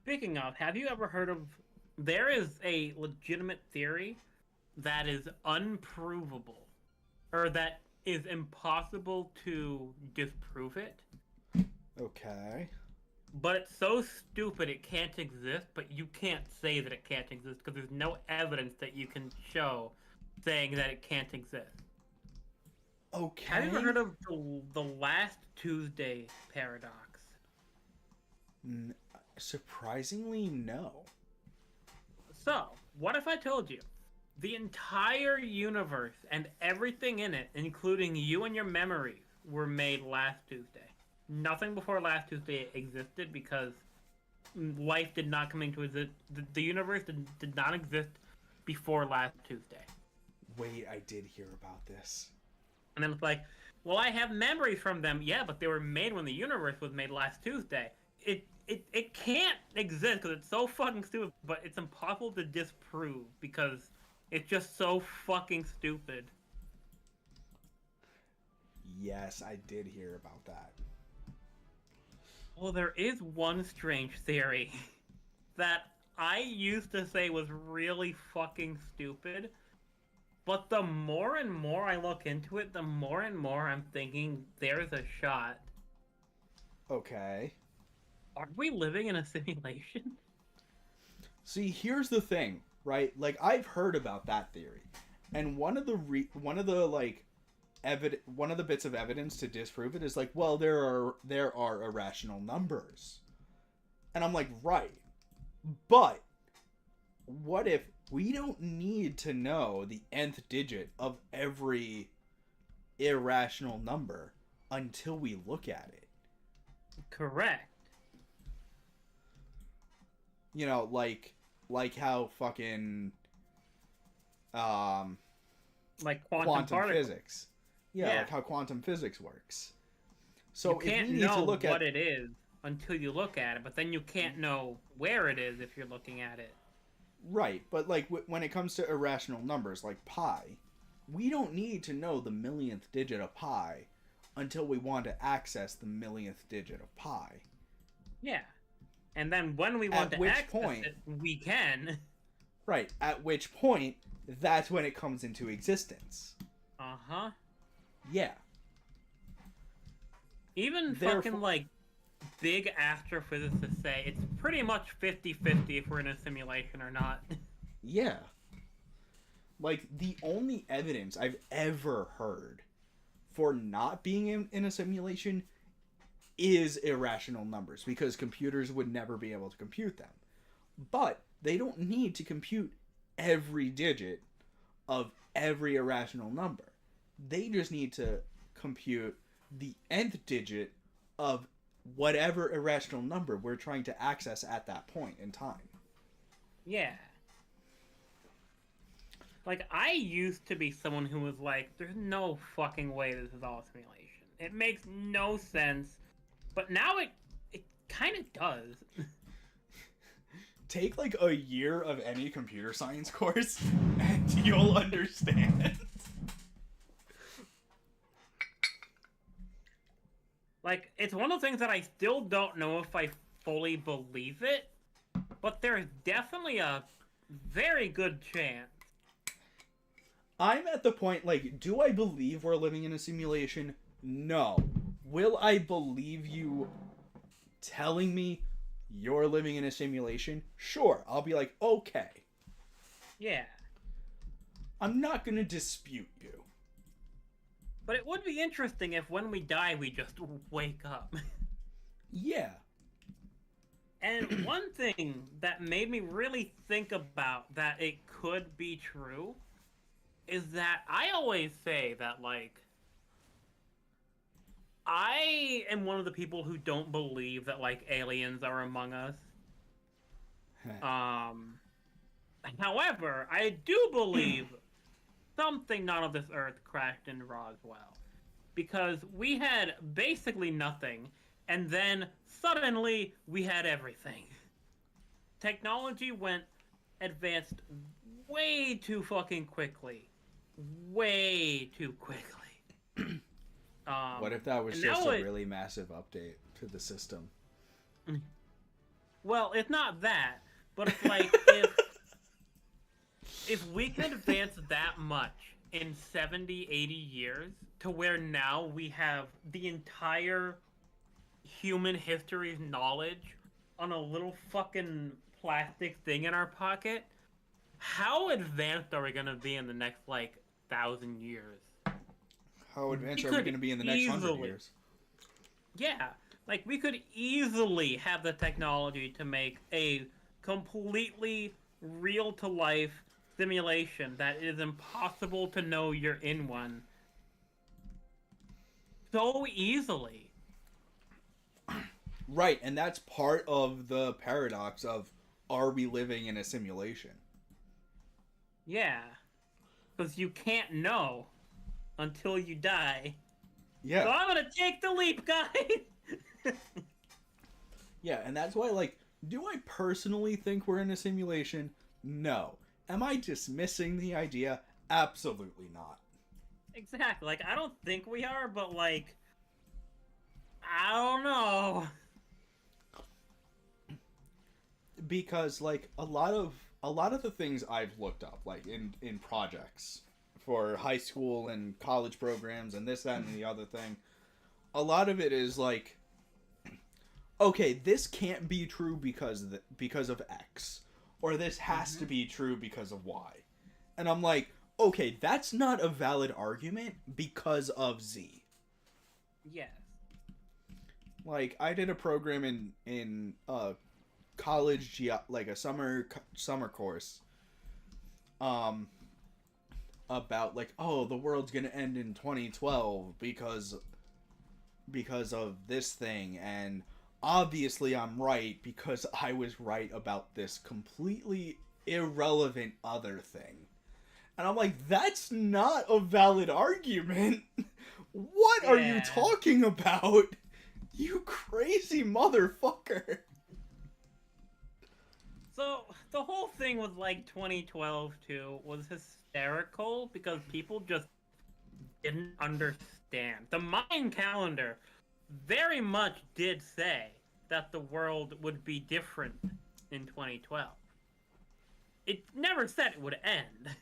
Speaking of, have you ever heard of... There is a legitimate theory that is unprovable, or that is impossible to disprove it. Okay. But it's so stupid it can't exist, but you can't say that it can't exist because there's no evidence that you can show saying that it can't exist. Okay. Have you ever heard of the last Tuesday paradox? Surprisingly, no. So, what if I told you the entire universe and everything in it, including you and your memories, were made last Tuesday? Nothing before last Tuesday existed because life did not come into existence. The universe did not exist before last Tuesday. wait, I did hear about this. And then it's like, well, I have memories from them. Yeah, but they were made when the universe was made last Tuesday. It can't exist because it's so fucking stupid, but it's impossible to disprove because it's just so fucking stupid. Yes, I did hear about that. Well, there is one strange theory that I used to say was really fucking stupid, but the more and more I look into it, the more and more I'm thinking there's a shot. Okay. Are we living in a simulation? See, here's the thing, right? Like, I've heard about that theory, and one of the bits of evidence to disprove it is like, well, there are irrational numbers, and I'm like, right, but what if we don't need to know the nth digit of every irrational number until we look at it? Correct. You know, like how fucking Like quantum physics. Yeah, like how quantum physics works. So you can't if we need know to look what at it is until you look at it, but then you can't know where it is if you're looking at it. right, but like when it comes to irrational numbers like pi, we don't need to know the millionth digit of pi until we want to access the millionth digit of pi. Yeah. And then when we want to access it, we can. Right, at which point, that's when it comes into existence. Uh-huh. Yeah. Even fucking, like, big astrophysicists say it's pretty much 50-50 if we're in a simulation or not. Yeah. Like, the only evidence I've ever heard for not being in a simulation is irrational numbers, because computers would never be able to compute them. But they don't need to compute every digit of every irrational number. They just need to compute the nth digit of whatever irrational number we're trying to access at that point in time. Yeah. Like, I used to be someone who was like, there's no fucking way this is all a simulation. It makes no sense. But now it kind of does. Take like a year of any computer science course and you'll understand. Like, it's one of the things that I still don't know if I fully believe it, but there's definitely a very good chance. I'm at the point, like, do I believe we're living in a simulation? No. Will I believe you telling me you're living in a simulation? Sure. I'll be like, okay. Yeah. I'm not gonna dispute you. But it would be interesting if when we die, we just wake up. Yeah. And one thing that made me really think about that it could be true is that I always say that, like, I am one of the people who don't believe that, like, aliens are among us. However, I do believe something not of this earth crashed in Roswell. Because we had basically nothing, and then suddenly we had everything. Technology advanced way too fucking quickly. Way too quickly. What if that was just a really massive update to the system? Well, it's not that, but it's like if we can advance that much in 70, 80 years to where now we have the entire human history's knowledge on a little fucking plastic thing in our pocket, how advanced are we going to be in the next, like, 1,000 years? How advanced are we going to be in the next 100 years? Yeah, like, we could easily have the technology to make a completely real-to-life simulation that is impossible to know you're in one so easily. Right, and that's part of the paradox of, are we living in a simulation? Yeah. Because you can't know until you die. Yeah. So I'm gonna take the leap, guys! Yeah, and that's why, like, do I personally think we're in a simulation? No. Am I dismissing the idea? Absolutely not. Exactly. Like, I don't think we are, but, like, I don't know. Because, like, a lot of the things I've looked up, like, in projects for high school and college programs and this, that, and the other thing, a lot of it is, like, okay, this can't be true because of X, or this has to be true because of Y. And I'm like, okay, that's not a valid argument because of Z. Yes. Like, I did a program in college like a summer course about, like, oh, the world's gonna end in 2012 because of this thing, and obviously I'm right because I was right about this completely irrelevant other thing. And I'm like, that's not a valid argument. What are you talking about? You crazy motherfucker. So, the whole thing with, like, 2012, too, was hysterical because people just didn't understand. The Mayan calendar very much did say that the world would be different in 2012. It never said it would end.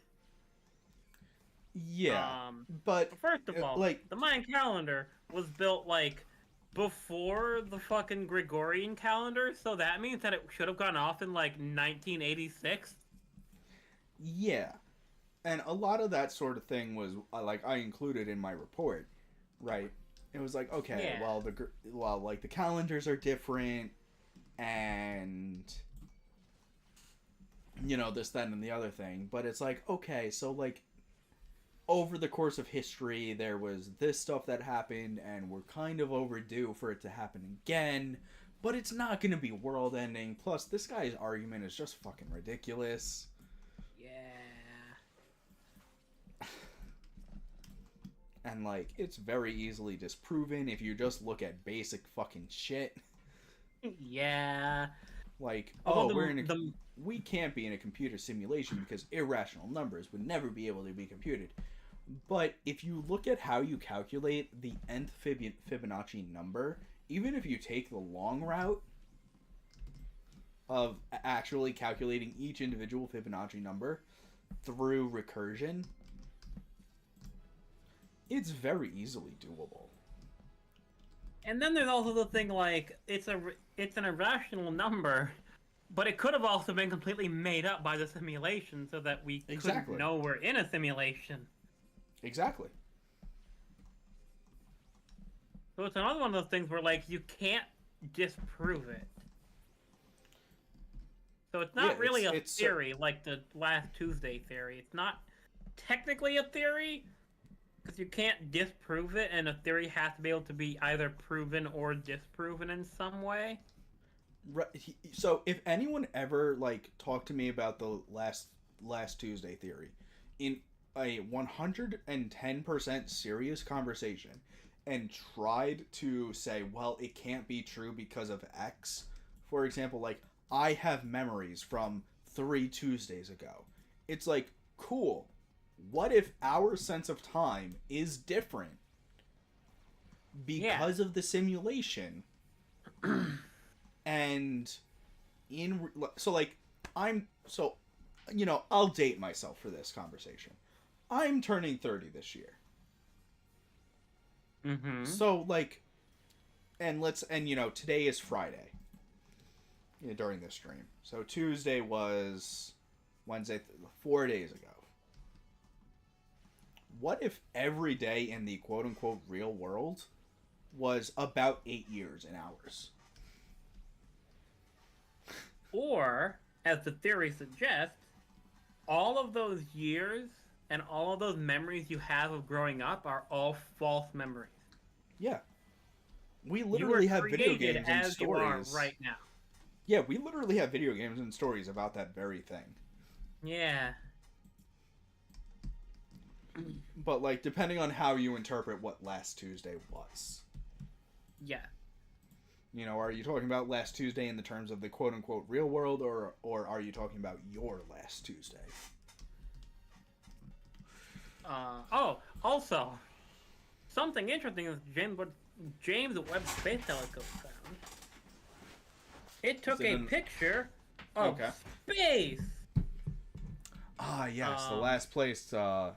Yeah, but First of all, like, the Mayan calendar was built, like, before the fucking Gregorian calendar, so that means that it should have gone off in, like, 1986. yeah, and a lot of that sort of thing was, like, I included in my report, right? It was like, okay, Yeah. well, like, the calendars are different, and this, that, and the other thing. But it's like, okay, so, like, over the course of history, there was this stuff that happened, and we're kind of overdue for it to happen again. But it's not going to be world ending. Plus, this guy's argument is just fucking ridiculous. Yeah. And, like, it's very easily disproven if you just look at basic fucking shit. Yeah. Like, Although we can't be in a computer simulation because irrational numbers would never be able to be computed. But if you look at how you calculate the nth Fibonacci number, even if you take the long route of actually calculating each individual Fibonacci number through recursion, it's very easily doable. And then there's also the thing, like, it's an irrational number, but it could have also been completely made up by the simulation so that we couldn't know we're in a simulation. Exactly. So it's another one of those things where, like, you can't disprove it. So it's not really a theory like the last Tuesday theory. It's not technically a theory because you can't disprove it, and a theory has to be able to be either proven or disproven in some way. Right. So if anyone ever, like, talked to me about the last Tuesday theory in a 110% serious conversation and tried to say, well, it can't be true because of X, for example, like, I have memories from 3 Tuesdays ago. It's like, cool. What if our sense of time is different because of the simulation? And I'll date myself for this conversation. I'm turning 30 this year. Mm-hmm. So, like, today is Friday during this stream. So Tuesday was Wednesday, 4 days ago. What if every day in the quote-unquote real world was about 8 years in ours? Or, as the theory suggests, all of those years and all of those memories you have of growing up are all false memories. Yeah. We literally have video games and stories. You are right now. Yeah, we literally have video games and stories about that very thing. Yeah. But, like, depending on how you interpret what last Tuesday was. Yeah. You know, are you talking about last Tuesday in the terms of the quote-unquote real world, or are you talking about your last Tuesday? Also, something interesting is James Webb Space Telescope found. It took a picture of space. Ah, yes, the last place that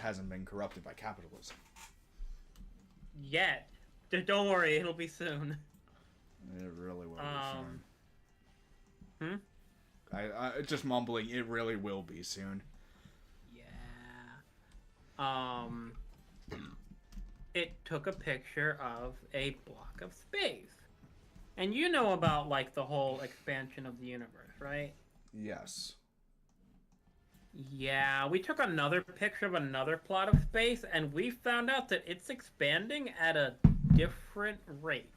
hasn't been corrupted by capitalism. Yet. Don't worry, it'll be soon. It really will be soon. I just mumbling, it really will be soon. Yeah. It took a picture of a block of space. And you know about, like, the whole expansion of the universe, right? Yes. Yeah, we took another picture of another plot of space, and we found out that it's expanding at a different rate.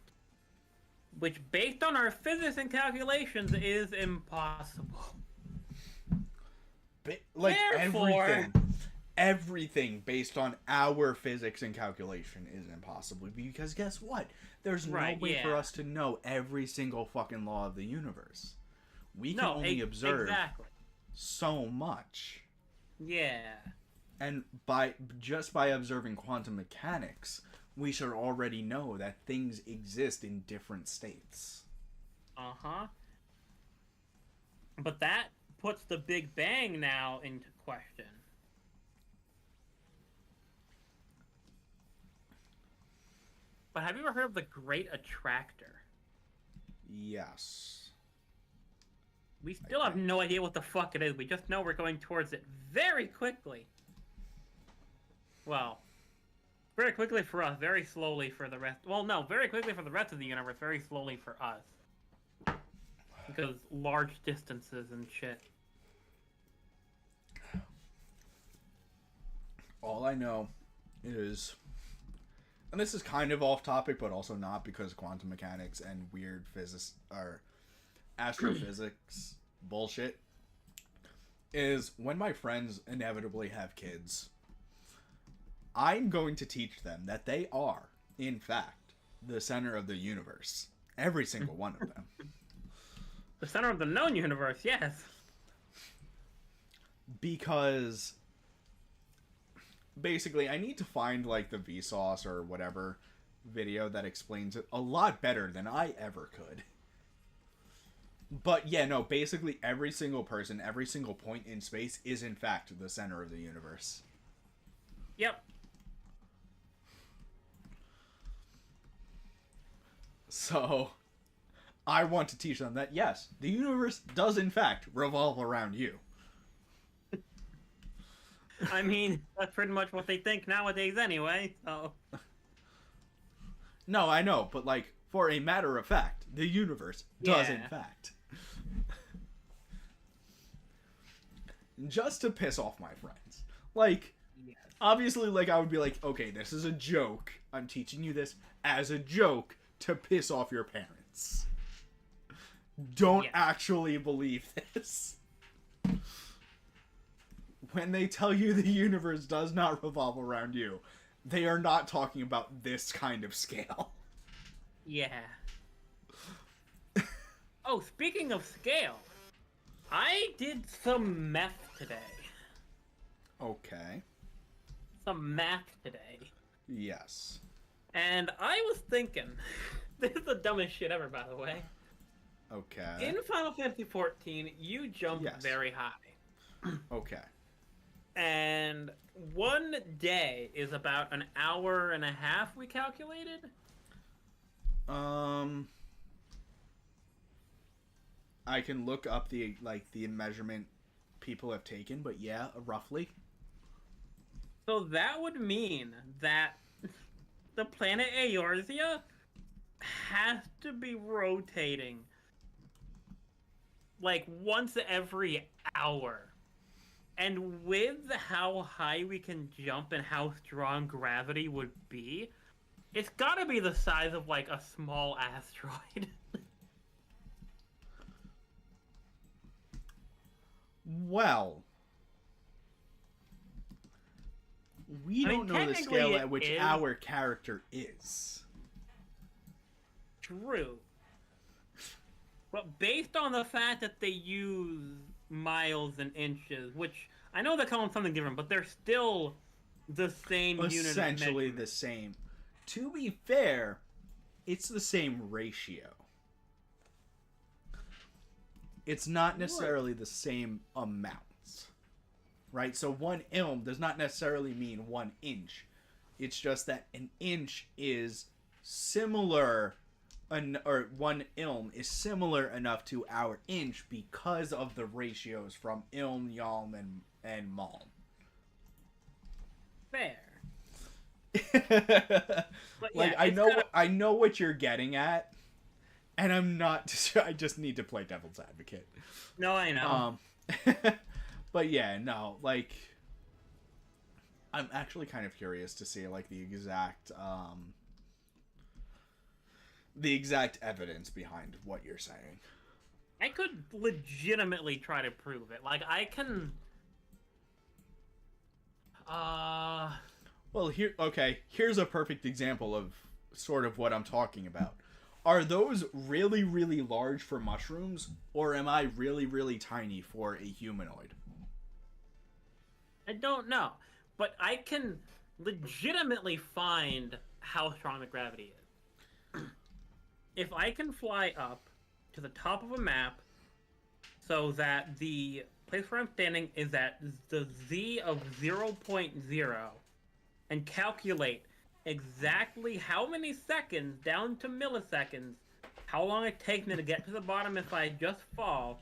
Which, based on our physics and calculations, is impossible. Like, everything based on our physics and calculation is impossible. Because guess what? There's no way for us to know every single fucking law of the universe. We can only observe so much. Yeah. And just by observing quantum mechanics, we should already know that things exist in different states. Uh-huh. But that puts the Big Bang now into question. But have you ever heard of the Great Attractor? Yes. We still have no idea what the fuck it is. We just know we're going towards it very quickly. Well, very quickly for us, very slowly for the rest. Well, no, very quickly for the rest of the universe, very slowly for us. Because large distances and shit. All I know is, and this is kind of off topic, but also not, because quantum mechanics and weird physics are astrophysics bullshit, is when my friends inevitably have kids, I'm going to teach them that they are, in fact, the center of the universe. Every single one of them. The center of the known universe, yes. Because basically I need to find, like, the Vsauce or whatever video that explains it a lot better than I ever could. But yeah, no, basically every single person, every single point in space is in fact the center of the universe. Yep. So, I want to teach them that, yes, the universe does in fact revolve around you. I mean, that's pretty much what they think nowadays anyway, so... No, I know, but, like, for a matter of fact, the universe does in fact. Just to piss off my friends. Like, obviously, like, I would be like, okay, this is a joke. I'm teaching you this as a joke to piss off your parents. Don't actually believe this. When they tell you the universe does not revolve around you, they are not talking about this kind of scale. Yeah. Oh, speaking of scale, I did some math today. Okay. Some math today. Yes. And I was thinking, this is the dumbest shit ever, by the way. Okay. In Final Fantasy XIV, you jump very high. Okay. And one day is about an hour and a half, we calculated? I can look up the measurement people have taken, but yeah, roughly. So that would mean that the planet Eorzea has to be rotating like once every hour. And with how high we can jump and how strong gravity would be, it's gotta be the size of, like, a small asteroid. Well, we I don't mean, know the technically scale it at which is our character is. true. But based on the fact that they use miles and inches, which I know they're calling something different, but they're still the same unit of Essentially measurement. the same. To be fair, it's the same ratio. It's not necessarily the same amounts. Right? So 1 ilm does not necessarily mean 1 inch. It's just that an inch is similar, or 1 ilm is similar enough to our inch because of the ratios from ilm, yalm, and malm. Fair. But Like yeah, I know what you're getting at, and I'm not. I just need to play devil's advocate. No, I know. But yeah, no, like I'm actually kind of curious to see like the exact evidence behind what you're saying. I could legitimately try to prove it. Like, I can... Well, here's a perfect example of sort of what I'm talking about. Are those really, really large for mushrooms, or am I really, really tiny for a humanoid? I don't know. But I can legitimately find how strong the gravity is. If I can fly up to the top of a map so that the place where I'm standing is at the z of 0.0 and calculate exactly how many seconds down to milliseconds, how long it takes me to get to the bottom if I just fall.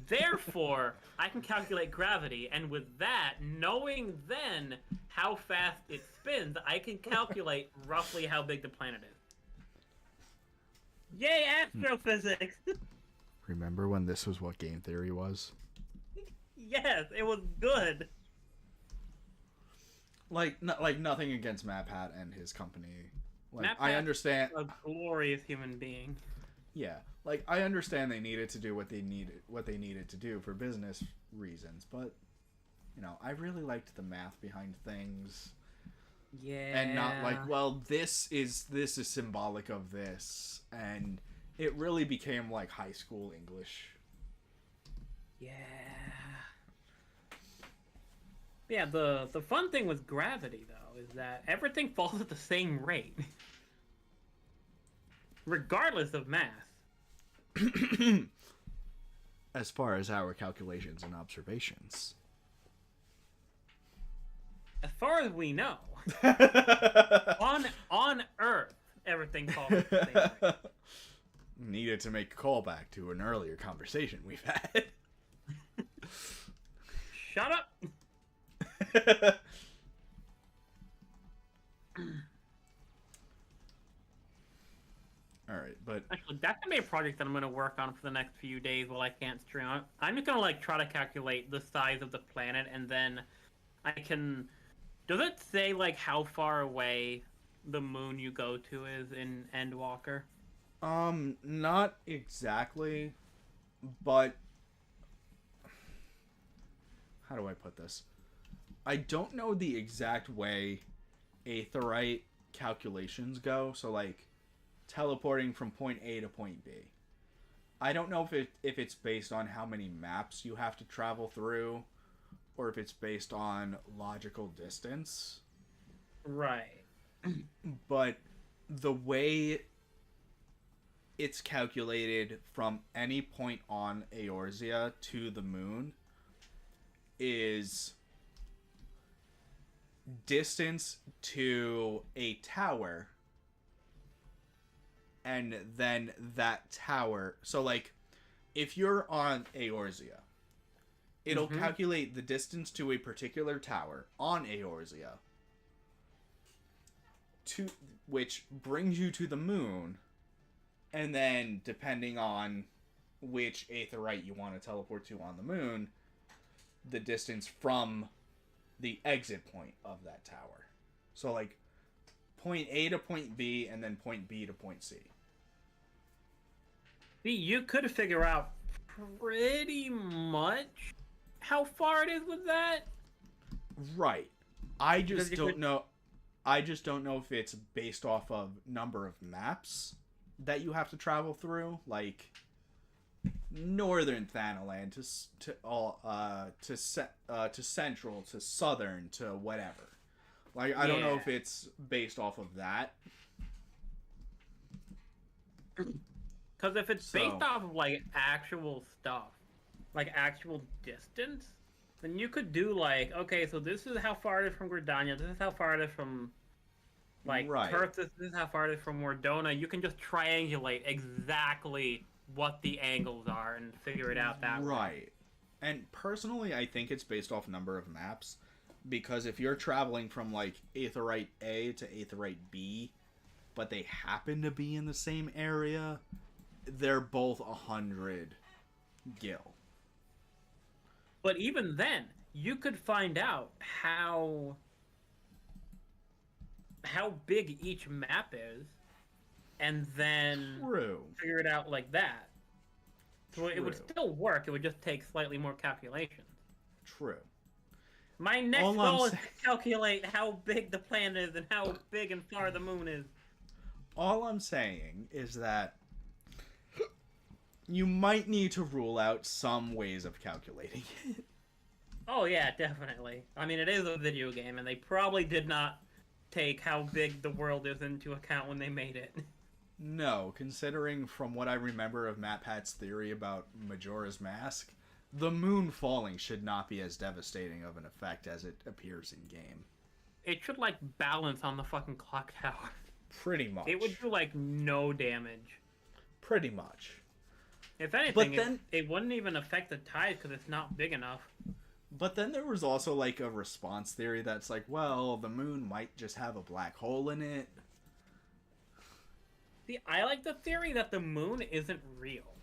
Therefore, I can calculate gravity, and with that, knowing then how fast it spins, I can calculate roughly how big the planet is. Yay, astrophysics! Remember when this was what game theory was? Yes, it was good. Like nothing against MapHat and his company. Like Matt I Pat- understand. A glorious human being. Yeah, like I understand they needed to do what they needed to do for business reasons, but you know, I really liked the math behind things. Yeah. And not like, well, this is symbolic of this, and it really became like high school English. Yeah. Yeah, the fun thing with gravity though is that everything falls at the same rate. Regardless of mass. As far as our calculations and observations. As far as we know. on Earth, everything falls at the same rate. Needed to make a callback to an earlier conversation we've had. Shut up! Alright, but... Actually, that's gonna be a project that I'm gonna work on for the next few days while I can't stream. I'm just gonna, like, try to calculate the size of the planet, and then I can... Does it say, like, how far away the moon you go to is in Endwalker? Not exactly, but... How do I put this? I don't know the exact way aetheryte calculations go, so, like, teleporting from point A to point B. I don't know if it's based on how many maps you have to travel through, or if it's based on logical distance. Right. But the way it's calculated from any point on Eorzea to the moon is distance to a tower, and then that tower. So, like, if you're on Eorzea, it'll calculate the distance to a particular tower on Eorzea, to which brings you to the moon, and then depending on which aetheryte you want to teleport to on the moon, the distance from the exit point of that tower. So, like, point A to point B, and then point B to point C. See, you could figure out pretty much how far it is with that. Right. I Because just you don't could, know. I just don't know if it's based off of number of maps that you have to travel through, like northern Thanaland to central to southern to whatever. Like I don't know yeah. if it's based off of that. Because if it's based So off of like actual stuff, like actual distance, then you could do like, okay, so this is how far it is from Gridania, this is how far it is from like right, Kurth, this is how far it is from Wardona. You can just triangulate exactly what the angles are and figure it out that way. right. And personally, I think it's based off number of maps because if you're traveling from like Aetheryte A to Aetheryte B, but they happen to be in the same area, they're both 100 gil. But even then, you could find out how big each map is and then True. figure it out like that. So it would True. still work, it would just take slightly more calculations. True. My next All I'm goal is saying, to calculate how big the planet is and how big and far the moon is. all I'm saying is that you might need to rule out some ways of calculating it. Oh yeah, definitely. I mean, it is a video game, and they probably did not take how big the world is into account when they made it. No, considering from what I remember of MatPat's theory about Majora's Mask, the moon falling should not be as devastating of an effect as it appears in game. It should like balance on the fucking clock tower. Pretty much. It would do like no damage. Pretty much. If anything, it wouldn't even affect the tides because it's not big enough. But then there was also like a response theory that's like, well, the moon might just have a black hole in it. See, I like the theory that the moon isn't real.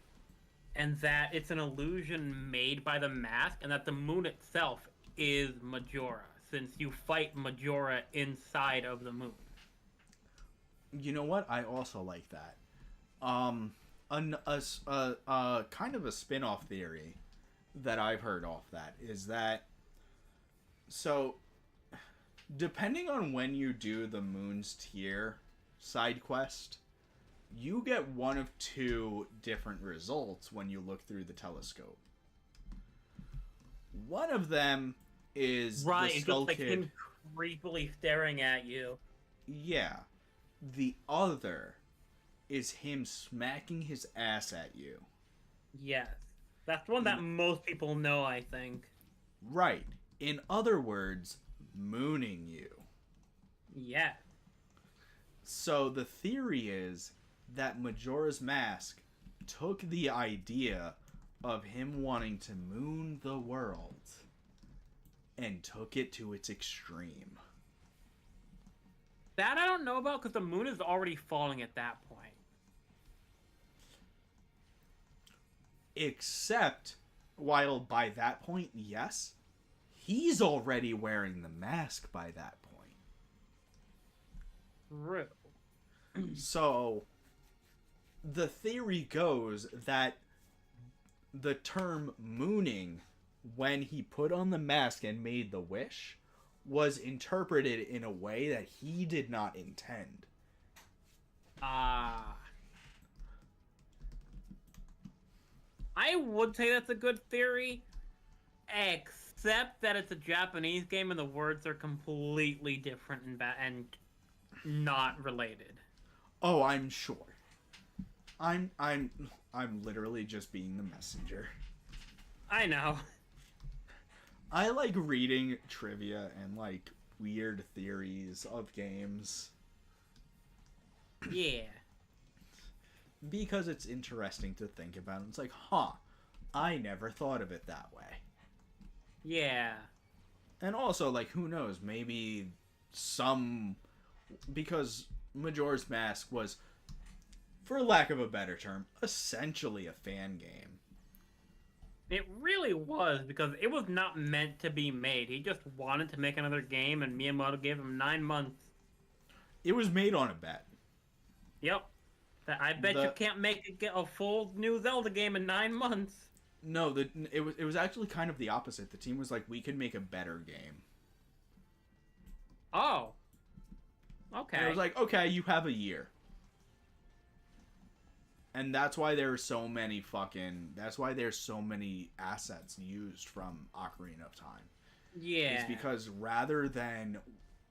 And that it's an illusion made by the mask, and that the moon itself is Majora, since you fight Majora inside of the moon. You know what? I also like that. Kind of a spin-off theory that I've heard off that is that so depending on when you do the Moon's Tier side quest, you get one of two different results when you look through the telescope. One of them is Right, the it's Skull just like Kid. him creepily staring at you. Yeah. The other is him smacking his ass at you. Yes. That's one that most people know, I think. Right. In other words, mooning you. Yeah. So the theory is that Majora's Mask took the idea of him wanting to moon the world and took it to its extreme. That I don't know about because the moon is already falling at that point. Except, while by that point, yes, he's already wearing the mask by that point. True. So, the theory goes that the term mooning, when he put on the mask and made the wish, was interpreted in a way that he did not intend. Ah. I would say that's a good theory, except that it's a Japanese game and the words are completely different and not related. Oh, I'm sure. I'm literally just being the messenger. I know. I like reading trivia and like weird theories of games Yeah. because it's interesting to think about. It's like, huh, I never thought of it that way. Yeah. And also, like, who knows? Maybe because Majora's Mask was, for lack of a better term, essentially a fan game. It really was, because it was not meant to be made. He just wanted to make another game, and Miyamoto gave him 9 months. It was made on a bet. Yep. I bet you can't make a full new Zelda game in 9 months. No, it was actually kind of the opposite. The team was like, we can make a better game. Oh, And it was okay. like, okay, you have a year. And that's why there's so many fucking. That's why there's so many assets used from Ocarina of Time. Is Yeah. because rather than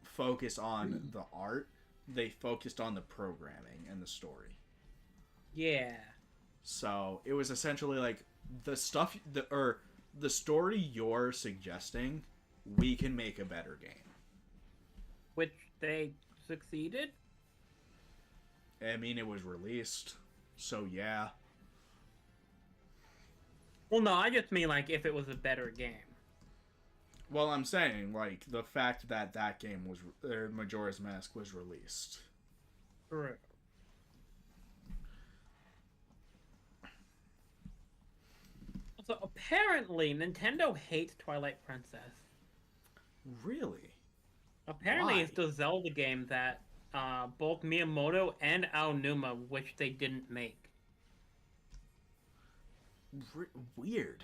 focus on the art, they focused on the programming and the story. Yeah. So it was essentially like the stuff the story you're suggesting, we can make a better game. Which they succeeded? I mean, it was released, so yeah. Well, no, I just mean like if it was a better game. Well, I'm saying like the fact that that game was Majora's Mask was released. True. So apparently, Nintendo hates Twilight Princess. Really? Apparently, Why? it's the Zelda game that both Miyamoto and Aonuma wish they didn't make. Weird.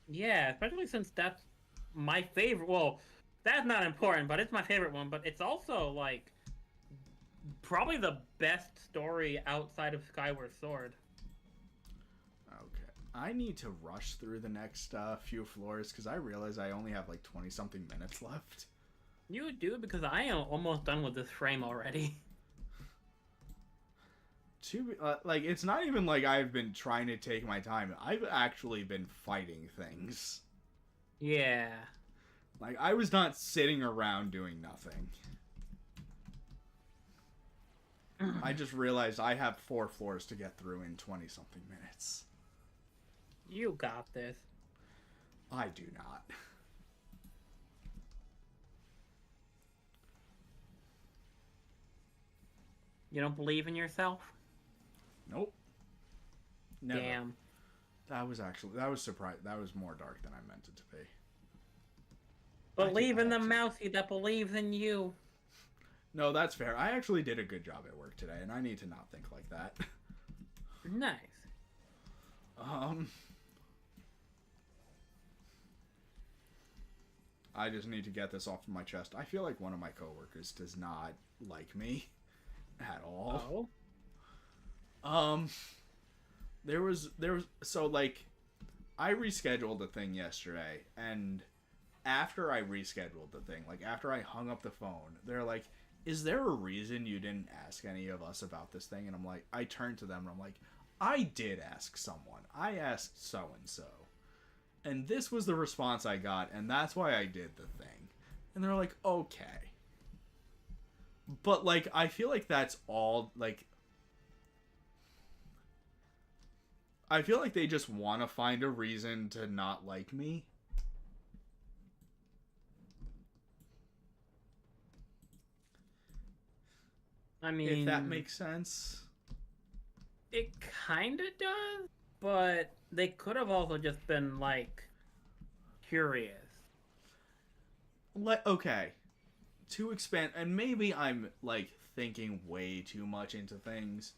Yeah, especially since that's my favorite. Well, that's not important, but it's my favorite one. But it's also like probably the best story outside of Skyward Sword. Okay. I need to rush through the next few floors because I realize I only have like 20 something minutes left. You do because I am almost done with this frame already. Like, it's not even like I've been trying to take my time. I've actually been fighting things. Yeah. Like, I was not sitting around doing nothing. I just realized I have 4 floors to get through in 20 something minutes. You got this. I do not. You don't believe in yourself? Nope. Never. Damn. That was surprised. That was more dark than I meant it to be. Believe in the mousey that believes in you. No, that's fair. I actually did a good job at work today, and I need to not think like that. Nice. I just need to get this off of my chest. I feel like one of my coworkers does not like me at all. Oh. There was so like I rescheduled the thing yesterday, and after I rescheduled the thing, like after I hung up the phone, they're like, "Is there a reason you didn't ask any of us about this thing?" And I'm like, I turned to them and I'm like, "I did ask someone. I asked so and so." And this was the response I got, and that's why I did the thing. And they're like, "Okay." But like I feel like that's all like I feel like they just want to find a reason to not like me. I mean, If that makes sense. it kind of does, but they could have also just been like curious. Okay. To expand, and maybe I'm like thinking way too much into things.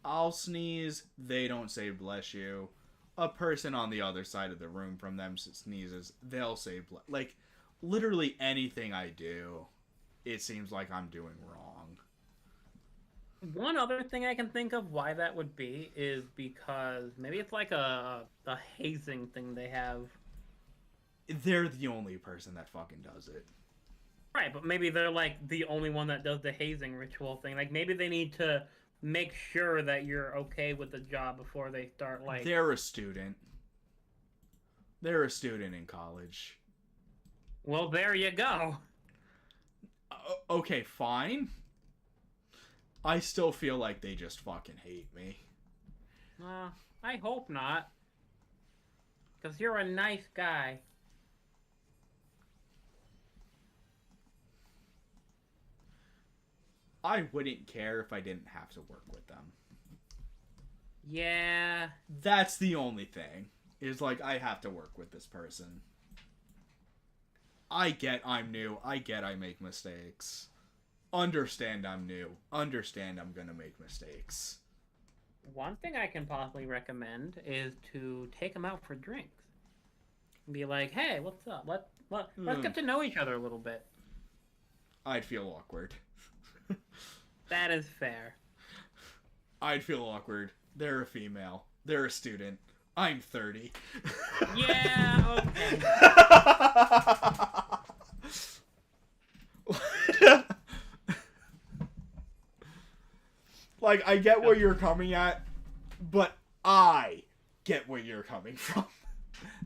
I'll sneeze, they don't say bless you. A person on the other side of the room from them sneezes, they'll say bless. Like, literally anything I do, it seems like I'm doing wrong. One other thing I can think of why that would be is because maybe it's like a hazing thing they have. They're the only person that fucking does it. Right, but maybe they're like the only one that does the hazing ritual thing. Like maybe they need to make sure that you're okay with the job before they start like They're a student. They're a student in college. well, there you go. Okay, fine. I still feel like they just fucking hate me. I hope not. Because you're a nice guy. I wouldn't care if I didn't have to work with them. Yeah. That's the only thing. Is like, I have to work with this person. I get I'm new. I get I make mistakes. Understand I'm new. Understand I'm gonna make mistakes. One thing I can possibly recommend is to take them out for drinks. Be like, hey, what's up? Let's get to know each other a little bit. I'd feel awkward. That is fair. I'd feel awkward. They're a female. They're a student. I'm 30. Yeah, okay. Like, I get where you're coming at, but I get where you're coming from.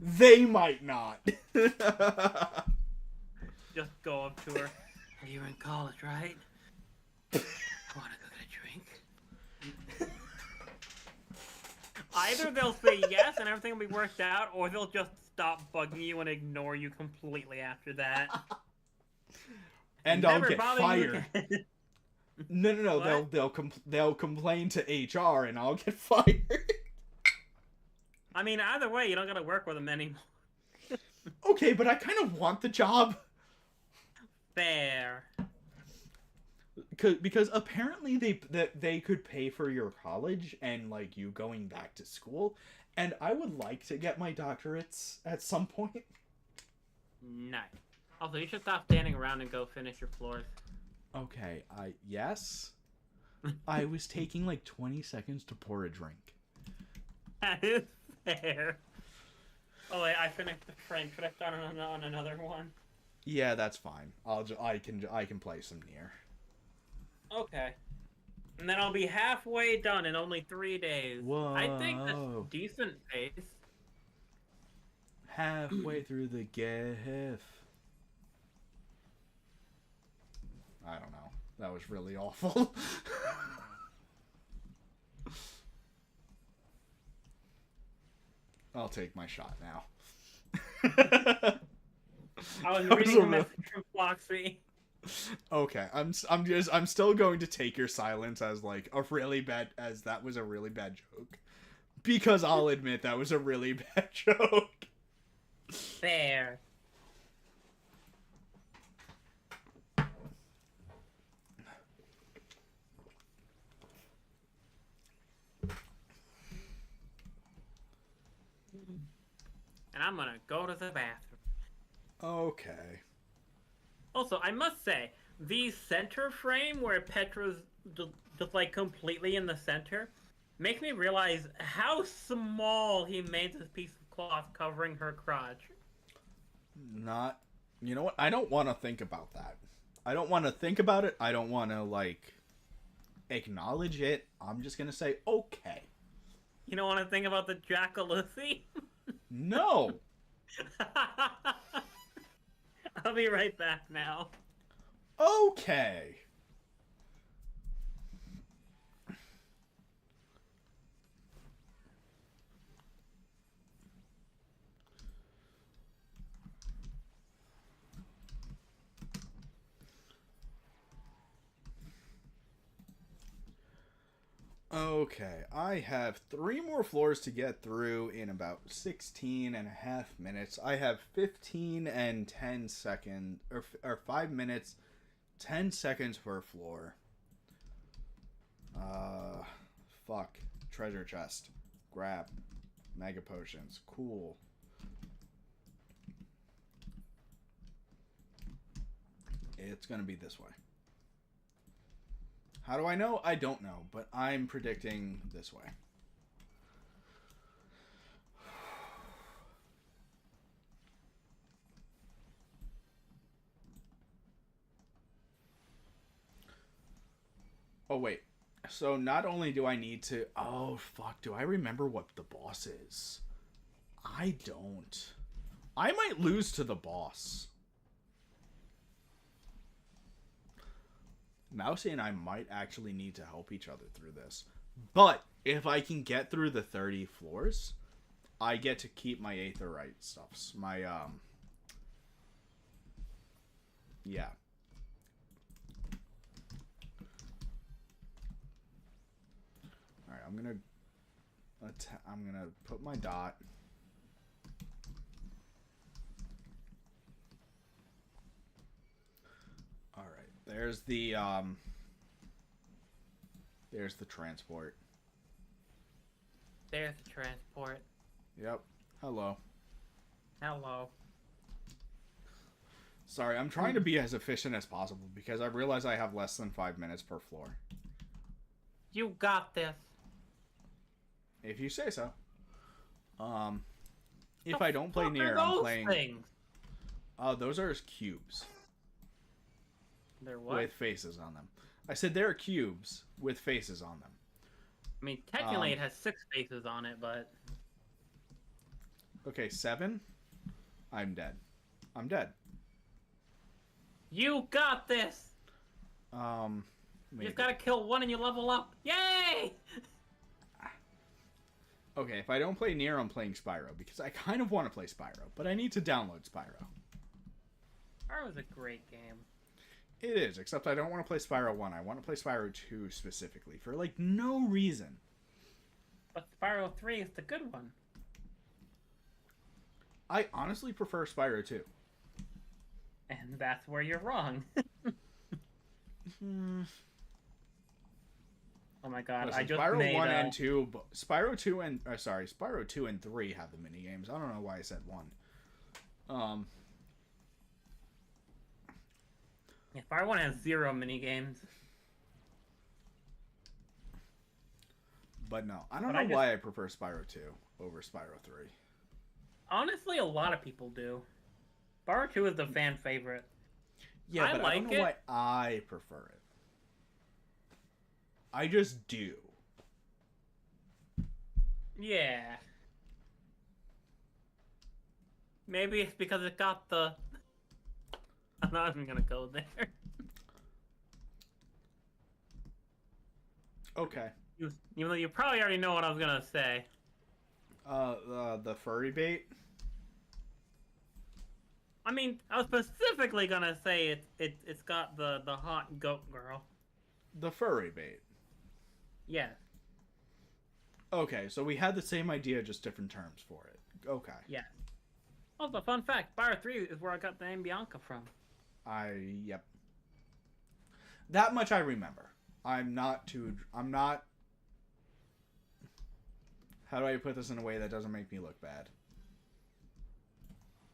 They might not. Just go up to her. You're in college, right? I want to go get a drink. Either they'll say yes and everything will be worked out, or they'll just stop bugging you and ignore you completely after that. And I'll get fired. No. What? They'll complain to HR, and I'll get fired. I mean, either way, you don't gotta work with them anymore. Okay, but I kind of want the job. Fair. Because apparently they could pay for your college and like you going back to school, and I would like to get my doctorates at some point. Nice. Also, you should stop standing around and go finish your floors. Okay, yes. I was taking like 20 seconds to pour a drink. That is fair. Oh wait, I finished the frame. Should I start on another one? Yeah, that's fine. I can play some Nier. Okay. And then I'll be halfway done in only 3 days. Whoa. I think that's decent pace. Halfway through the GIF. I don't know. That was really awful. I'll take my shot now. I was reading a message from Floxy. Okay, I'm still going to take your silence as like that was a really bad joke. Because I'll admit that was a really bad joke. Fair. And I'm gonna go to the bathroom. Okay. Also, I must say, the center frame where Petra's just like completely in the center makes me realize how small he made this piece of cloth covering her crotch. You know what? I don't want to think about that. I don't want to think about it. I don't want to like acknowledge it. I'm just gonna say okay. You don't want to think about the jackalousy? No. I'll be right back now. Okay. Okay, I have 3 more floors to get through in about 16 and a half minutes. I have 15 and 10 seconds, or 5 minutes, 10 seconds per floor. Fuck. Treasure chest. Grab. Mega potions. Cool. It's gonna be this way. How do I know? I don't know, but I'm predicting this way. Oh, wait. So not only do I need to... Oh, fuck. Do I remember what the boss is? I don't. I might lose to the boss. Mousy and I might actually need to help each other through this. But if I can get through the 30 floors, I get to keep my aetherite stuffs. My, yeah. Alright, I'm gonna put my dot. There's the transport. There's the transport. Yep. Hello. Hello. Sorry, I'm trying to be as efficient as possible because I realize I have less than 5 minutes per floor. You got this. If you say so. If I don't play Nier, I'm playing... things? Those are cubes. They're what? With faces on them. I said they're cubes with faces on them. I mean, technically it has 6 faces on it, but... Okay, 7? I'm dead. I'm dead. You got this! Maybe. You just gotta kill one and you level up. Yay! Okay, if I don't play Nier, I'm playing Spyro, because I kind of want to play Spyro, but I need to download Spyro. Spyro's a great game. It is, except I don't want to play Spyro 1. I want to play Spyro 2 specifically, for, like, no reason. But Spyro 3 is the good one. I honestly prefer Spyro 2. And that's where you're wrong. Oh my god, Listen, I just Spyro made 1 and 2... Spyro 2 and... Spyro 2 and 3 have the minigames. I don't know why I said 1. Yeah, Spyro 1 has 0 minigames. But no, I don't know why I prefer Spyro 2 over Spyro 3. Honestly, a lot of people do. Spyro 2 is the fan favorite. Yeah, but I don't know why I prefer it. I just do. Yeah. Maybe it's because it got the... I'm not even gonna go there. Okay. Even though you probably already know what I was gonna say. The furry bait? I mean, I was specifically gonna say it's got the hot goat girl. The furry bait. Yes. Okay, so we had the same idea, just different terms for it. Okay. Yes. Also, fun fact, Spyro 3 is where I got the name Bianca from. Yep. That much I remember. I'm not... How do I put this in a way that doesn't make me look bad?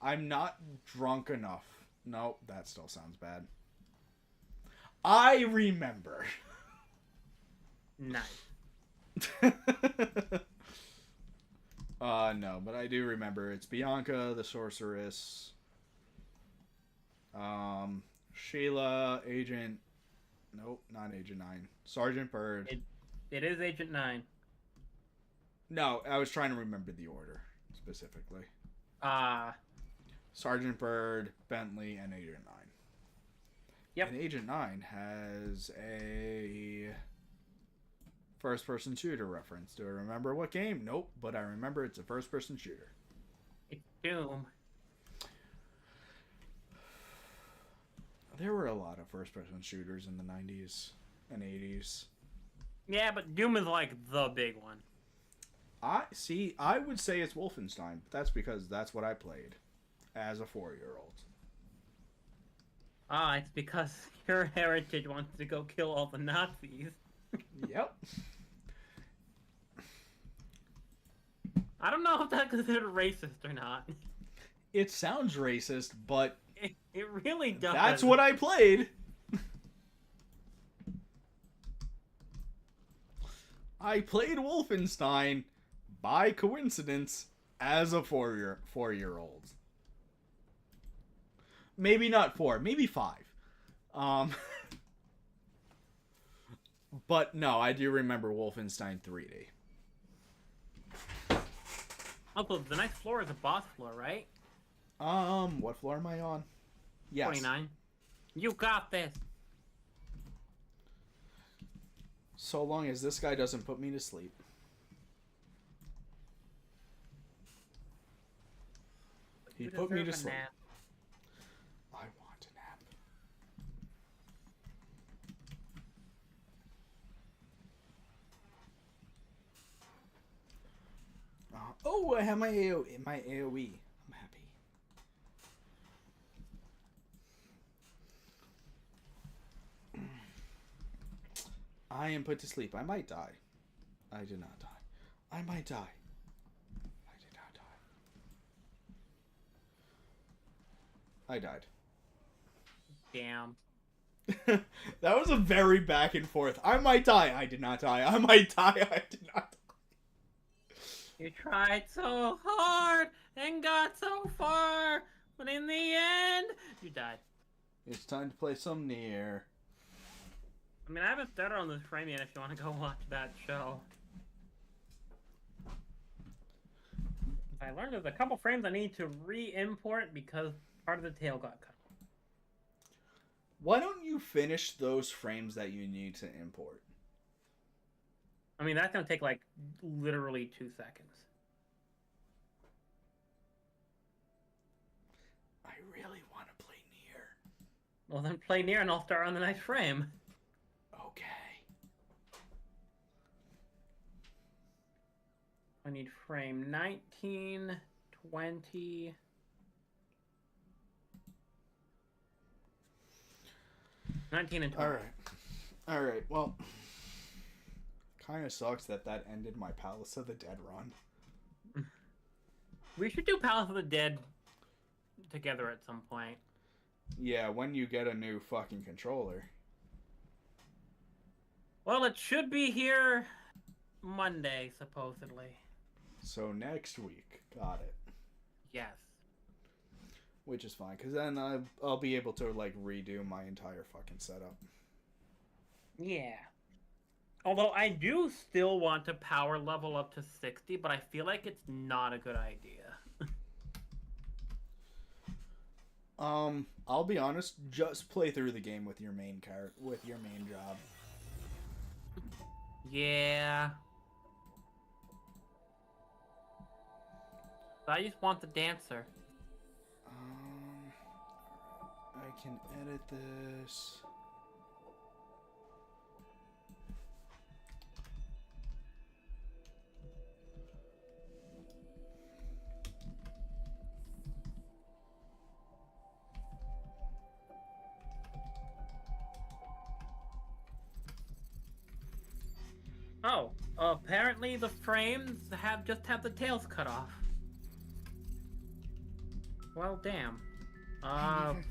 I'm not drunk enough. Nope, that still sounds bad. I remember. Nice. No, but I do remember. It's Bianca, the sorceress. Sheila, Agent... Nope, not Agent 9. Sergeant Bird. It is Agent 9. No, I was trying to remember the order, specifically. Sergeant Bird, Bentley, and Agent 9. Yep. And Agent 9 has a first-person shooter reference. Do I remember what game? Nope, but I remember it's a first-person shooter. It's Doom. There were a lot of first-person shooters in the 90s and 80s. Yeah, but Doom is like the big one. I would say it's Wolfenstein, but that's because that's what I played as a 4-year-old. It's because your heritage wants to go kill all the Nazis. Yep. I don't know if that's considered racist or not. It sounds racist, but... It really does. That's what I played. I played Wolfenstein, by coincidence, as a 4-year-old. Maybe not 4, maybe 5. But no, I do remember Wolfenstein 3D. Also, the next floor is a boss floor, right? What floor am I on? Yes. 29. You got this. So long as this guy doesn't put me to sleep. He put me to sleep. Nap. I want a nap. Oh, I have my AoE. I'm happy. I am put to sleep. I might die. I did not die. I might die. I did not die. I died. Damn. That was a very back and forth. I might die. I did not die. I might die. I did not die. You tried so hard and got so far, but in the end, you died. It's time to play some Nier. I mean, I haven't started on this frame yet if you want to go watch that show. I learned there's a couple frames I need to re-import because part of the tail got cut. Why don't you finish those frames that you need to import? I mean, that's going to take, like, literally 2 seconds. I really want to play Nier. Well, then play Nier and I'll start on the next frame. Okay. I need frame 19, 20... and 20. Alright, well... Kind of sucks that ended my Palace of the Dead run. We should do Palace of the Dead together at some point. Yeah, when you get a new fucking controller. Well, it should be here Monday, supposedly. So next week. Got it. Yes. Which is fine, because then I'll be able to, like, redo my entire fucking setup. Yeah. Although I do still want to power level up to 60, but I feel like it's not a good idea. I'll be honest, just play through the game with your main job. Yeah. I just want the dancer. I can edit this. Oh, apparently the frames just have the tails cut off. Well, damn.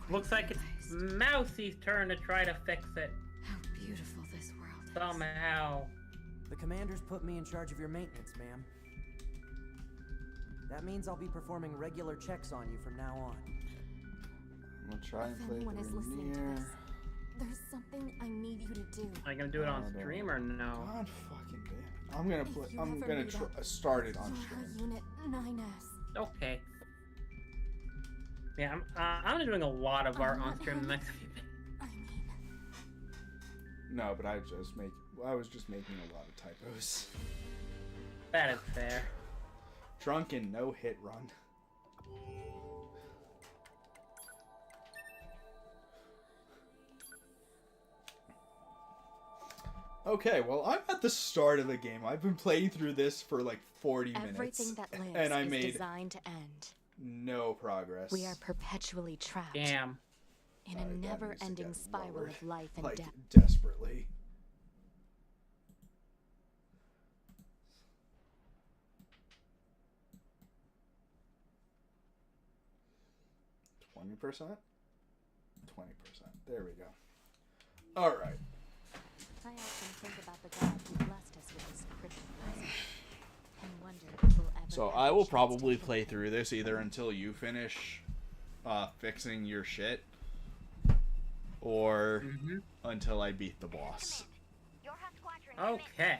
Looks like it's Mousie's turn to try to fix it. How beautiful this world is. Somehow. The commanders put me in charge of your maintenance, ma'am. That means I'll be performing regular checks on you from now on. I'm gonna try and If play anyone is through listening to Nier. this, there's something I need you to do. Are you gonna do it on stream or no? God fucking damn it. I'm gonna play. If you I'm ever gonna meet up, start it on Tell her stream. Unit 9S. Okay. Yeah, I'm doing a lot of art on stream the next few days. I mean, No, but I was just making a lot of typos. That is fair. Drunken no hit run. Okay, well, I'm at the start of the game. I've been playing through this for like 40 minutes. everything that lives and I is made designed to end. no progress. We are perpetually trapped Damn. in a That needs to never-ending get spiral lowered, of life and like, death. desperately. %? 20%. There we go. All right. I often think about the God who blessed us with this critical present and wonder if we'll ever So have I the will chance to probably heal. play through this either until you finish fixing your shit, or until I beat the boss. Okay.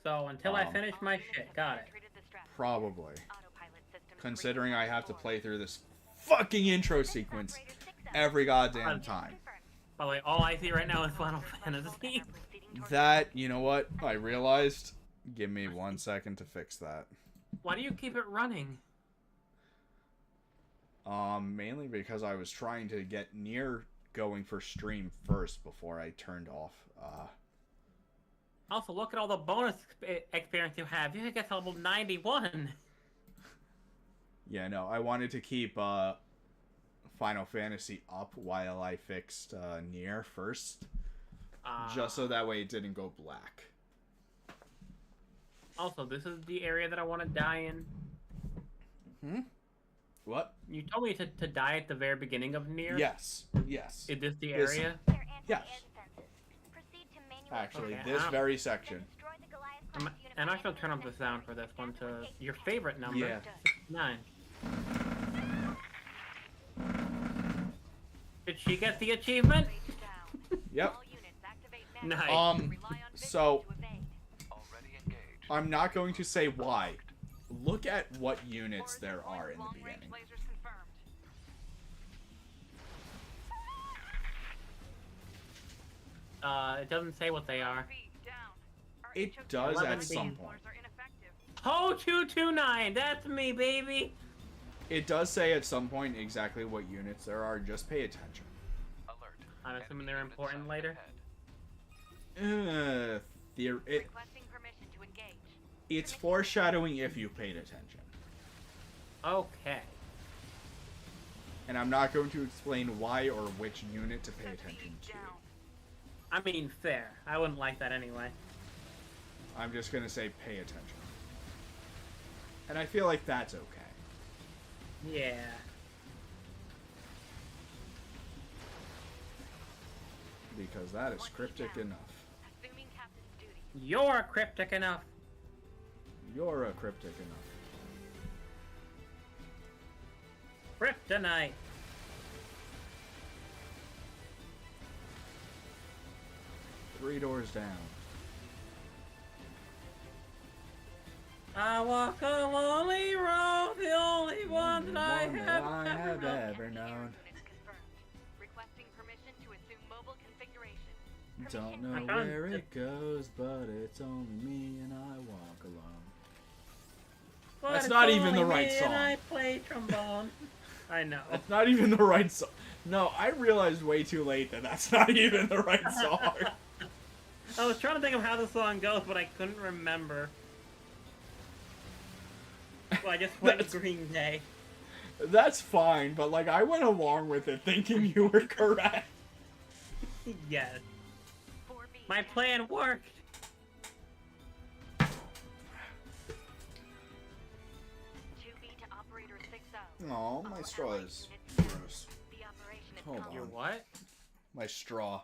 So until I finish my shit, got it. Probably. Considering I have to play through this fucking intro sequence every goddamn time. By the way, all I see right now is Final Fantasy. That, you know what, I realized. Give me 1 second to fix that. Why do you keep it running? Mainly because I was trying to get Nier going for stream first before I turned off. Also, look at all the bonus experience you have. You can get to level 91. Yeah, no, I wanted to keep Final Fantasy up while I fixed Nier first. Just so that way it didn't go black. Also, this is the area that I want to die in. What? You told me to die at the very beginning of Nier. Yes. Yes. Is this the This- area? Yes. Actually, Okay, this I'm- very section. And I shall turn up the sound for this one to your favorite number. Yeah. 69. Did she get the achievement? Yep. Nice. So I'm not going to say why. Look at what units there are in the beginning. It doesn't say what they are. It does 11 at some beams. point. Oh, 229, that's me, baby. It does say at some point exactly what units there are. Just pay attention. I'm assuming they're important later. It's foreshadowing if you paid attention. Okay. And I'm not going to explain why or which unit to pay attention to. I mean, fair. I wouldn't like that anyway. I'm just going to say pay attention. And I feel like that's okay. Yeah. Because that is cryptic enough. You're cryptic enough. You're a cryptic enough. Kryptonite. Three doors down. I walk a lonely road, the only one that I have ever known. Don't know where it goes, but it's only me and I walk alone. But That's it's not even only the right me song. And I play trombone. I know. That's not even the right song. No, I realized way too late that that's not even the right song. I was trying to think of how the song goes, but I couldn't remember. So I just went That's- Green Day. That's fine, but like I went along with it thinking you were correct. Yes. My plan worked. Oh, my straw is gross. Hold Your on. what? My straw.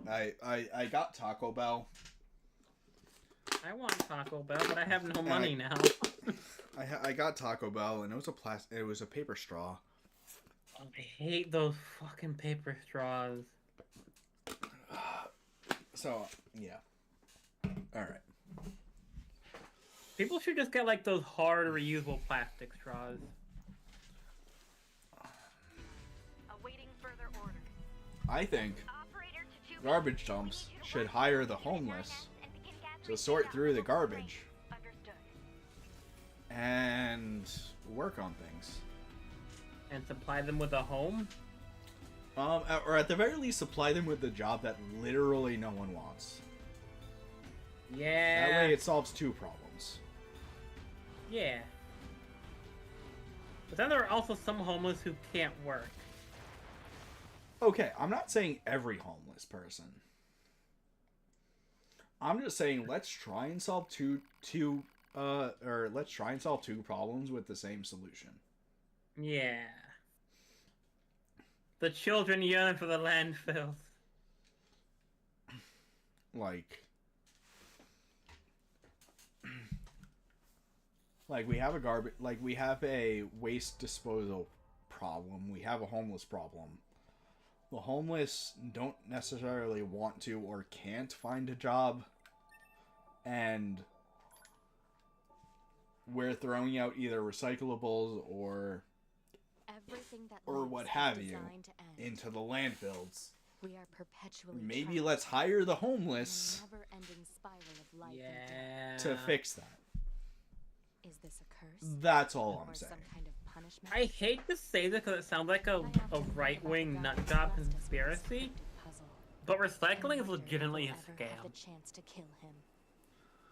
I got Taco Bell. I want Taco Bell, but I have no money now. I got Taco Bell and it was it was a paper straw. I hate those fucking paper straws. So, yeah. Alright. People should just get like those hard reusable plastic straws. I think garbage dumps should hire the homeless to sort through the garbage and work on things. And supply them with a home? Or at the very least, supply them with the job that literally no one wants. Yeah. That way, it solves two problems. Yeah. But then there are also some homeless who can't work. Okay, I'm not saying every homeless person. I'm just saying let's try and solve two problems with the same solution. Yeah. The children yearn for the landfills. Like we have a waste disposal problem. We have a homeless problem. The homeless don't necessarily want to or can't find a job, and we're throwing out either recyclables or what have you into the landfills. We are perpetually Maybe trapped let's hire the in a homeless never-ending spiral of life and Yeah. to fix that. death. Is this a curse? That's all or I'm saying. some kind of punishment? I hate to say this because it sounds like a right-wing nutjob conspiracy, but recycling is legitimately a scam. Chance to kill him.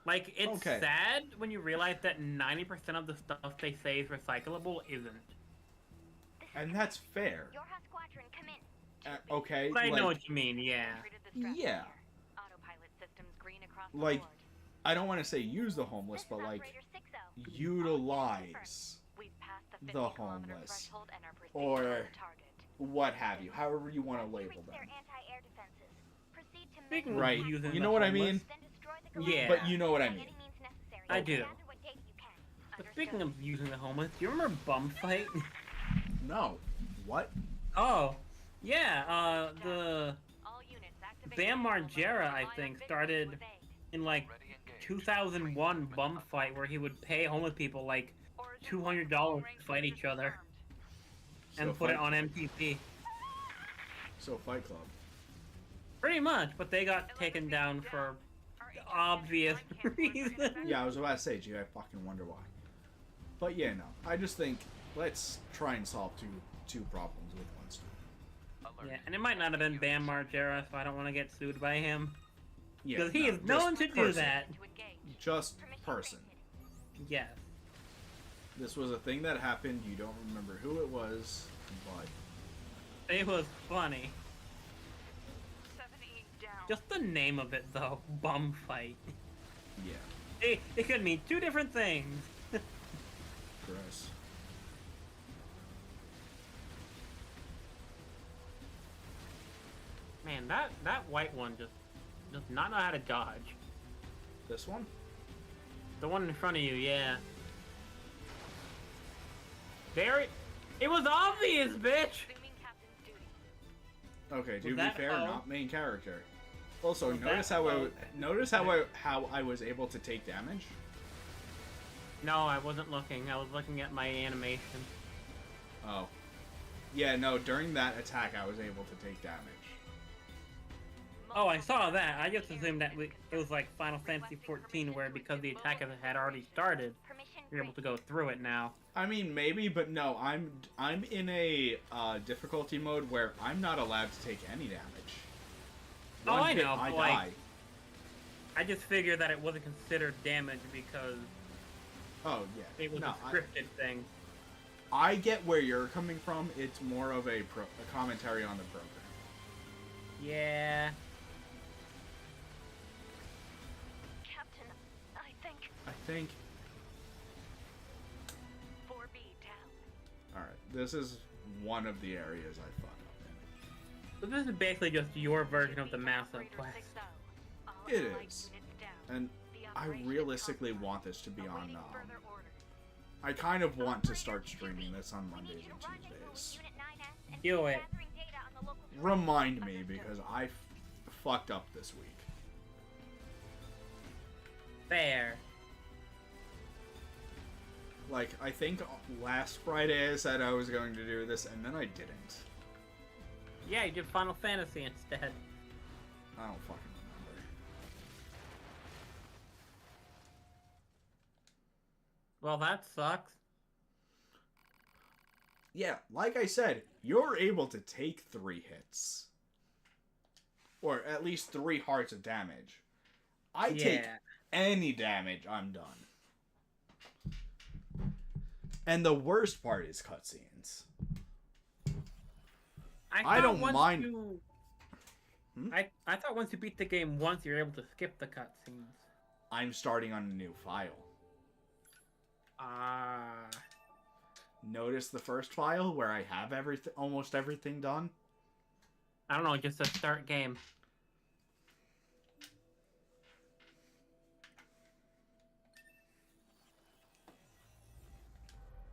Like, it's Okay. sad when you realize that 90% of the stuff they say is recyclable isn't. And that's fair. Your squadron, come in. Okay, But I know like, what you mean, yeah. yeah. Autopilot systems green across the Like, board. I don't want to say use the homeless, but like Operator 60. utilize We've passed the 50 the kilometer homeless, threshold and are proceeding or to the target. what have you, however you want to Once you label reach them. their anti-air defenses, proceed to Speaking manually Right. of using You the know what I homeless, mean? then destroy the Yeah. But you know what I by mean. any means necessary. I do. Gather what data you can. But speaking Understood. of using the homeless, do you remember Bum Fight? No. What? Oh, yeah. The All units activate Bam manual mode. Margera, I Rely on think, visual started to evade. in like 2001 Bum Fight, where he would pay homeless people like Origin $200 long-range to fight each lasers other confirmed. and put it on MTV. So Fight Club. Pretty much, but they got taken down for obvious reasons. Yeah, I was about to say, gee, I fucking wonder why. But yeah, no. I just think let's try and solve two problems with one stone. Yeah, and it might not have been Bam Margera, so I don't want to get sued by him. Yeah, Because he is just known to do person. that. To engage. Just Permission person. granted. Yes. This was a thing that happened. You don't remember who it was, but It was funny. 70 down. Just the name of it, though. Bum Fight. yeah, It could mean two different things. gross. Man, that white one just does not know how to dodge. This one? The one in front of you, yeah. Very... It was obvious, bitch! Resuming captain's duty. Okay, to be that fair, O? not main character. Also, Was notice that how O? how I was able to take damage. No, I wasn't looking. I was looking at my animation. Oh, yeah, no. During that attack, I was able to take damage. Oh, I saw that. I just assumed that it was like Final Fantasy XIV, where because the attack had already started, Permission you're able to go through it now. I mean, maybe, but no. I'm in a difficulty mode where I'm not allowed to take any damage. Oh, One I hit, know, I but, like, die. I just figured that it wasn't considered damage because Oh yeah. it was No, a scripted thing. I get where you're coming from. It's more of a commentary on the program. Yeah. Captain, I think. 4B down. All right, this is one of the areas I fuck up So this is basically just your version of the massive quest. in. It is, and I realistically want this to be on. I kind of want to start streaming this on Mondays and Tuesdays. Do it. Remind me, because I fucked up this week. Fair. Like, I think last Friday I said I was going to do this, and then I didn't. Yeah, you did Final Fantasy instead. I don't fucking remember. Well, that sucks. Yeah, like I said, you're able to take 3 hits. Or at least 3 hearts of damage. I take any damage, I'm done. And the worst part is cutscenes. I don't mind. I thought once you beat the game once, you're able to skip the cutscenes. I'm starting on a new file. Ah. Notice the first file where I have almost everything done? I don't know, just a start game.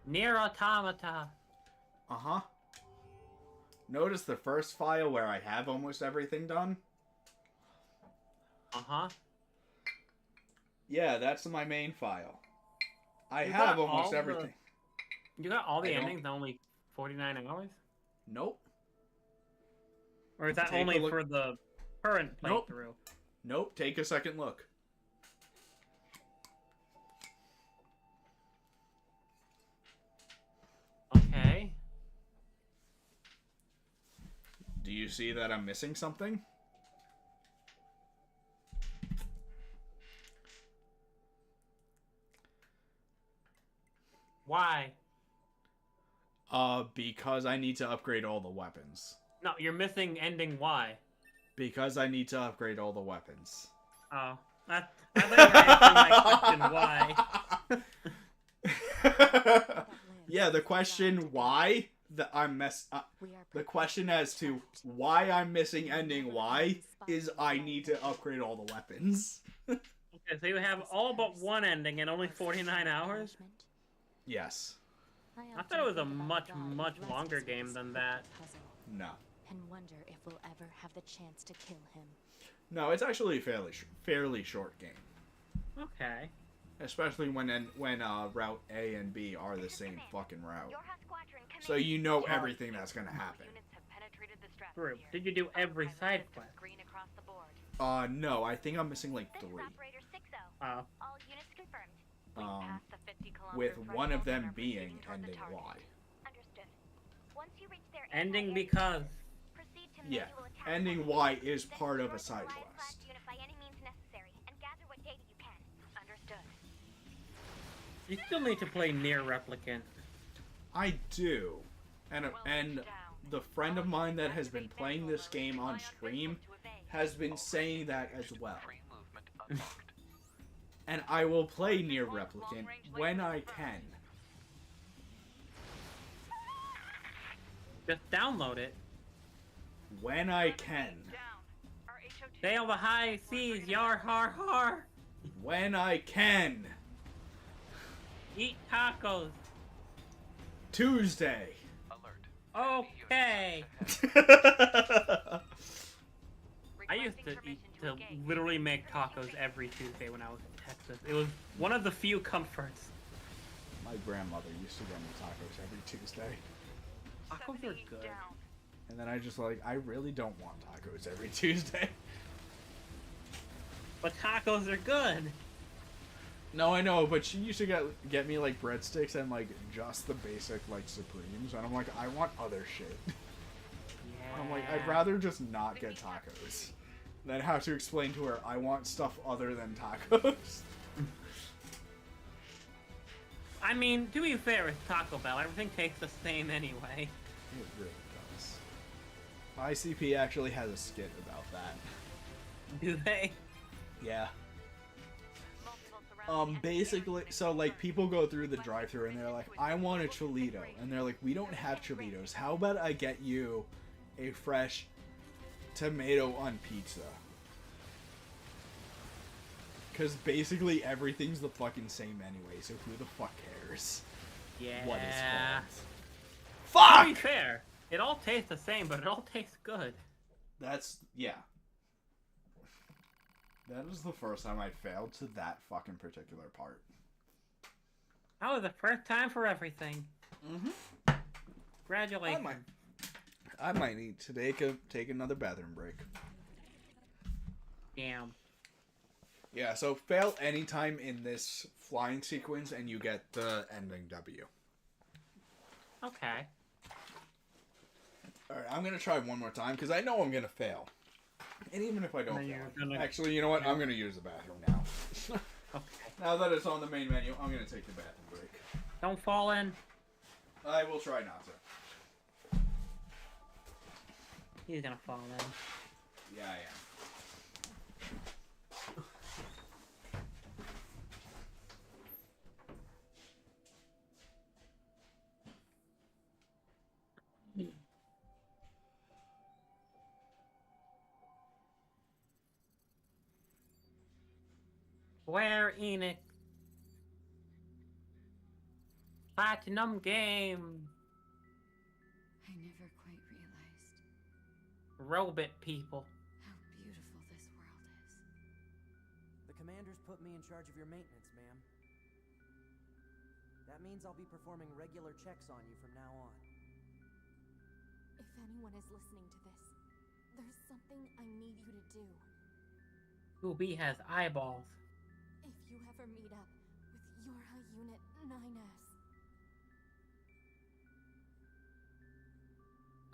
Nier Automata. Uh-huh. Notice the first file where I have almost everything done? Uh-huh. Yeah, that's my main file. I You have got almost all the- everything. You got all the I don't- endings in only 49 hours? Nope. Or is that Take a only look. for the current Nope. playthrough? Nope, take a second look. Okay. Do you see that I'm missing something? Why? Because I need to upgrade all the weapons. No, you're missing ending Y. Because I need to upgrade all the weapons. Oh. I thought you were answering my question, why? Yeah, the question why that the question as to why I'm missing ending Y is I need to upgrade all the weapons. Okay, so you have all but one ending in only 49 hours? Yes. I thought it was a much, much longer game than that. No. And wonder if we'll ever have the chance to kill him. No, it's actually a fairly short game. Okay. Especially when Route A and B are the same fucking route. So you know everything that's gonna happen. True. Did you do every side quest? No, I think I'm missing like 3. Oh. With one of them being ending Y. Ending because... Yeah, ending Y is part of a side quest. You still need to play Nier Replicant. I do. And the friend of mine that has been playing this game on stream has been saying that as well. And I will play Nier Replicant when I can. Just download it. When I can. Sail the high seas, yar har har. When I can. Eat tacos. Tuesday. Okay. I used to literally make tacos every Tuesday when I was in Texas. It was one of the few comforts. My grandmother used to get me tacos every Tuesday. Tacos are good. And then I just I really don't want tacos every Tuesday. But tacos are good. No, I know, but she used to get me like breadsticks and like just the basic like Supremes, and I'm like, I want other shit. Yeah. I'm like, I'd rather just not get tacos than have to explain to her I want stuff other than tacos. I mean, to be fair with Taco Bell, everything tastes the same anyway. It really does. ICP actually has a skit about that. Do they? Yeah. Basically, so like people go through the drive-thru and they're like, I want a Cholito, and they're like, we don't have Cholitos. How about I get you a fresh tomato on pizza? Because basically everything's the fucking same anyway, so who the fuck cares? Yeah. What is called? To be Fuck! fair, it all tastes the same, but it all tastes good. Yeah. That was the first time I failed to that fucking particular part. That was the first time for everything. Mm-hmm. Congratulations. I might need to take another bathroom break. Damn. Yeah, so fail anytime in this flying sequence and you get the ending W. Okay. Alright, I'm gonna try one more time because I know I'm gonna fail. And even if I don't fail, actually, you know what? I'm gonna use the bathroom now. Okay. Now that it's on the main menu, I'm gonna take the bathroom break. Don't fall in. I will try not to. He's gonna fall in. Yeah, I am. Square Enix. Platinum game. I never quite realized Robot people. how beautiful this world is. The commanders put me in charge of your maintenance, ma'am. That means I'll be performing regular checks on you from now on. If anyone is listening to this, there's something I need you to do. 2B has eyeballs. If you ever meet up with Yorha Unit 9S,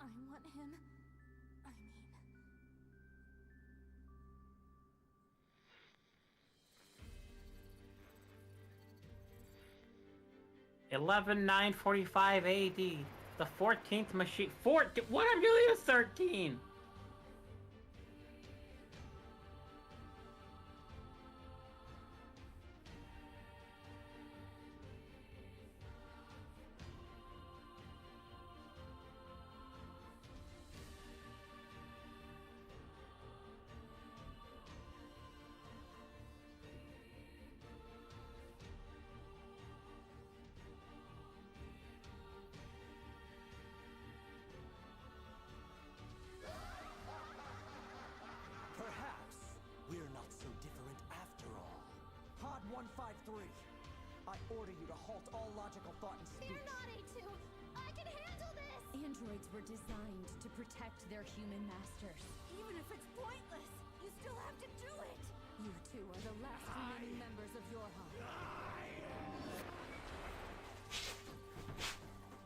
I want him. I mean... 11/9/45 AD. The 14th machine. What? I'm doing is 13. 3. I order you to halt all logical thought and speech. Fear not, A2! I can handle this! Androids were designed to protect their human masters. Even if it's pointless, you still have to do it! You two are the last remaining members of your home.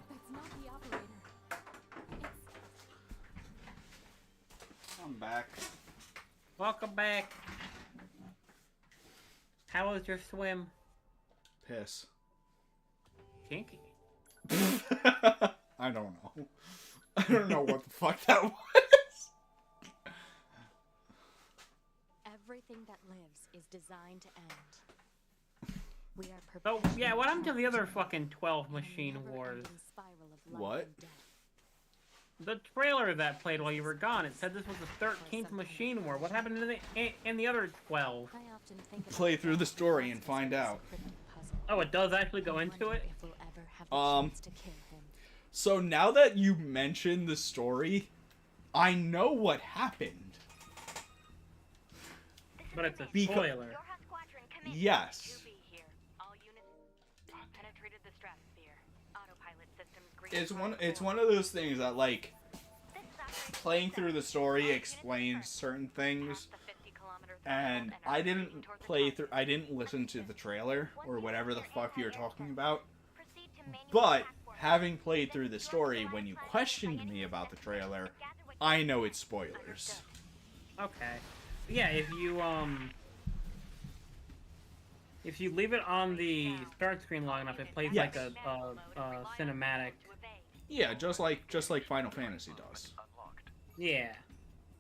That's not the operator. I'm back. Welcome back. How was your swim? Piss. Kinky. I don't know. I don't know what the fuck that was. Everything that lives is designed to end. We are So, perpetually yeah, what happened to the other trapped fucking 12 in a Machine never-ending Wars? spiral of life What? and death. The trailer that played while you were gone, it said this was the 13th Machine War. What happened in the other 12? I often think about Play through the God story who and wants us find to out. secretly puzzle. Oh, it does actually go I into wonder it? if we'll ever have the chance to kill him. So now that you mention the story, I know what happened. But it's a Because- spoiler. Your squadron committed Yes. to be here. All units penetrated the stratosphere. Autopilot systems green. It's one of those things that, like, This is Operator playing 6. through the story All units explains confirmed. certain things, Past the 50 kilometer and threshold I are didn't proceeding towards the play target. through. I didn't listen to the trailer or whatever the fuck you're talking about. Proceed to manual But platform. having played through the story, when you questioned me about the trailer, I know it's spoilers. Okay. Yeah, if you leave it on the start screen long enough, it plays like Yes. a cinematic. Yeah, just like Final Fantasy does. Yeah.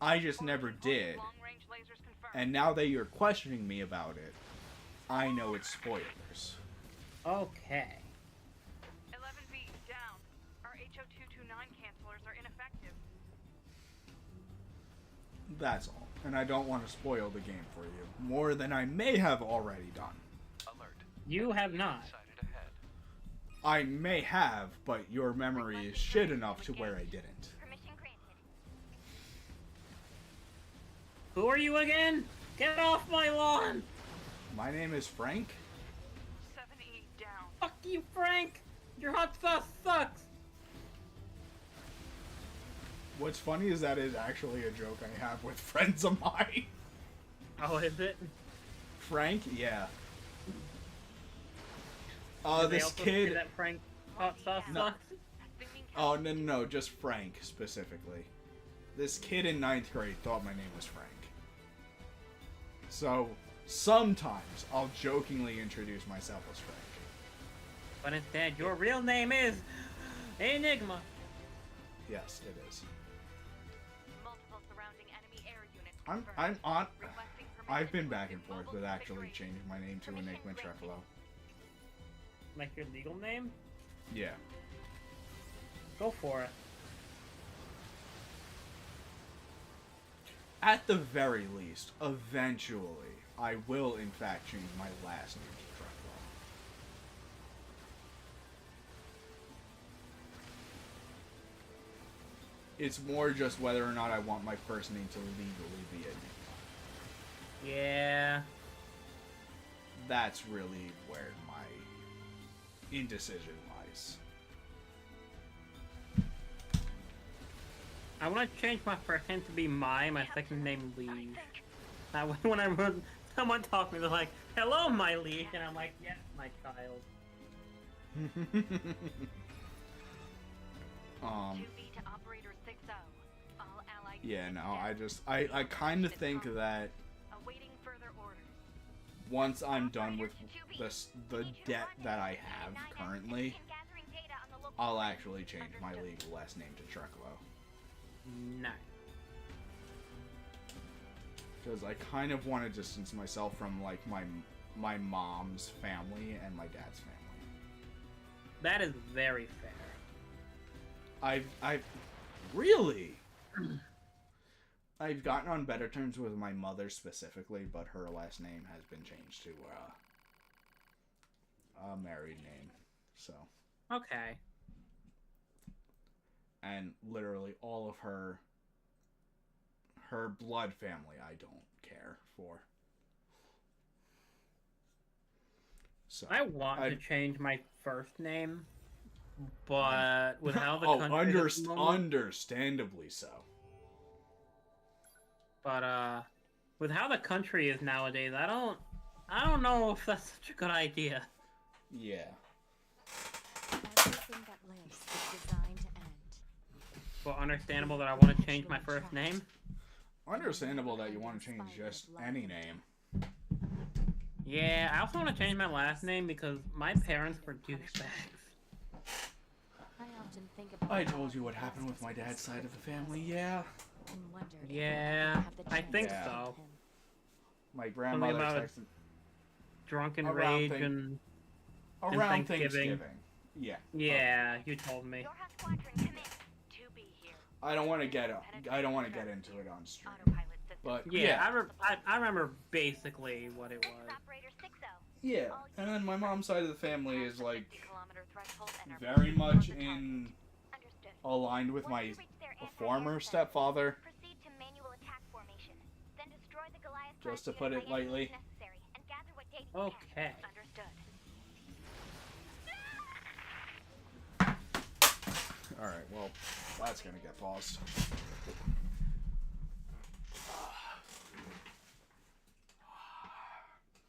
I just never did. Long-range lasers confirmed. And now that you're questioning me about it, I know it's spoilers. Okay. 11B down. Our HO229 cancelers are ineffective. That's all. And I don't want to spoil the game for you more than I may have already done. You have not. I may have, but your memory is shit enough to where I didn't. Permission granted. Who are you again? Get off my lawn! My name is Frank. 7E down. Fuck you, Frank! Your hot sauce sucks! What's funny is that is actually a joke I have with friends of mine. Oh, is it? Frank, yeah. Do they This also say kid. that Frank hot sauce No. sucks? Assuming Oh, no, just Frank specifically. This kid in 9th grade thought my name was Frank. So, sometimes I'll jokingly introduce myself as Frank. But instead, your real name is Enigma. Yes, it is. multiple surrounding enemy air units I'm confirmed. on. Requesting permission I've been to back and assume forth mobile with actually configuration. changing my name to Permission Enigma granted. Trefalo. Like your legal name? Yeah. Go for it. At the very least, eventually, I will in fact change my last name to Trefalo. It's more just whether or not I want my first name to legally be Enigma. Yeah. That's really where my indecision lies. I want to change my first name to be my second name Lee. That way whenever someone talks to me, they're like, hello, my Lee. And I'm like, yes, my child. 2B to operator 6-0. All allied Yeah, units no, dead. I kind of think that Awaiting further orders. once I'm done with the debt that I have currently, I'll actually change my legal last name to Treklo. No. Because I kind of want to distance myself from, like, my mom's family and my dad's family. That is very fair. I've really I've gotten on better terms with my mother specifically, but her last name has been changed to a married name. So, Okay. and literally all of her blood family I don't care for. So I want to change my first name, but with how the oh, country is at the moment, understandably so. but with how the country is nowadays, I don't know if that's such a good idea. Yeah. Everything that lives is designed to end. But understandable that I want to change my first name. Understandable that you want to change just any name. Yeah, I also want to change my last name because my parents were douchebags. I often think about I told you what happened with my dad's side of the family, yeah. and wonder if we'll Yeah, ever have the I chance think to meet so. him. My grandmother about a texted Drunken Around rage thing- and around Thanksgiving. Thanksgiving. Yeah. yeah, you told me. Your half squadron commit to be here. I don't want to get into it on stream. Autopilot system. But Yeah, yeah. I remember basically what it This was. is Operator 60. Yeah. And then my mom's side of the family is like 50-kilometer threshold and are very much on the in target. Understood. aligned with Once my you reach their former anti-air stepfather. defenses, proceed to manual attack formation. Then destroy the Goliath Just to class put unit it by any lightly. means necessary and gather what data you Okay. can. Understood. Alright, well, that's gonna get paused.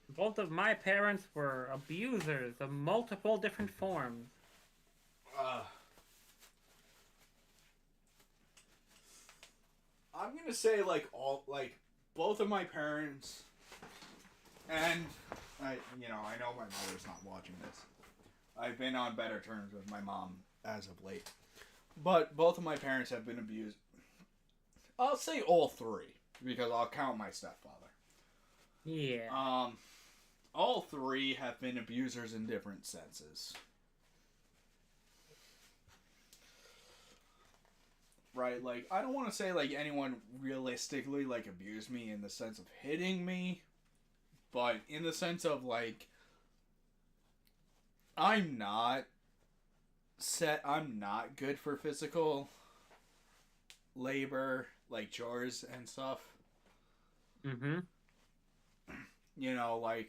Both of my parents were abusers of multiple different forms. I'm gonna say both of my parents, and I know my mother's not watching this. I've been on better terms with my mom as of late, but both of my parents have been abused. I'll say all three because I'll count my stepfather. Yeah. All three have been abusers in different senses. Right, like, I don't want to say, like, anyone realistically, like, abused me in the sense of hitting me, but in the sense of, like, I'm not good for physical labor, like, chores and stuff. Mm-hmm. You know, like,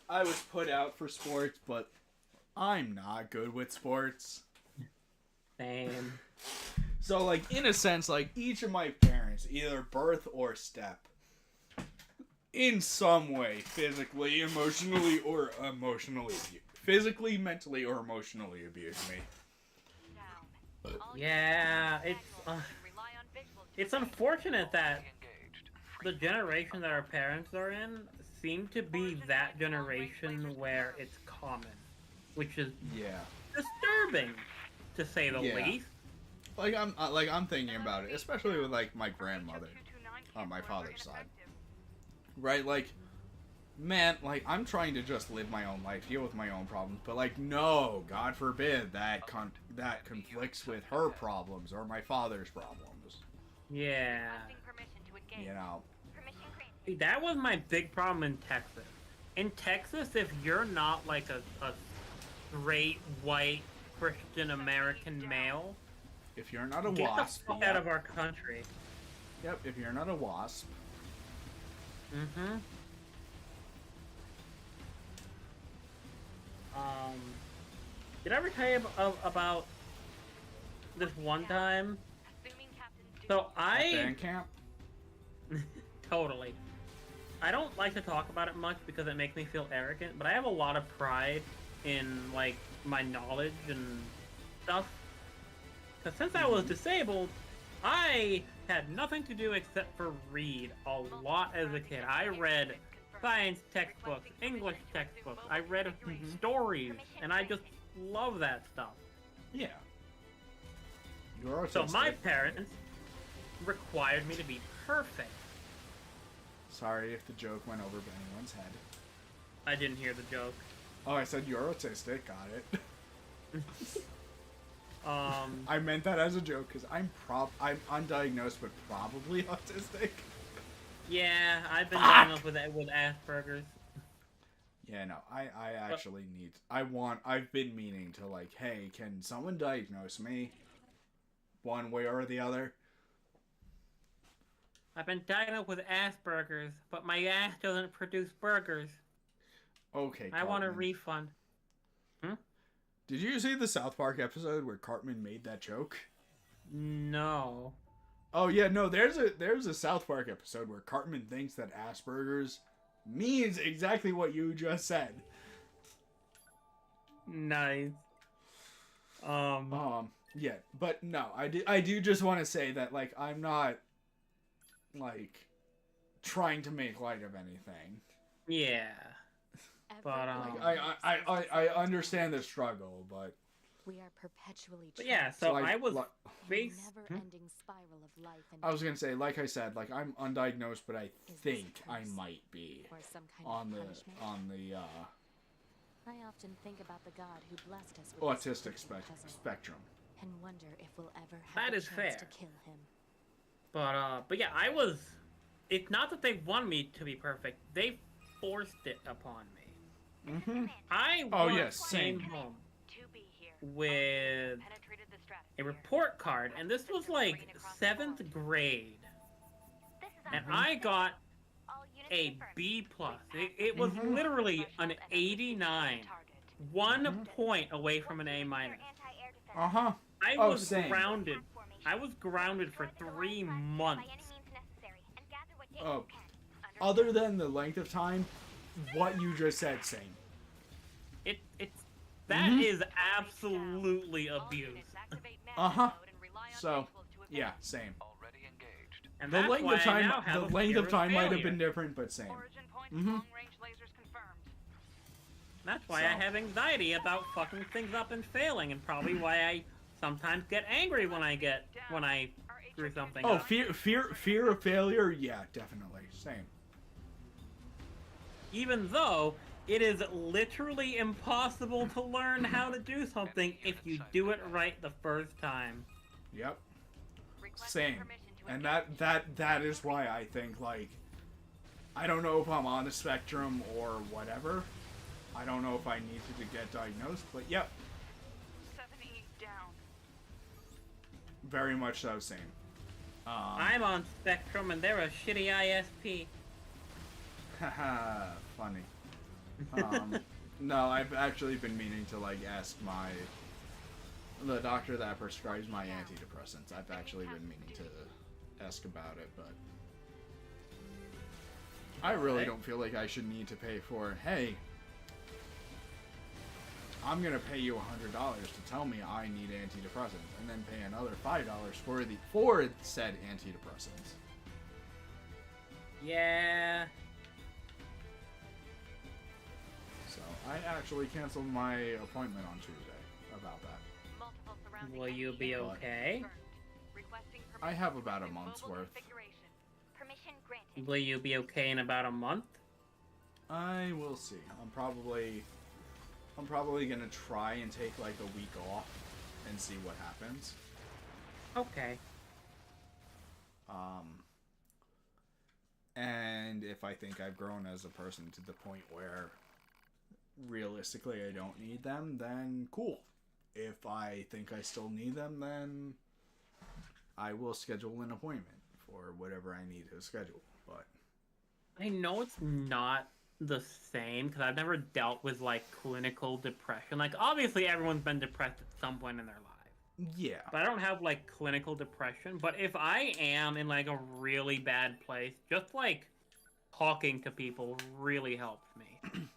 I was put out for sports, but I'm not good with sports. Same. So, like, in a sense, like, each of my parents, either birth or step, in some way, physically, emotionally, or physically, mentally, or emotionally abused me. Down. All Yeah, units rely on visual it's unfortunate that the generation that our parents are in seem to be that generation where it's common, which is Yeah. disturbing, to say the Yeah. least. Like, I'm thinking about it, especially with, like, my grandmother on my father's side. Right, like, man, like, I'm trying to just live my own life, deal with my own problems, but, like, no, God forbid that conflicts with her problems or my father's problems. Yeah. permission to engage. You know. Permission granted. See, that was my big problem in Texas. In Texas, if you're not like a straight, white, Christian American male, If you're not a get wasp, the fuck out of our country. Yep, if you're not a wasp. Mm-hmm. Did I ever tell you about this one time? Assuming Captain So At band camp? Totally. I don't like to talk about it much because it makes me feel arrogant, but I have a lot of pride in, like, my knowledge and stuff. Because since I was disabled, I had nothing to do except for read a lot as a kid. I read science textbooks, English textbooks, I read stories, and I just love that stuff. Yeah. You're So autistic. my parents required me to be perfect. Sorry if the joke went over anyone's head. I didn't hear the joke. Oh, I said you're autistic. Got it. I meant that as a joke because I'm undiagnosed but probably autistic. Yeah, I've been diagnosed with Asperger's. Yeah, no, I actually need. I've been meaning to, like, hey, can someone diagnose me? One way or the other. I've been diagnosed with Asperger's, but my ass doesn't produce burgers. Okay, I want a Cartman. refund. Did you see the South Park episode where Cartman made that joke? No. Oh yeah, no. There's a South Park episode where Cartman thinks that Asperger's means exactly what you just said. Nice. Yeah, but no, I do just want to say that, like, I'm not, like, trying to make light of anything. Yeah. But, Like, I understand the struggle, but We are perpetually But yeah, trapped so Like- I was like- in a based. never-ending spiral of life and I was gonna death, say, like I said, like, I'm undiagnosed, but I this think a I curse? might be or some kind on of the punishment. on I often think about the God who blessed us the with this autistic cryptic puzzle, spectrum. and wonder if we'll ever have That the is chance to fair. kill him. But yeah, I was. It's not that they want me to be perfect. They forced it upon me. Mm-hmm. I Oh, once yes, same. came home To be here. with Penetrated the a stratosphere. report card, and this was like 7th grade, This is and Mm-hmm. I got all units a confirmed. B plus. It was Mhm. literally an 89, 1 point away from an A minus. Uh huh. I Oh, was same. grounded. I was grounded for 3 months. Oh, other than the length of time, what you just said, same. That Mhm. is absolutely abuse. Uh-huh. So, yeah, same. Already engaged. And The that's length why of I time, now have the a length fear of time might have failure. been different, but same. Origin point, Mhm. long-range lasers confirmed. That's why I So. have anxiety about fucking things up and failing, and probably why I sometimes get angry when I screw something Oh, up. fear of failure. Yeah, definitely, same. Even though it is literally impossible to learn how to do something if you do it right the first time. Yep, Requesting same. permission to And engage. that is why I think, like, I don't know if I'm on the spectrum or whatever. I don't know if I needed to get diagnosed, but yep, 70 down. very much so, same. I'm on Spectrum, and they're a shitty ISP. Haha, funny. No, I've actually been meaning to, like, ask the doctor that prescribes my antidepressants. I've actually been meaning to ask about it, but I really Okay. don't feel like I should need to pay for, hey, I'm gonna pay you $100 to tell me I need antidepressants, and then pay another $5 for said antidepressants. Yeah. So I actually canceled my appointment on Tuesday about that. Multiple surrounding Will you be enemy okay? confirmed. Requesting I permission have to about a exit month's mobile worth. configuration. Permission granted. Will you be okay in about a month? I will see. I'm probably gonna try and take like a week off and see what happens. Okay. And if I think I've grown as a person to the point where realistically I don't need them, then cool. If I think I still need them, then I will schedule an appointment for whatever I need to schedule. But I know it's not the same because I've never dealt with like clinical depression. Like obviously everyone's been depressed at some point in their life, yeah, but I don't have like clinical depression. But if I am in like a really bad place, just like talking to people really helps me.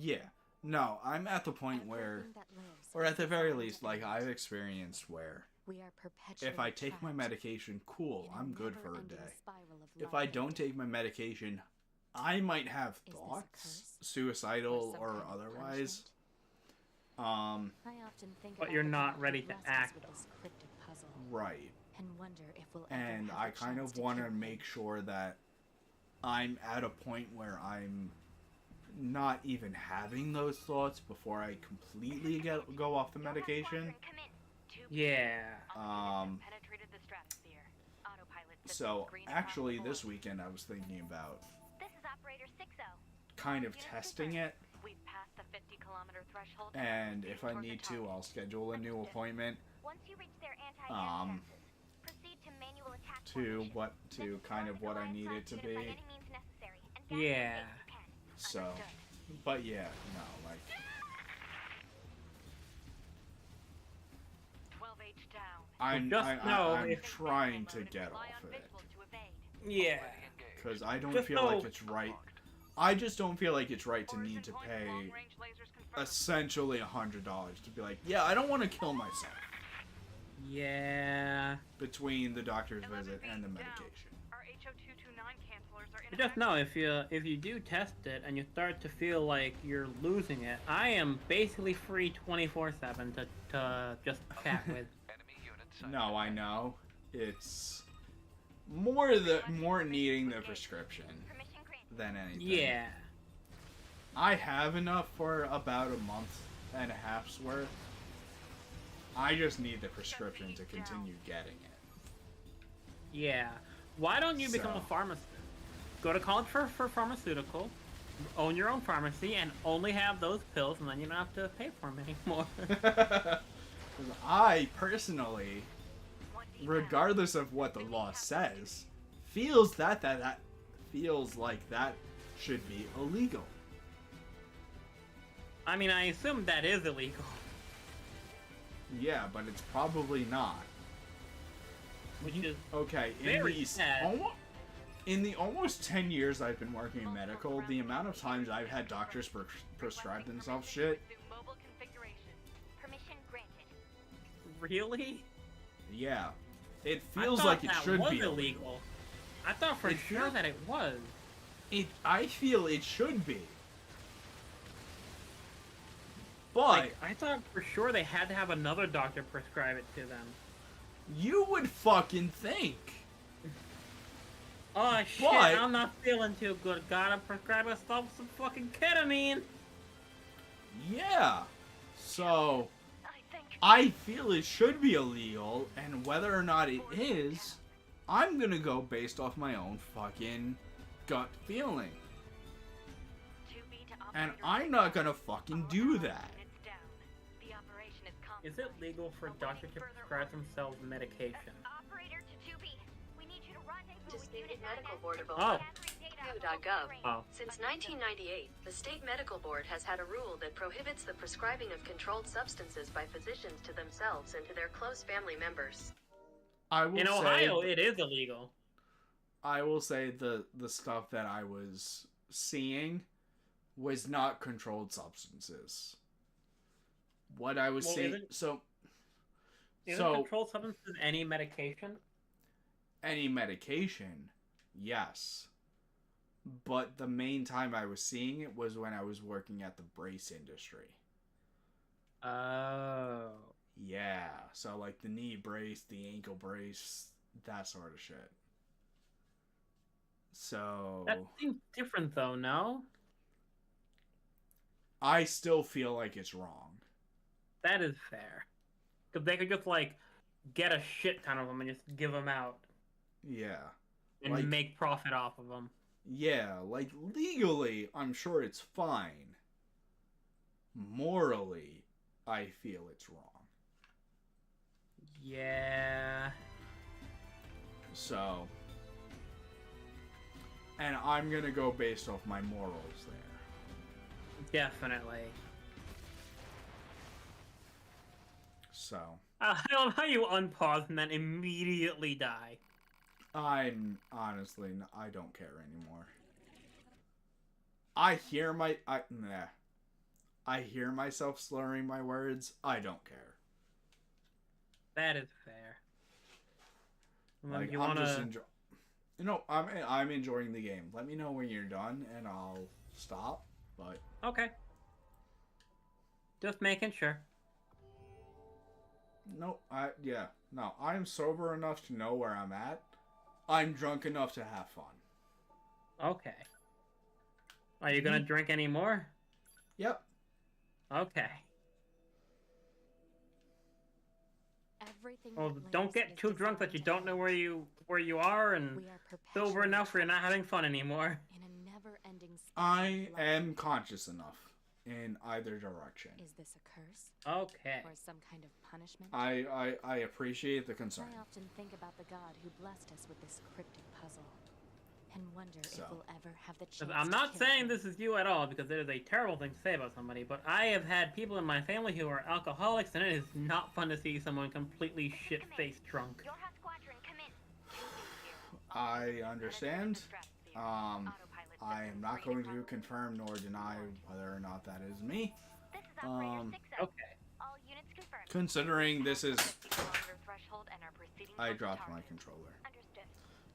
yeah. No, I'm at the point where, Everything that lives or is at the very designed least, to like be I've used. experienced where We are perpetually if I take my trapped medication, cool, in a I'm good for a never-ending day. spiral of If life I and don't death. take my medication, I might have Is this a thoughts, curse? suicidal some or kind of otherwise. punishment? I often think But about you're the not God who ready to blessed us act, with this cryptic puzzle, Right. and wonder if we'll ever And have I the kind chance of to want to kill him. make sure that I'm at a point where I'm not even having those thoughts before I completely go off the medication. Yeah. Penetrated the stratosphere. Autopilot systems So green across actually the this board. weekend I was thinking about This is operator 60. kind of Units testing confirmed. it, We've passed the 50-kilometer threshold. and if I Towards the need to, target. I'll schedule a new Understood. appointment Once you reach their anti-air Um, defenses, proceed to manual attack to formation. to kind of what I need it to be. Yeah. So, But yeah, no, like 12H down. I'm trying to get off of it Yeah. because I don't Just feel like know- it's right. I just don't feel like it's right to need to pay essentially $100 to be like, yeah, I don't want to kill myself Yeah. between the doctor's visit and the medication. Our HO229 cancelers are Just know if you do test it and you start to feel like you're losing it, I am basically free 24/7 to just chat with. No, I know. It's more needing the prescription Permission granted. than anything. Yeah. I have enough for about a month and a half's worth. I just need the prescription to continue getting it. Yeah. Why don't you become a So- pharmacist? Go to college for pharmaceutical, own your own pharmacy, and only have those pills, and then you don't have to pay for them anymore. 'Cause I personally, regardless of what the law says, feels that feels like that should be illegal. I mean, I assume that is illegal. Yeah, but it's probably not. Which is Okay, very sad. In the almost 10 years I've been working in medical, the amount of times I've had doctors prescribe themselves shit, Mobile configuration. Permission granted. really. yeah. It I feels thought like it that should was be illegal. I thought for It sure feel- that it was. I feel it should be. But Like, I thought for sure they had to have another doctor prescribe it to them. you would fucking think. Oh shit, But- I'm not feeling too good. Gotta prescribe myself some fucking ketamine. Yeah. So, I think. I feel it should be illegal, and whether or not it is, I'm gonna go based off my own fucking gut feeling. 2B to And operator I'm not gonna fucking do that. Units down. The operation is Is it legal for a doctor to prescribe themselves medication? Operator to 2B. We need you to rendezvous with Disputed Unit Medical 9. Board of Oh. Who.gov. Oh. Since 1998, the State Medical Board has had a rule that prohibits the prescribing of controlled substances by physicians to themselves and to their close family members. I will In say, Ohio, it is illegal. I will say the stuff that I was seeing was not controlled substances. What I was Well, seeing, Isn't so controlled substances any medication? any medication, yes. But the main time I was seeing it was when I was working at the brace industry. Oh. Yeah, so like the knee brace, the ankle brace, that sort of shit. So That seems different though, no? I still feel like it's wrong. That is fair. Because they could just, like, get a shit ton of them and just give them out. Yeah. And Like- make profit off of them. Yeah, like legally, I'm sure it's fine. Morally, I feel it's wrong. Yeah. So, and I'm gonna go based off my morals there. Definitely. So, I love how you unpause and then immediately die. I'm honestly, I don't care anymore. I hear myself slurring my words. I don't care. That is fair. Like, you I'm wanna... just I'm enjoying the game. Let me know when you're done, and I'll stop. But Okay. Just making sure. no, I'm sober enough to know where I'm at. I'm drunk enough to have fun. Okay. Are you gonna drink any more? Yep. Okay. Everything Well, that don't lives get is too drunk that designed you to don't know end. where you are, and We are sober perpetually enough where you're not trapped having fun anymore. in a never-ending cycle I of life. am conscious enough in either direction. Is this a curse Okay. or some kind of punishment? I appreciate the concern. I often think about the God who blessed us with this cryptic puzzle. and wonder So. if we'll ever have the 'Cause chance. I'm to not kill saying him. this is you at all, because it is a terrible thing to say about somebody, but I have had people in my family who are alcoholics, and it is not fun to see someone completely shit-faced drunk. Your hot squadron, come in. I understand. I am not going to confirm nor deny whether or not that is me. This is operator 60. Okay. All units confirmed. Considering this is... 50-kilometer threshold and are proceeding I towards dropped target. my controller. Understood.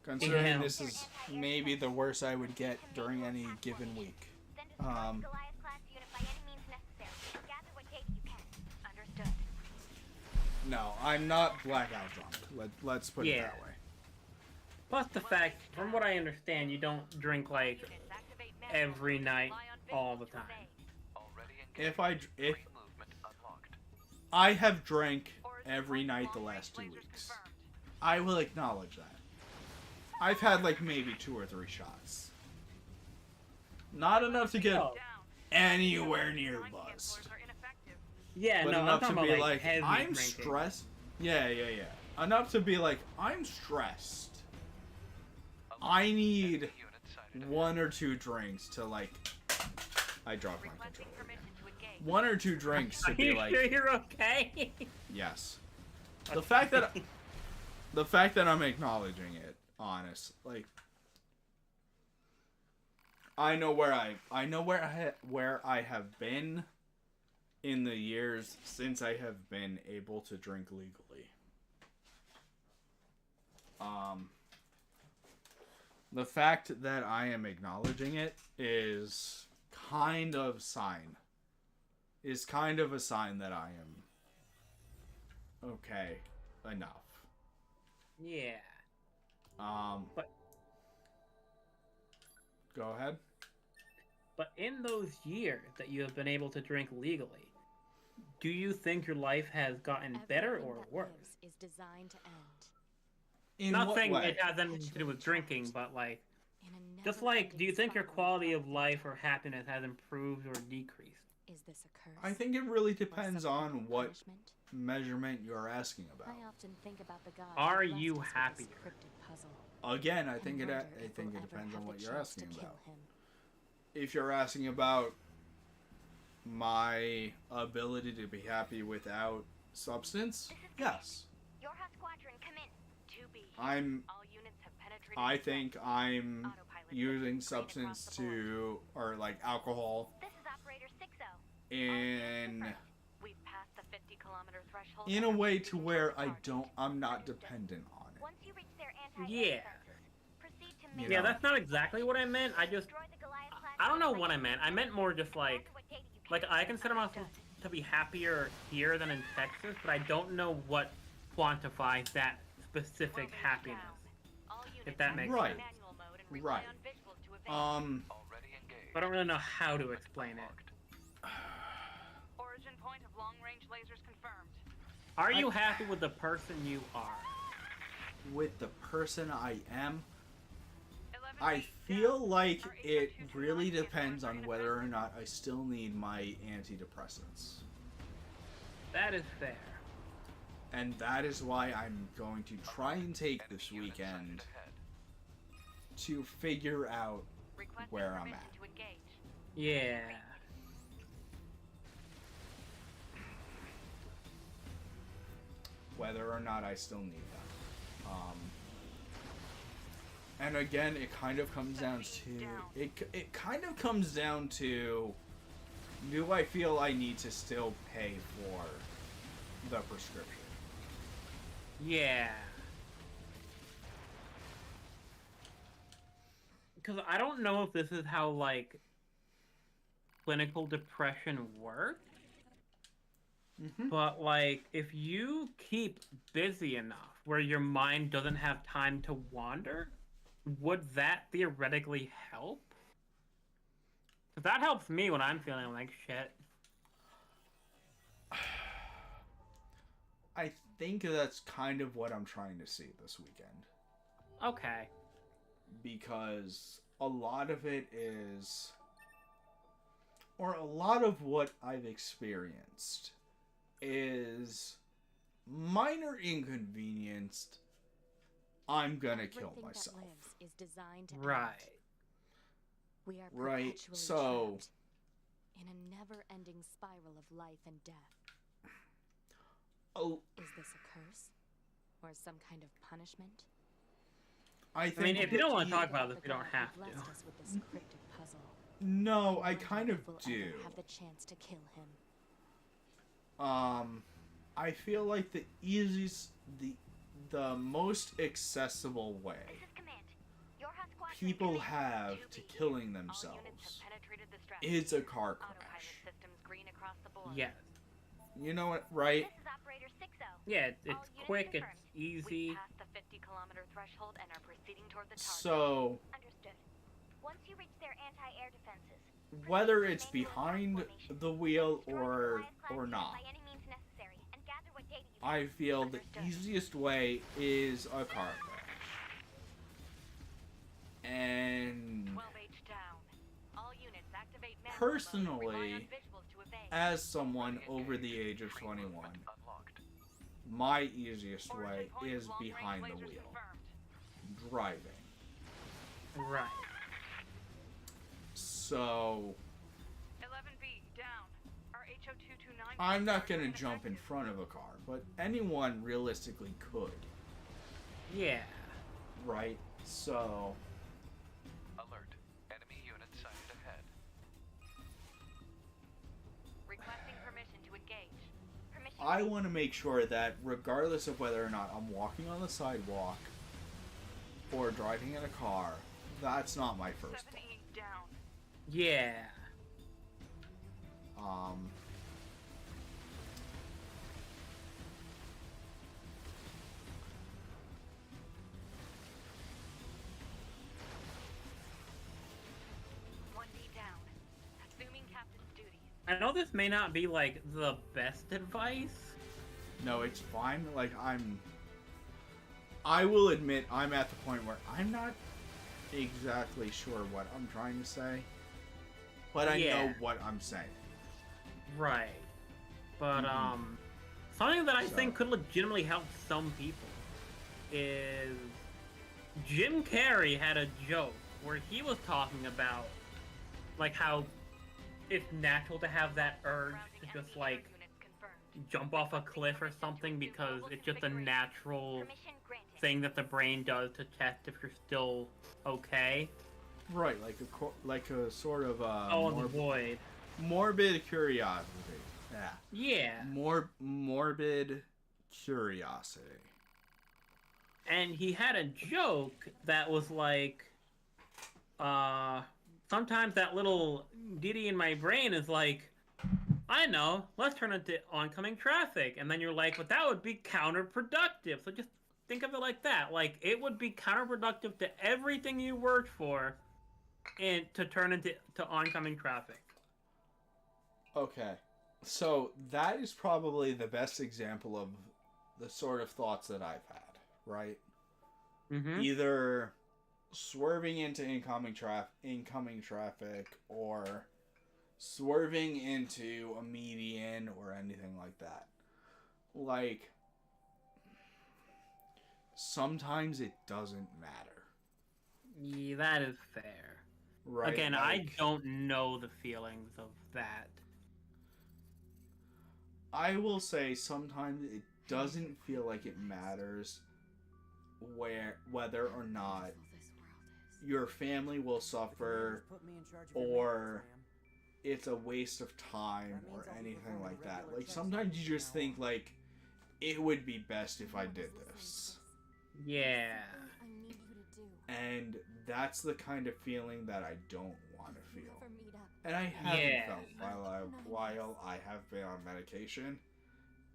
Considering Damn. this is maybe the worst I would get during any given week. Then destroy the Goliath-class unit by any means necessary. Gather what data you can. Understood. No, I'm not blackout drunk. Let's put it Yeah. that way. Plus the fact, from what I understand, you don't drink, like, Units activate manual every mode. night, Rely on all visuals the time. to evade. If I have drank every night the last 2 weeks, I will acknowledge that. I've had like maybe 2 or 3 shots. Not enough to get Oh. anywhere near buzzed. Yeah, But no, I'm enough talking to about, be like, heavy I'm drinking. stressed. Yeah. Enough to be like, I'm stressed. I need 1 or 2 drinks to like... I dropped my Requesting controller again. permission to engage. 1 or 2 drinks to Are be you like... sure you're okay? Yes. The fact that I'm acknowledging it, honest, like I know where I have been in the years since I have been able to drink legally. The fact that I am acknowledging it is kind of a sign that I am okay enough. Yeah. But go ahead. But in those years that you have been able to drink legally, do you think your life has gotten better Everything or that worse? lives is designed to end. In Not what saying way? it has anything to do with drinking, but like, In a just like, do you think your never-ending quality of spiral life or happiness has improved or decreased? Is this a curse? I think it really or depends some on kind of what punishment? measurement you're asking about. I often think about the God Are who blessed you us with this happier? cryptid puzzle, Again, I and think wonder it if we'll ever depends have on the what you're chance to asking kill about. him. If you're asking about my ability to be happy without substance, This is yes. Your hot squadron, come in. 2B. I'm All units have penetrated I the think threat. I'm Autopilot using systems green across substance the board. to or like alcohol This is operator 60. in We've passed the 50-kilometer threshold. a and are way to proceeding where towards I target. don't I'm not Understood. dependent on it. Once you reach their Yeah. proceed to You make Yeah, know. that's not exactly what I meant. I just, destroy the Goliath-class I don't know unit what by I meant. I meant more just like, gather what data you can. I consider myself to be happier here than in Texas, but I don't know what quantifies that specific We're happiness. down. All units that are makes in Right. manual mode and rely Right. on visuals to evade. But I don't really know how to explain it. Origin point of long-range lasers confirmed. Are you happy with the person you are? With the person I am, 11 I feet feel down. like Our it H-229 really transports depends are on whether or not I still need my antidepressants. That is fair. And that is why I'm going to try and take this weekend to figure out Requesting where I'm permission at. to engage. Yeah. Whether or not I still need them. And again, it kind of comes down to it kind of comes down to, do I feel I need to still pay for the prescription? Yeah. Because I don't know if this is how, like, clinical depression works. But, like, if you keep busy enough where your mind doesn't have time to wander, would that theoretically help? 'Cause that helps me when I'm feeling like shit. I think that's kind of what I'm trying to see this weekend. Okay. Because a lot of it is, or a lot of what I've experienced is minor inconvenienced I'm gonna kill Everything myself. that lives is designed to Right. end. We are Right, perpetually so- trapped in a never-ending spiral of life and death. Oh, Is this a curse? Or some kind of punishment? I I think. mean, if you don't want to Think talk about the this, you don't God have who blessed to. us with this cryptic puzzle. No, and I wonder kind of if we'll do. ever have the chance to kill him. I feel like the easiest, the most accessible way This is Command. Your house squadron people is coming. have to 2B. killing All units themselves have penetrated the stratosphere. is a car Autopilot crash. systems green across the board. Yes. You know what, right? This is Operator 60. Yeah, All it's units quick, it's confirmed. easy. We passed the 50-kilometer threshold and are proceeding toward the target. So, Understood. Once you reach their anti-air defenses, whether proceed it's to manual attack behind formation. the wheel Destroy the or Goliath-class unit not, by any means necessary, and gather what data you I can. feel the Understood. easiest way is a car crash. And 12H down. All units activate manual mode. Personally, Rely on visuals to evade. as someone over the age of 21, my easiest way Origin point, is long-range behind the lasers wheel, confirmed. driving. Right. So 11B down. Our HO229. I'm not gonna jump in front of a car, but anyone realistically could, Yeah. right? So Alert. Enemy unit sighted ahead. Requesting permission to engage. Permission. I want to make sure that regardless of whether or not I'm walking on the sidewalk or driving in a car, that's not my first 7E down. Yeah. thought. One D down. Assuming captain's duties. I know this may not be, like, the best advice. No, it's fine. Like, I will admit I'm at the point where I'm not exactly sure what I'm trying to say, but I Yeah. know what I'm saying. Right. But, Mhm. something that I So- think could legitimately help some people is Jim Carrey had a joke where he was talking about, like, how it's natural to have that urge to just, like, Units confirmed. jump off a cliff or something because it's just a natural Permission granted. thing that the brain does to test if you're still okay. Right, like a sort of Oh, in the void. morbid curiosity. Yeah, Yeah. morbid curiosity. And he had a joke that was like, sometimes that little ditty in my brain is like, I know, let's turn it to oncoming traffic. And then you're like, but that would be counterproductive. So just think of it like that. Like, it would be counterproductive to everything you worked for and to turn into oncoming traffic. Okay, so that is probably the best example of the sort of thoughts that I've had, right? Mm-hmm. Either swerving into incoming traffic or swerving into a median or anything like that. Like, sometimes it doesn't matter, Yeah, that is fair. right? Again, I Like, don't know the feelings of that. I will say sometimes it doesn't feel like it matters whether or not your family will suffer Put me in charge of your or maintenance, ma'am. it's a waste of time That or means I'll be anything performing like that. regular Like, checks sometimes you from just now think on. like it would be best if I did this. I Yeah. need you to do. And that's the kind of feeling that I don't want to feel. Never meet up. And I haven't Yeah. felt while I have been on medication.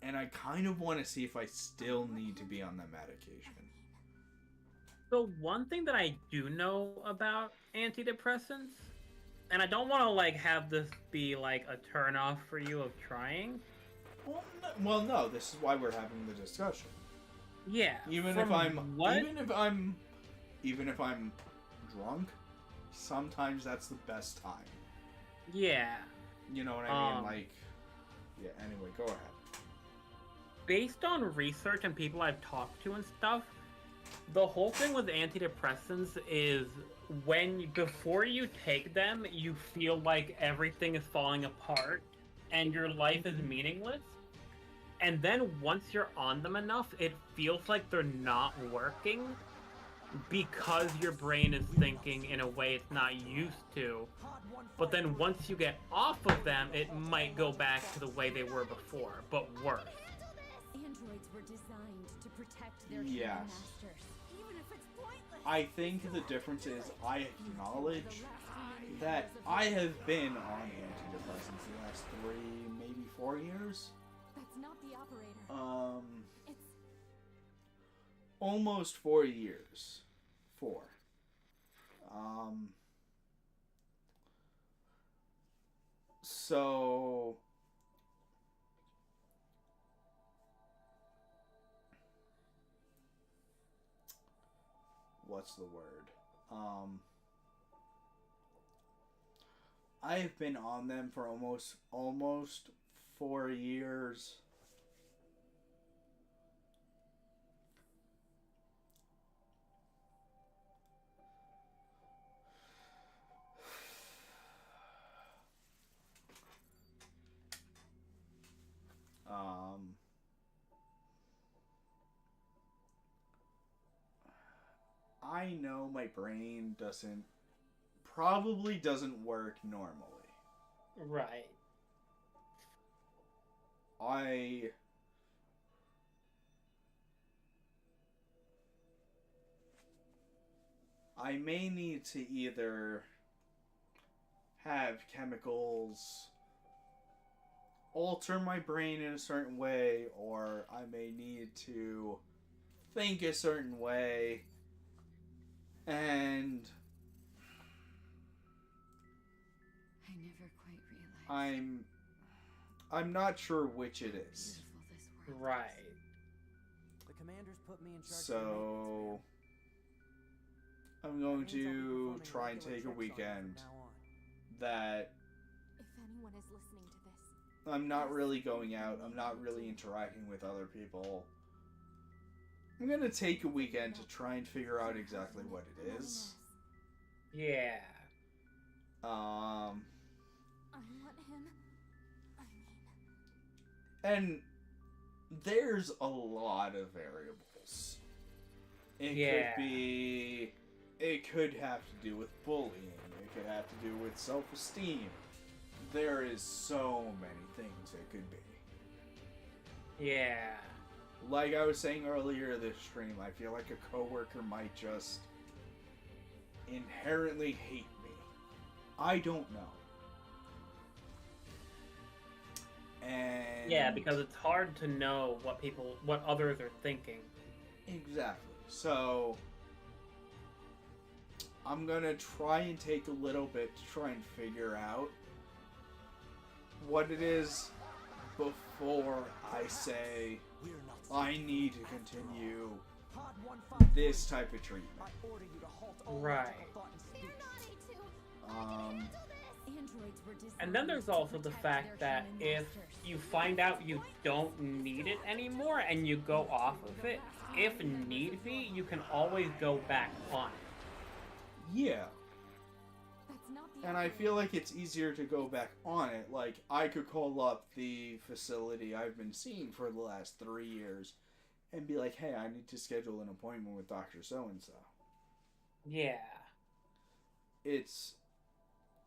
And I kind of want to see if I still need to be on the medication. So one thing that I do know about antidepressants, and I don't want to like have this be like a turnoff for you of trying. Well, no, this is why we're having the discussion. Yeah. Even from if I'm what? even if I'm drunk, sometimes that's the best time. Yeah. You know what I mean? Um, Like, yeah. Anyway, go ahead. Based on research and people I've talked to and stuff, The whole thing with antidepressants is before you take them, you feel like everything is falling apart and your life is meaningless. And then once you're on them enough, it feels like they're not working because your brain is thinking in a way it's not used to. But then once you get off of them, it might go back to the way they were before, but worse. Androids were designed to protect their Yes. human masters. Even if it's pointless. I think the difference is I acknowledge that I have been on antidepressants the last 3, maybe 4 years. That's not the operator. It's Almost 4 years. 4. So what's the word? I've been on them for almost 4 years. I know my brain probably doesn't work normally. Right. I may need to either have chemicals alter my brain in a certain way, or I may need to think a certain way, and I never quite realized I'm not sure which it is. how beautiful this world Right. The commanders put me in charge of So your maintenance, I'm going That means I'll be to performing try and regular take a checks on you from weekend now on. that If anyone is listening to this, I'm not really going out, I'm not really interacting with other people. I'm gonna take a weekend to try and figure out exactly what it is. Yeah. I want him. I mean, And there's a lot of variables. It could have to do with bullying, it could have to do with self-esteem. There is so many things it could be. Yeah. Like I was saying earlier this stream, I feel like a coworker might just inherently hate me. I don't know. And Yeah, because it's hard to know what others are thinking. exactly. So I'm gonna try and take a little bit to try and figure out what it is before I say I need to continue this type of treatment. Right. Androids were designed And then there's to also the protect fact their that human if masters. you find out you don't need it anymore and you go off of it, if need be, you can always go back on it. Yeah. that's not the And I feel like it's easier to go back on it. Like, I could call up the facility I've been seeing for the last 3 years and be like, hey, I need to schedule an appointment with Dr. So-and-so. Yeah.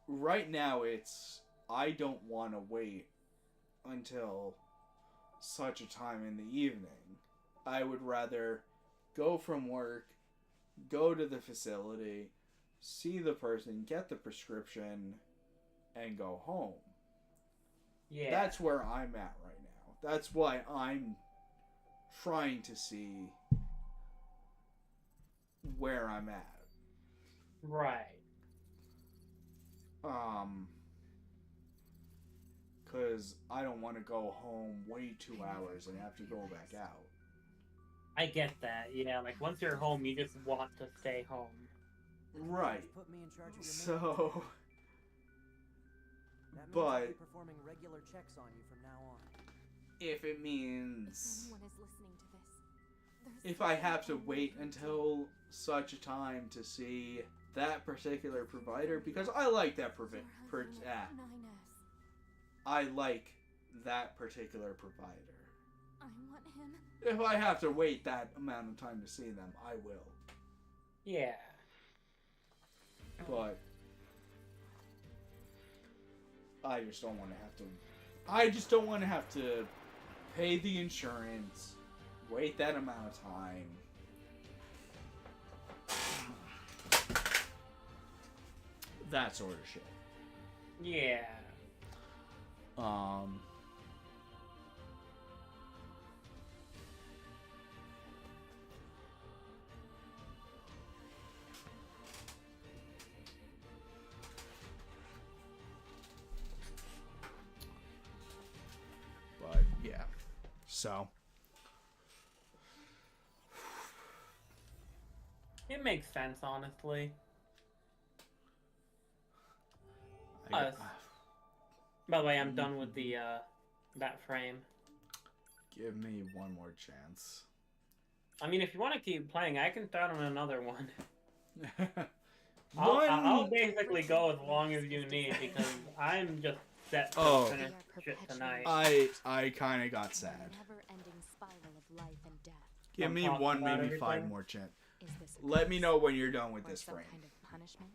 Right now, I don't want to wait until such a time in the evening. I would rather go from work, go to the facility, see the person, get the prescription, and go home. Yeah. That's where I'm at right now. That's why I'm trying to see where I'm at. Right. Because I don't want to go home, wait 2 hours, and have to go back out. I get that. Yeah, like once you're home, you just want to stay home. Right. Put me in charge of your So, maintenance. That means I'll but be performing regular checks on you from now on. if it If means anyone is listening to this, if I have to wait until such a time to see that particular provider, because I like that I like that particular provider. I want him. If I have to wait that amount of time to see them, I will. Yeah. But I just don't want to have to. I just don't want to have to pay the insurance, wait that amount of time. That sort of shit. Yeah. But yeah. So It makes sense, honestly. I, By the way, I'm done with the that frame. give me one more chance. I mean, if you want to keep playing, I can start on another one. I'll basically go as long as you need because I'm just set to finish shit tonight. I kind of got sad. Never-ending spiral of life and death. Give me talking one, about maybe 5 everything. more chance. Is this a Let me curse know when you're done with or this some frame. kind of punishment?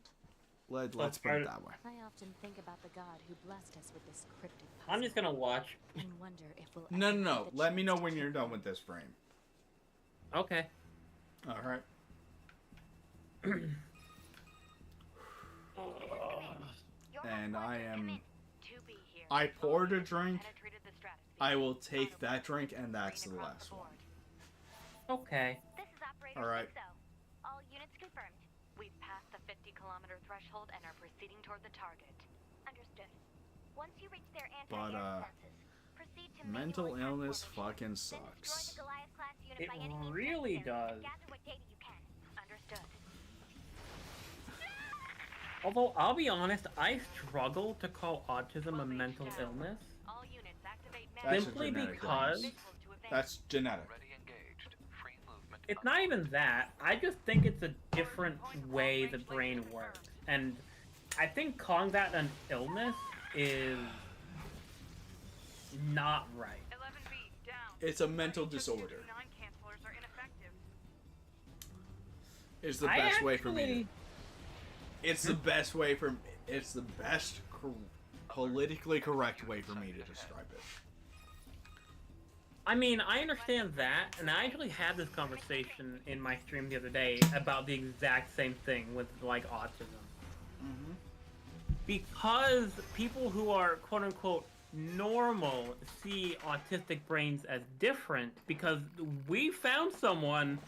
Let's put it that way. I often think about the God who blessed us with this cryptic puzzle I'm just gonna watch. and wonder if we'll No. ever have the Let me chance know to when you're keep done it. with this frame. Okay. All right. And I am. I poured a drink. I will take that drink, and that's the last one. Okay. This is operator All right. 60. All units confirmed. We've passed the 50-kilometer threshold and are proceeding toward the target. Understood. Once you reach their But, anti-air defenses, proceed to mental manual illness attack formation. fucking Then destroy sucks. the Goliath-class unit It by any means really necessary. does. Gather what data you can. Understood. Although, I'll be honest, I struggle to call autism a mental illness. All units activate That's a Simply genetic because illness. That's genetic. Ready engaged. Free movement. it's not even that. I just think it's a different way the brain works. And I think calling that an illness is not right. 11B, down. It's a mental disorder. 9 cancelers are ineffective. Is the I best way for me. actually- It's the best way for. It's the best politically correct way for me to describe it. I mean, I understand that, and I actually had this conversation in my stream the other day about the exact same thing with, like, autism. Mm-hmm. Because people who are quote-unquote normal see autistic brains as different, because we found someone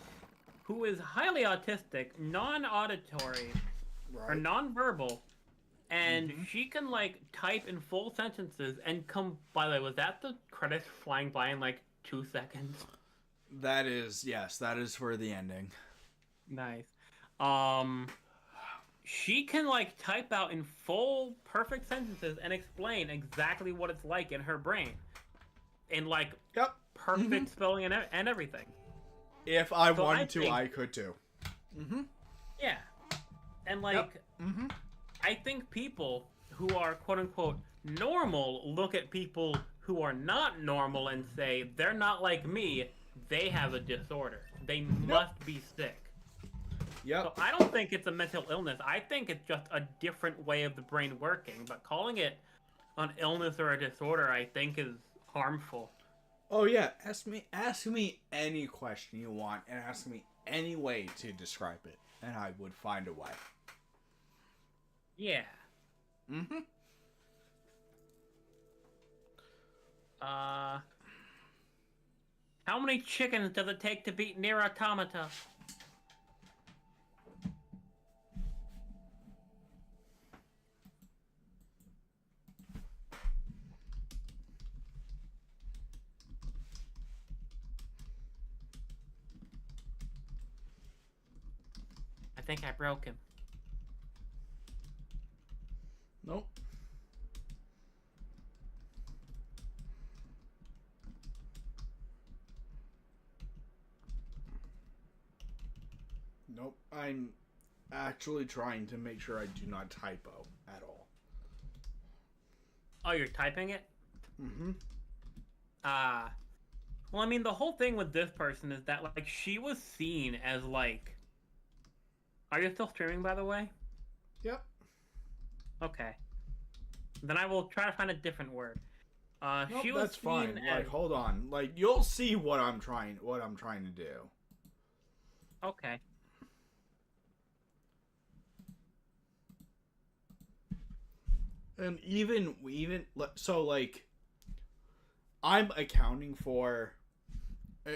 who is highly autistic, non-auditory, or non-verbal, and she can, like, type in full sentences and come... By the way, was that the credits flying by in, like, 2 seconds? That is, yes, that is for the ending. Nice. She can, like, type out in full, perfect sentences and explain exactly what it's like in her brain. In, like, perfect spelling and everything. If I So wanted to, think- I could too. Mm-hmm. Yeah. And, like, I think people who are, quote-unquote, normal look at people who are not normal and say, they're not like me, they have a disorder. They must be sick. Yep. So I don't think it's a mental illness. I think it's just a different way of the brain working. But calling it an illness or a disorder, I think, is harmful. Oh yeah, ask me any question you want, and ask me any way to describe it, and I would find a way. Yeah. Mm-hmm. How many chickens does it take to beat Nier Automata? I think I broke him. Nope. Nope. I'm actually trying to make sure I do not typo at all. Oh, you're typing it? Mm-hmm. Well, I mean, the whole thing with this person is that, like, she was seen as, like... Are you still streaming, by the way? Yep. Okay. Then I will try to find a different word. Nope, She was that's fine. seen Like, as... hold on. Like, you'll see what I'm trying to do. Okay. And even so, like, I'm accounting for.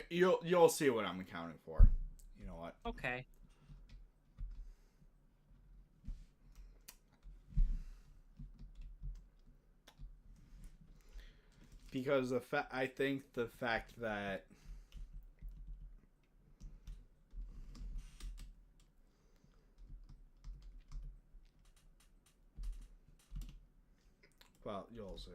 You'll see what I'm accounting for. You know what? Okay. Because I think the fact that well, you'll see.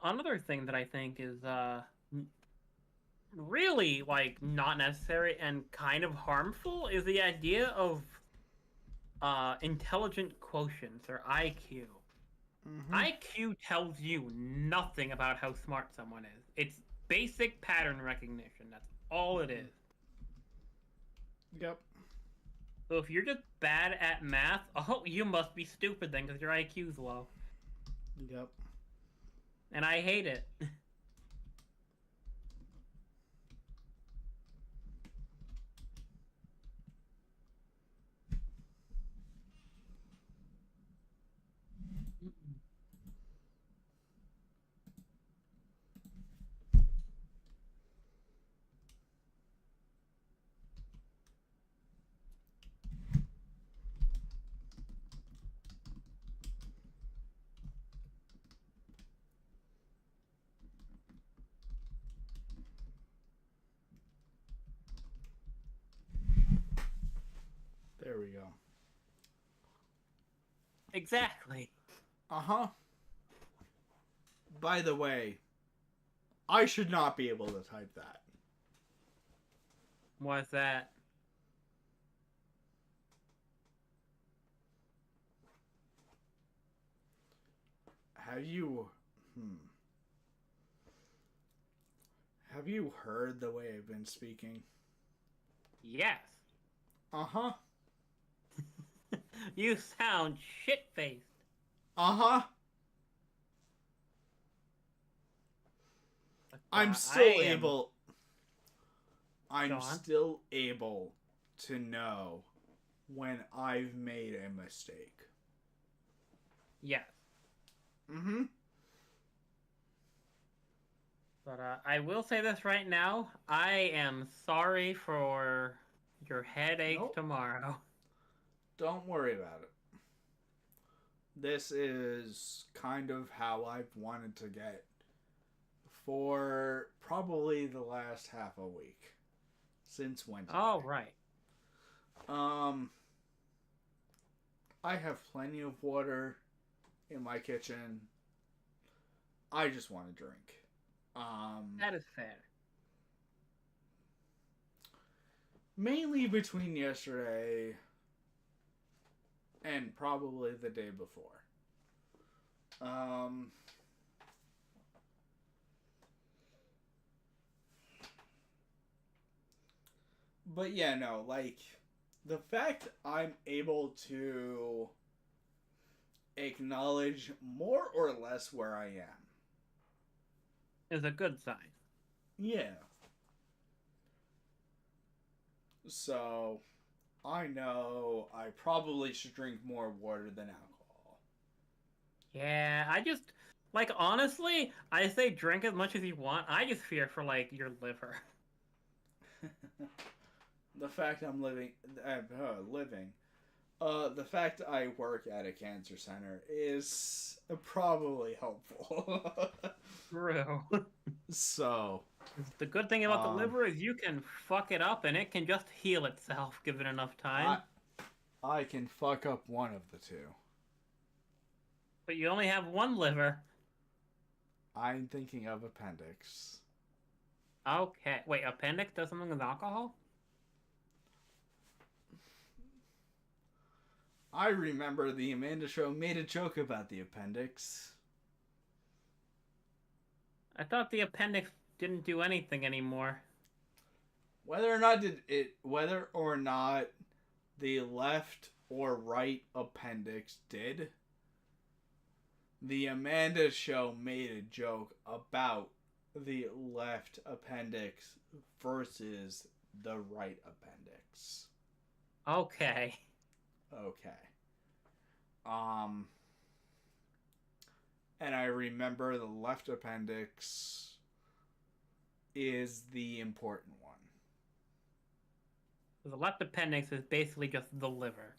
Another thing that I think is really like not necessary and kind of harmful is the idea of intelligent quotients or IQ. Mm-hmm. IQ tells you nothing about how smart someone is. It's basic pattern recognition. That's all it is. Yep. So if you're just bad at math, oh, you must be stupid then because your IQ's low. Yep. And I hate it. There we go. Exactly. Uh-huh. By the way, I should not be able to type that. What's that? Have you Have you heard the way I've been speaking? Yes. Uh-huh. You sound shit-faced. Uh-huh. I'm Go still able to know when I've made a mistake. Yes. Mm-hmm. But I will say this right now. I am sorry for your headache Nope. tomorrow. Don't worry about it. This is kind of how I've wanted to get for probably the last half a week. Since Wednesday. Oh, right. I have plenty of water in my kitchen. I just want to drink. That is fair. Mainly between yesterday and probably the day before. But yeah, no, like, the fact I'm able to acknowledge more or less where I am is a good sign. Yeah. So, I know I probably should drink more water than alcohol. Yeah, I just, like, honestly, I say drink as much as you want. I just fear for, like, your liver. The fact I'm the fact I work at a cancer center is probably helpful. True. So, the good thing about the liver is you can fuck it up and it can just heal itself given enough time. I can fuck up one of the two. But you only have one liver. I'm thinking of appendix. Okay. Wait, appendix does something with alcohol? I remember the Amanda Show made a joke about the appendix. I thought the appendix didn't do anything anymore. Whether or not the left or right appendix did, the Amanda Show made a joke about the left appendix versus the right appendix. Okay. Okay. And I remember the left appendix is the important one. The left appendix is basically just the liver.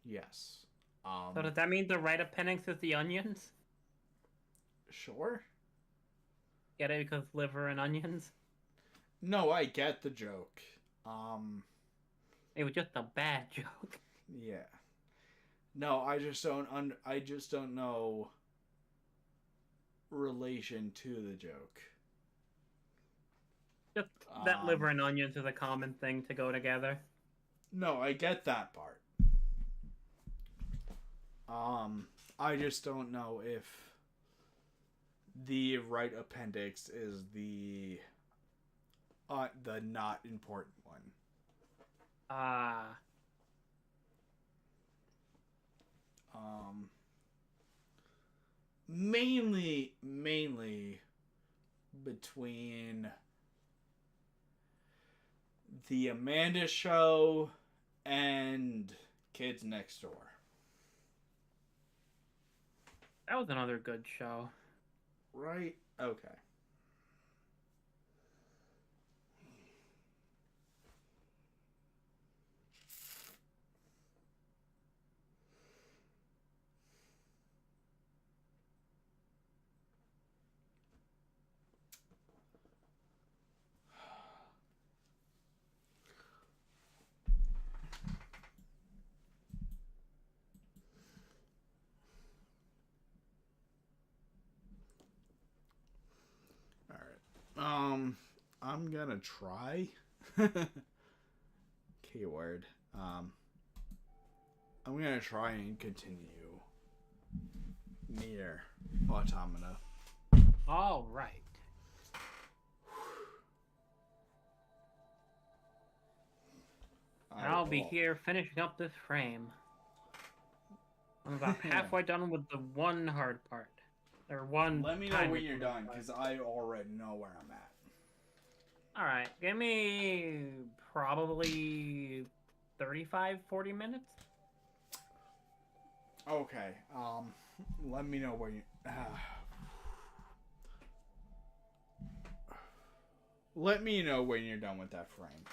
Yes. So does that mean the right appendix is the onions? Sure. Get it because liver and onions? No, I get the joke. It was just a bad joke. Yeah. No, I just don't know relation to the joke. Just that liver and onions is a common thing to go together. No, I get that part. I just don't know if the right appendix is the not important one. Mainly between the Amanda Show and Kids Next Door. That was another good show. Right? Okay. I'm gonna try. Keyword. I'm gonna try and continue Nier Automata. All right. I'll be here finishing up this frame. I'm about halfway done with the one hard part. Or one. Let me know when you're done, because I already know where I'm at. Alright, give me probably 35, 40 minutes. Okay, let me know when you... let me know when you're done with that frame.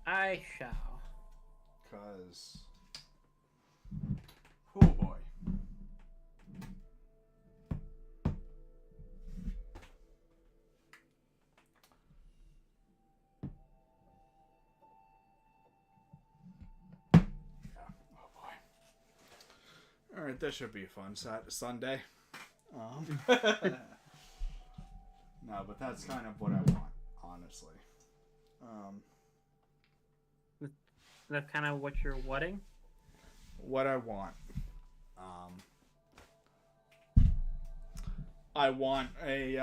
I shall. Because... oh boy. Alright, that should be a fun Sunday. No, but that's kind of what I want, honestly. That's kind of what you're wanting? What I want. I want a,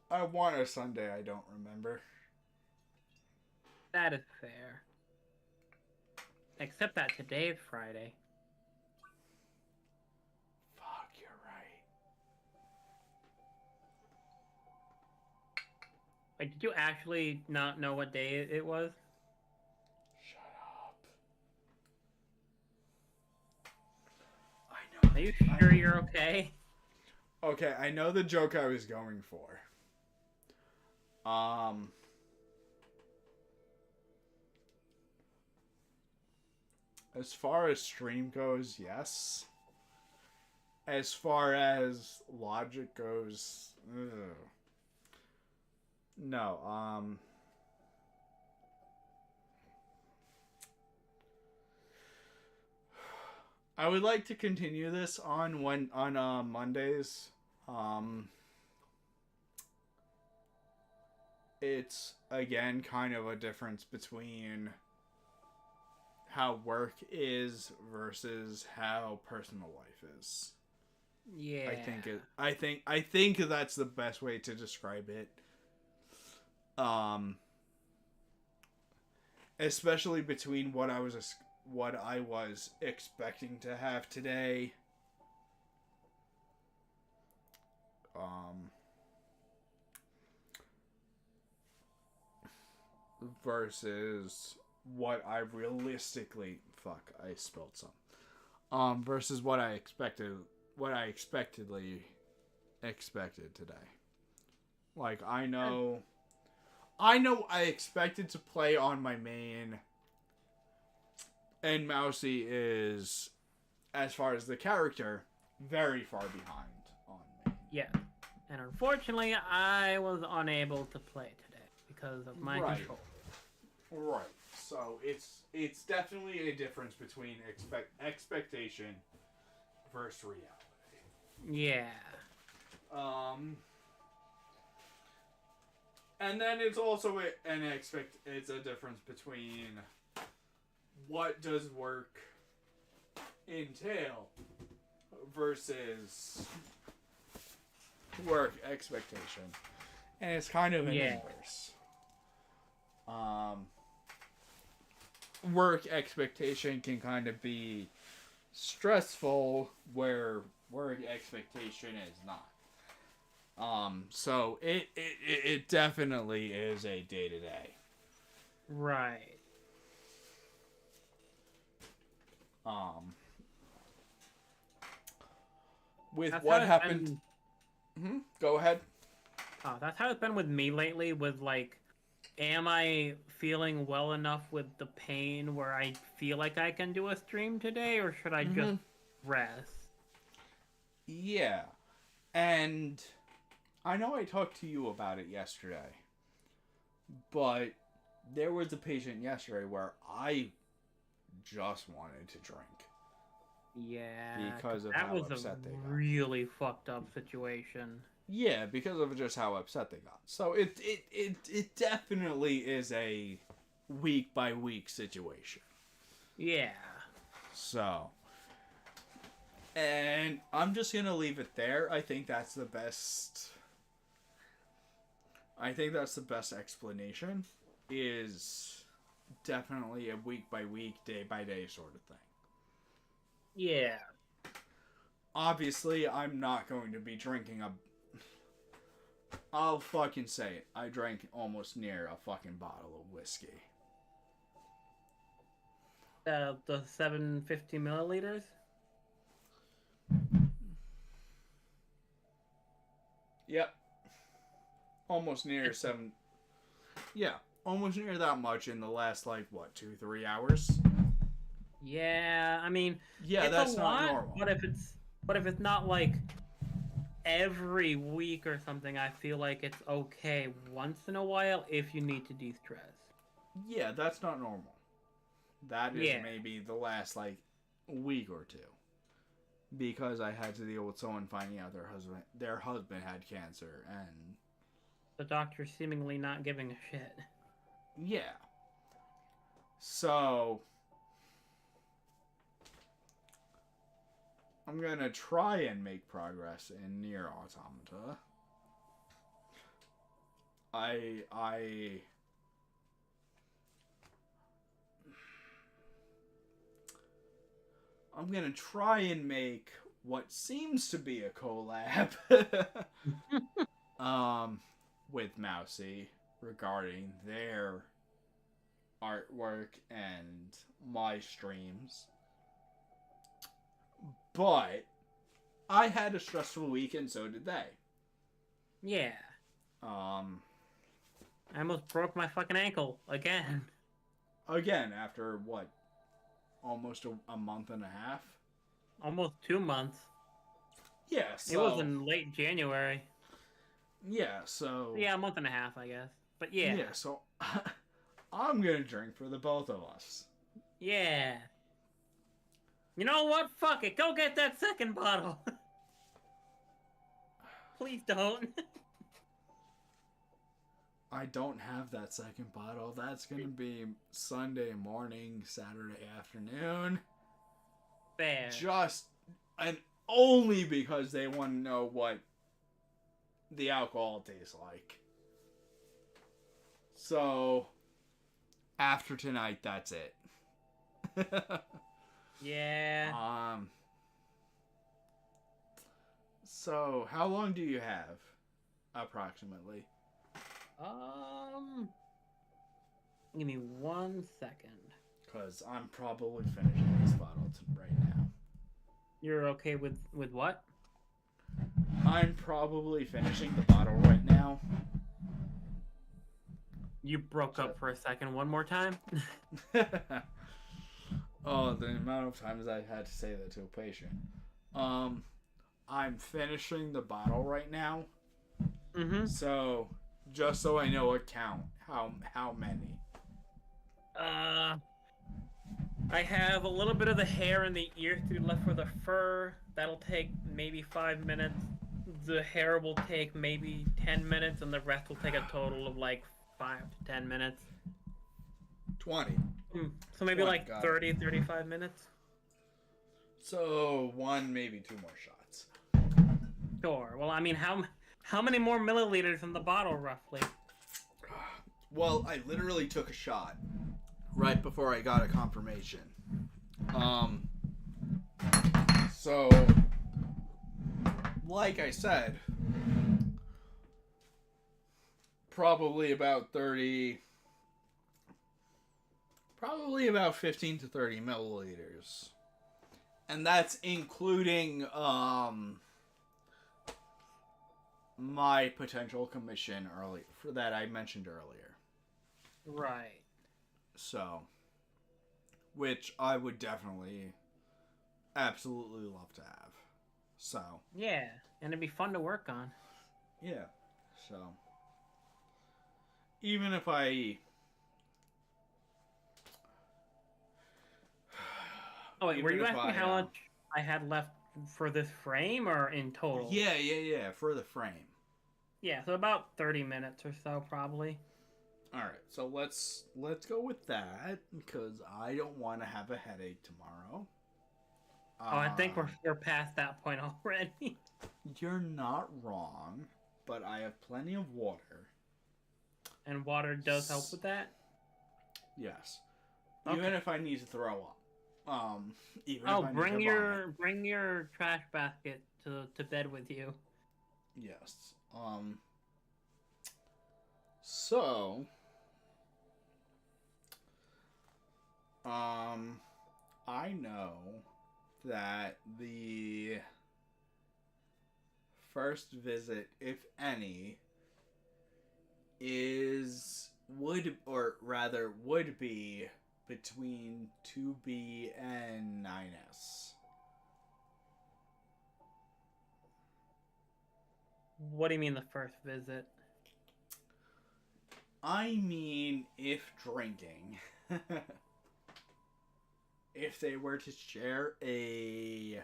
I want a Sunday I don't remember. That is fair. Except that today is Friday. Fuck, you're right. Wait, did you actually not know what day it was? Shut up. I know. Are you sure you're okay? Okay, I know the joke I was going for. As far as stream goes, yes. As far as logic goes, ugh. No, I would like to continue this on Mondays. It's again kind of a difference between how work is versus how personal life is. Yeah. I think that's the best way to describe it. Especially between what I was expecting to have today. Versus what I realistically I spelled some. Versus what I expectedly expected today. Like I know I expected to play on my main, and Mousy is, as far as the character, very far behind on main. Yeah. And unfortunately, I was unable to play today because of my control. Right. So it's definitely a difference between expectation versus reality. Yeah. And then it's also it's a difference between what does work entail versus work expectation. And it's kind of an inverse. Work expectation can kind of be stressful where work expectation is not. So it definitely is a day-to-day. Right. With That's what how it's happened... Go ahead. Oh, that's how it's been with me lately, with like, am I feeling well enough with the pain where I feel like I can do a stream today, or should I just rest? Yeah. And I know I talked to you about it yesterday, but there was a patient yesterday where I just wanted to drink. Yeah. Because of that how was upset they got. really fucked up situation. Yeah, because of just how upset they got. So it definitely is a week by week situation. Yeah. So, and I'm just gonna leave it there. I think that's the best explanation. Is definitely a week by week, day by day sort of thing. Yeah. Obviously, I'm not going to be drinking I'll fucking say it. I drank almost near a fucking bottle of whiskey. The 750 milliliters? Yep. Almost near 7... Yeah. Almost near that much in the last, 2-3 hours? Yeah, I mean... Yeah, it's that's a not lot, normal. But if it's not, every week or something, I feel like it's okay once in a while if you need to de-stress. Yeah, that's not normal. That is maybe the last, week or two. Because I had to deal with someone finding out their husband had cancer, and... The doctor seemingly not giving a shit. Yeah. So... I'm gonna try and make progress in Nier Automata. I'm gonna try and make what seems to be a collab with Mousy regarding their artwork and my streams. But I had a stressful week, and so did they. Yeah. I almost broke my fucking ankle again. Again, after what? Almost a month and a half? Almost 2 months. Yeah, so... It was in late January. Yeah, so... Yeah, a month and a half, I guess. But yeah. Yeah, so... I'm gonna drink for the both of us. Yeah. You know what? Fuck it. Go get that second bottle. Please don't. I don't have that second bottle. That's gonna be Sunday morning, Saturday afternoon. Fair. Just and only because they want to know what the alcohol tastes like. So after tonight, that's it. Yeah. So how long do you have, approximately? Give me 1 second. Because I'm probably finishing this bottle right now. You're okay with what? I'm probably finishing the bottle right now. You broke up for a second. One more time. Oh, the amount of times I had to say that to a patient. I'm finishing the bottle right now. Mm-hmm. So, just so I know what count, how many? I have a little bit of the hair and the ear to be left for the fur. That'll take maybe 5 minutes. The hair will take maybe 10 minutes, and the rest will take a total of like 5 to 10 minutes. 20. So maybe 20, like got 30, 35 minutes. So, one, maybe 2 more shots. Sure. Well, I mean, how many more milliliters in the bottle, roughly? Well, I literally took a shot right before I got a confirmation. So, like I said, probably about 15 to 30 milliliters. And that's including, my potential commission that I mentioned earlier. Right. So, which I would definitely, absolutely love to have. So. Yeah, and it'd be fun to work on. Yeah. So. Even if I. Oh wait, were you asking how much I had left for this frame or in total? Yeah, for the frame. Yeah, so about 30 minutes or so, probably. All right, so let's go with that because I don't want to have a headache tomorrow. Oh, I think we're past that point already. You're not wrong, but I have plenty of water. And water does help with that? Yes. Okay. Even if I need to throw up. Bring your trash basket to bed with you. Yes. So I know that the first visit, if any, would be between 2B and 9S. What do you mean the first visit? I mean, if drinking. If they were to share a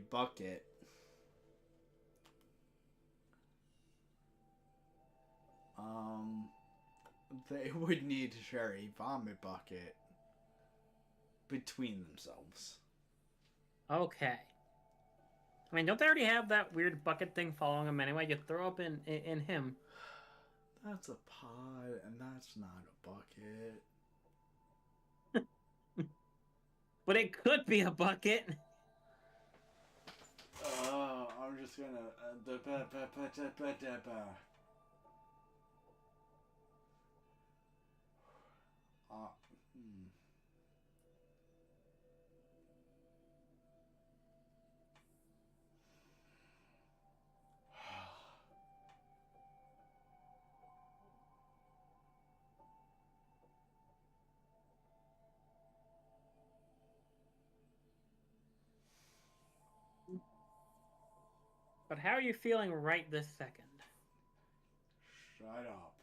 bucket, they would need to share a vomit bucket between themselves. Okay. I mean, don't they already have that weird bucket thing following him anyway? You throw up in him. That's a pod, and that's not a bucket. But it could be a bucket. I'm just gonna. But how are you feeling right this second? Shut up.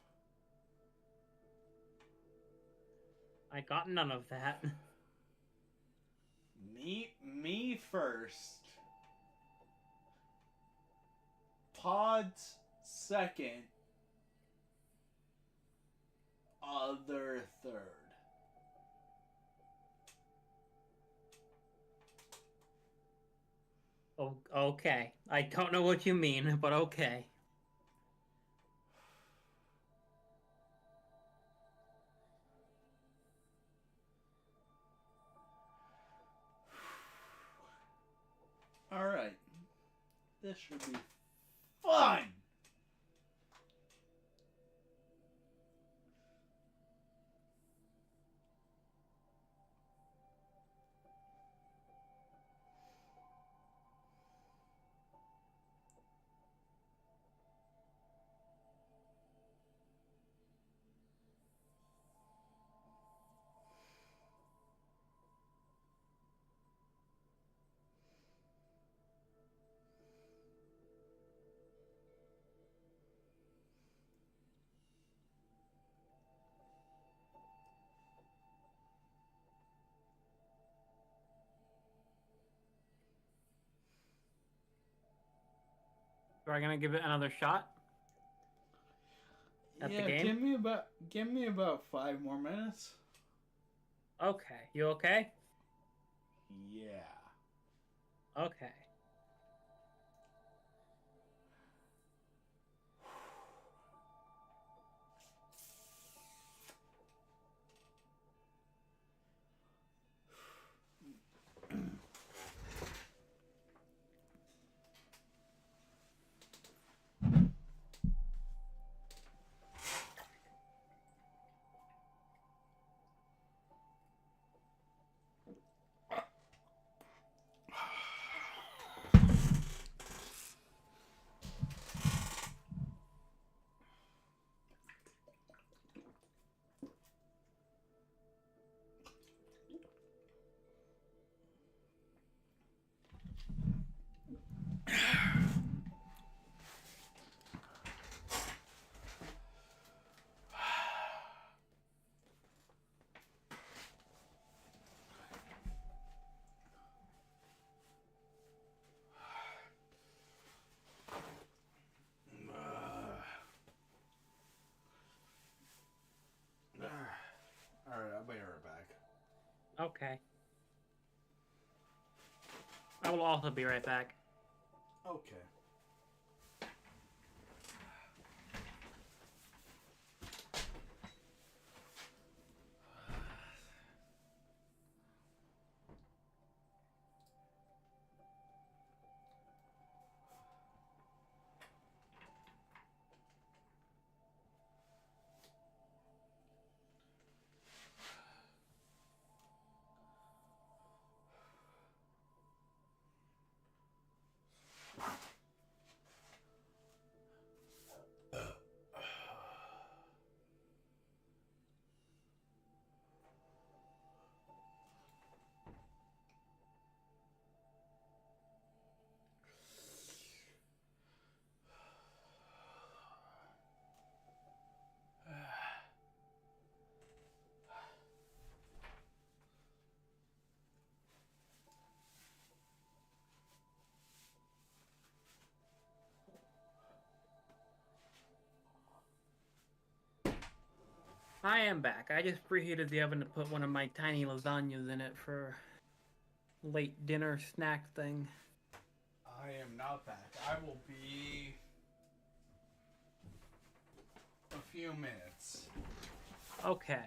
I got none of that. Me first. Pods second. Other third. Oh, okay. I don't know what you mean, but okay. Alright. This should be fun! Are I gonna give it another shot? At the game? give me about 5 more minutes. Okay. You okay? Yeah. Okay. Alright, I'll be right back. Okay. I will also be right back. Okay. I am back. I just preheated the oven to put one of my tiny lasagnas in it for late dinner snack thing. I am not back. I will be a few minutes. Okay.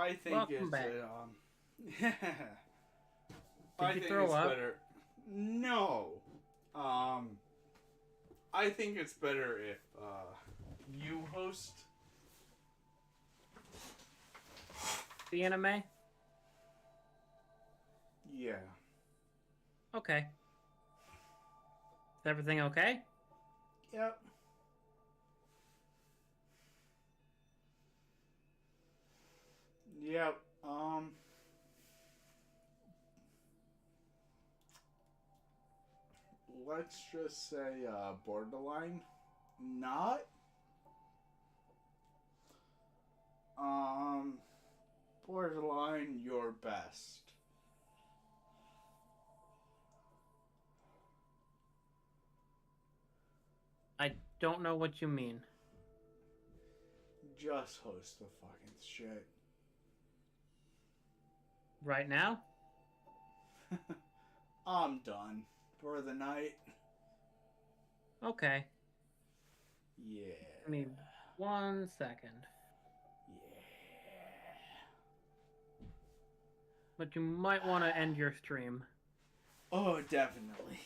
I think Welcome it's back. I you think throw it's up? better. No. I think it's better if you host. The anime? Yeah. Okay. Is everything okay? Yep. Yep. Let's just say borderline. Not. Borderline your best. I don't know what you mean. Just host the fucking shit. Right now? I'm done for the night. Okay. Yeah. Give me 1 second. Yeah. But you might want to end your stream. Oh, definitely.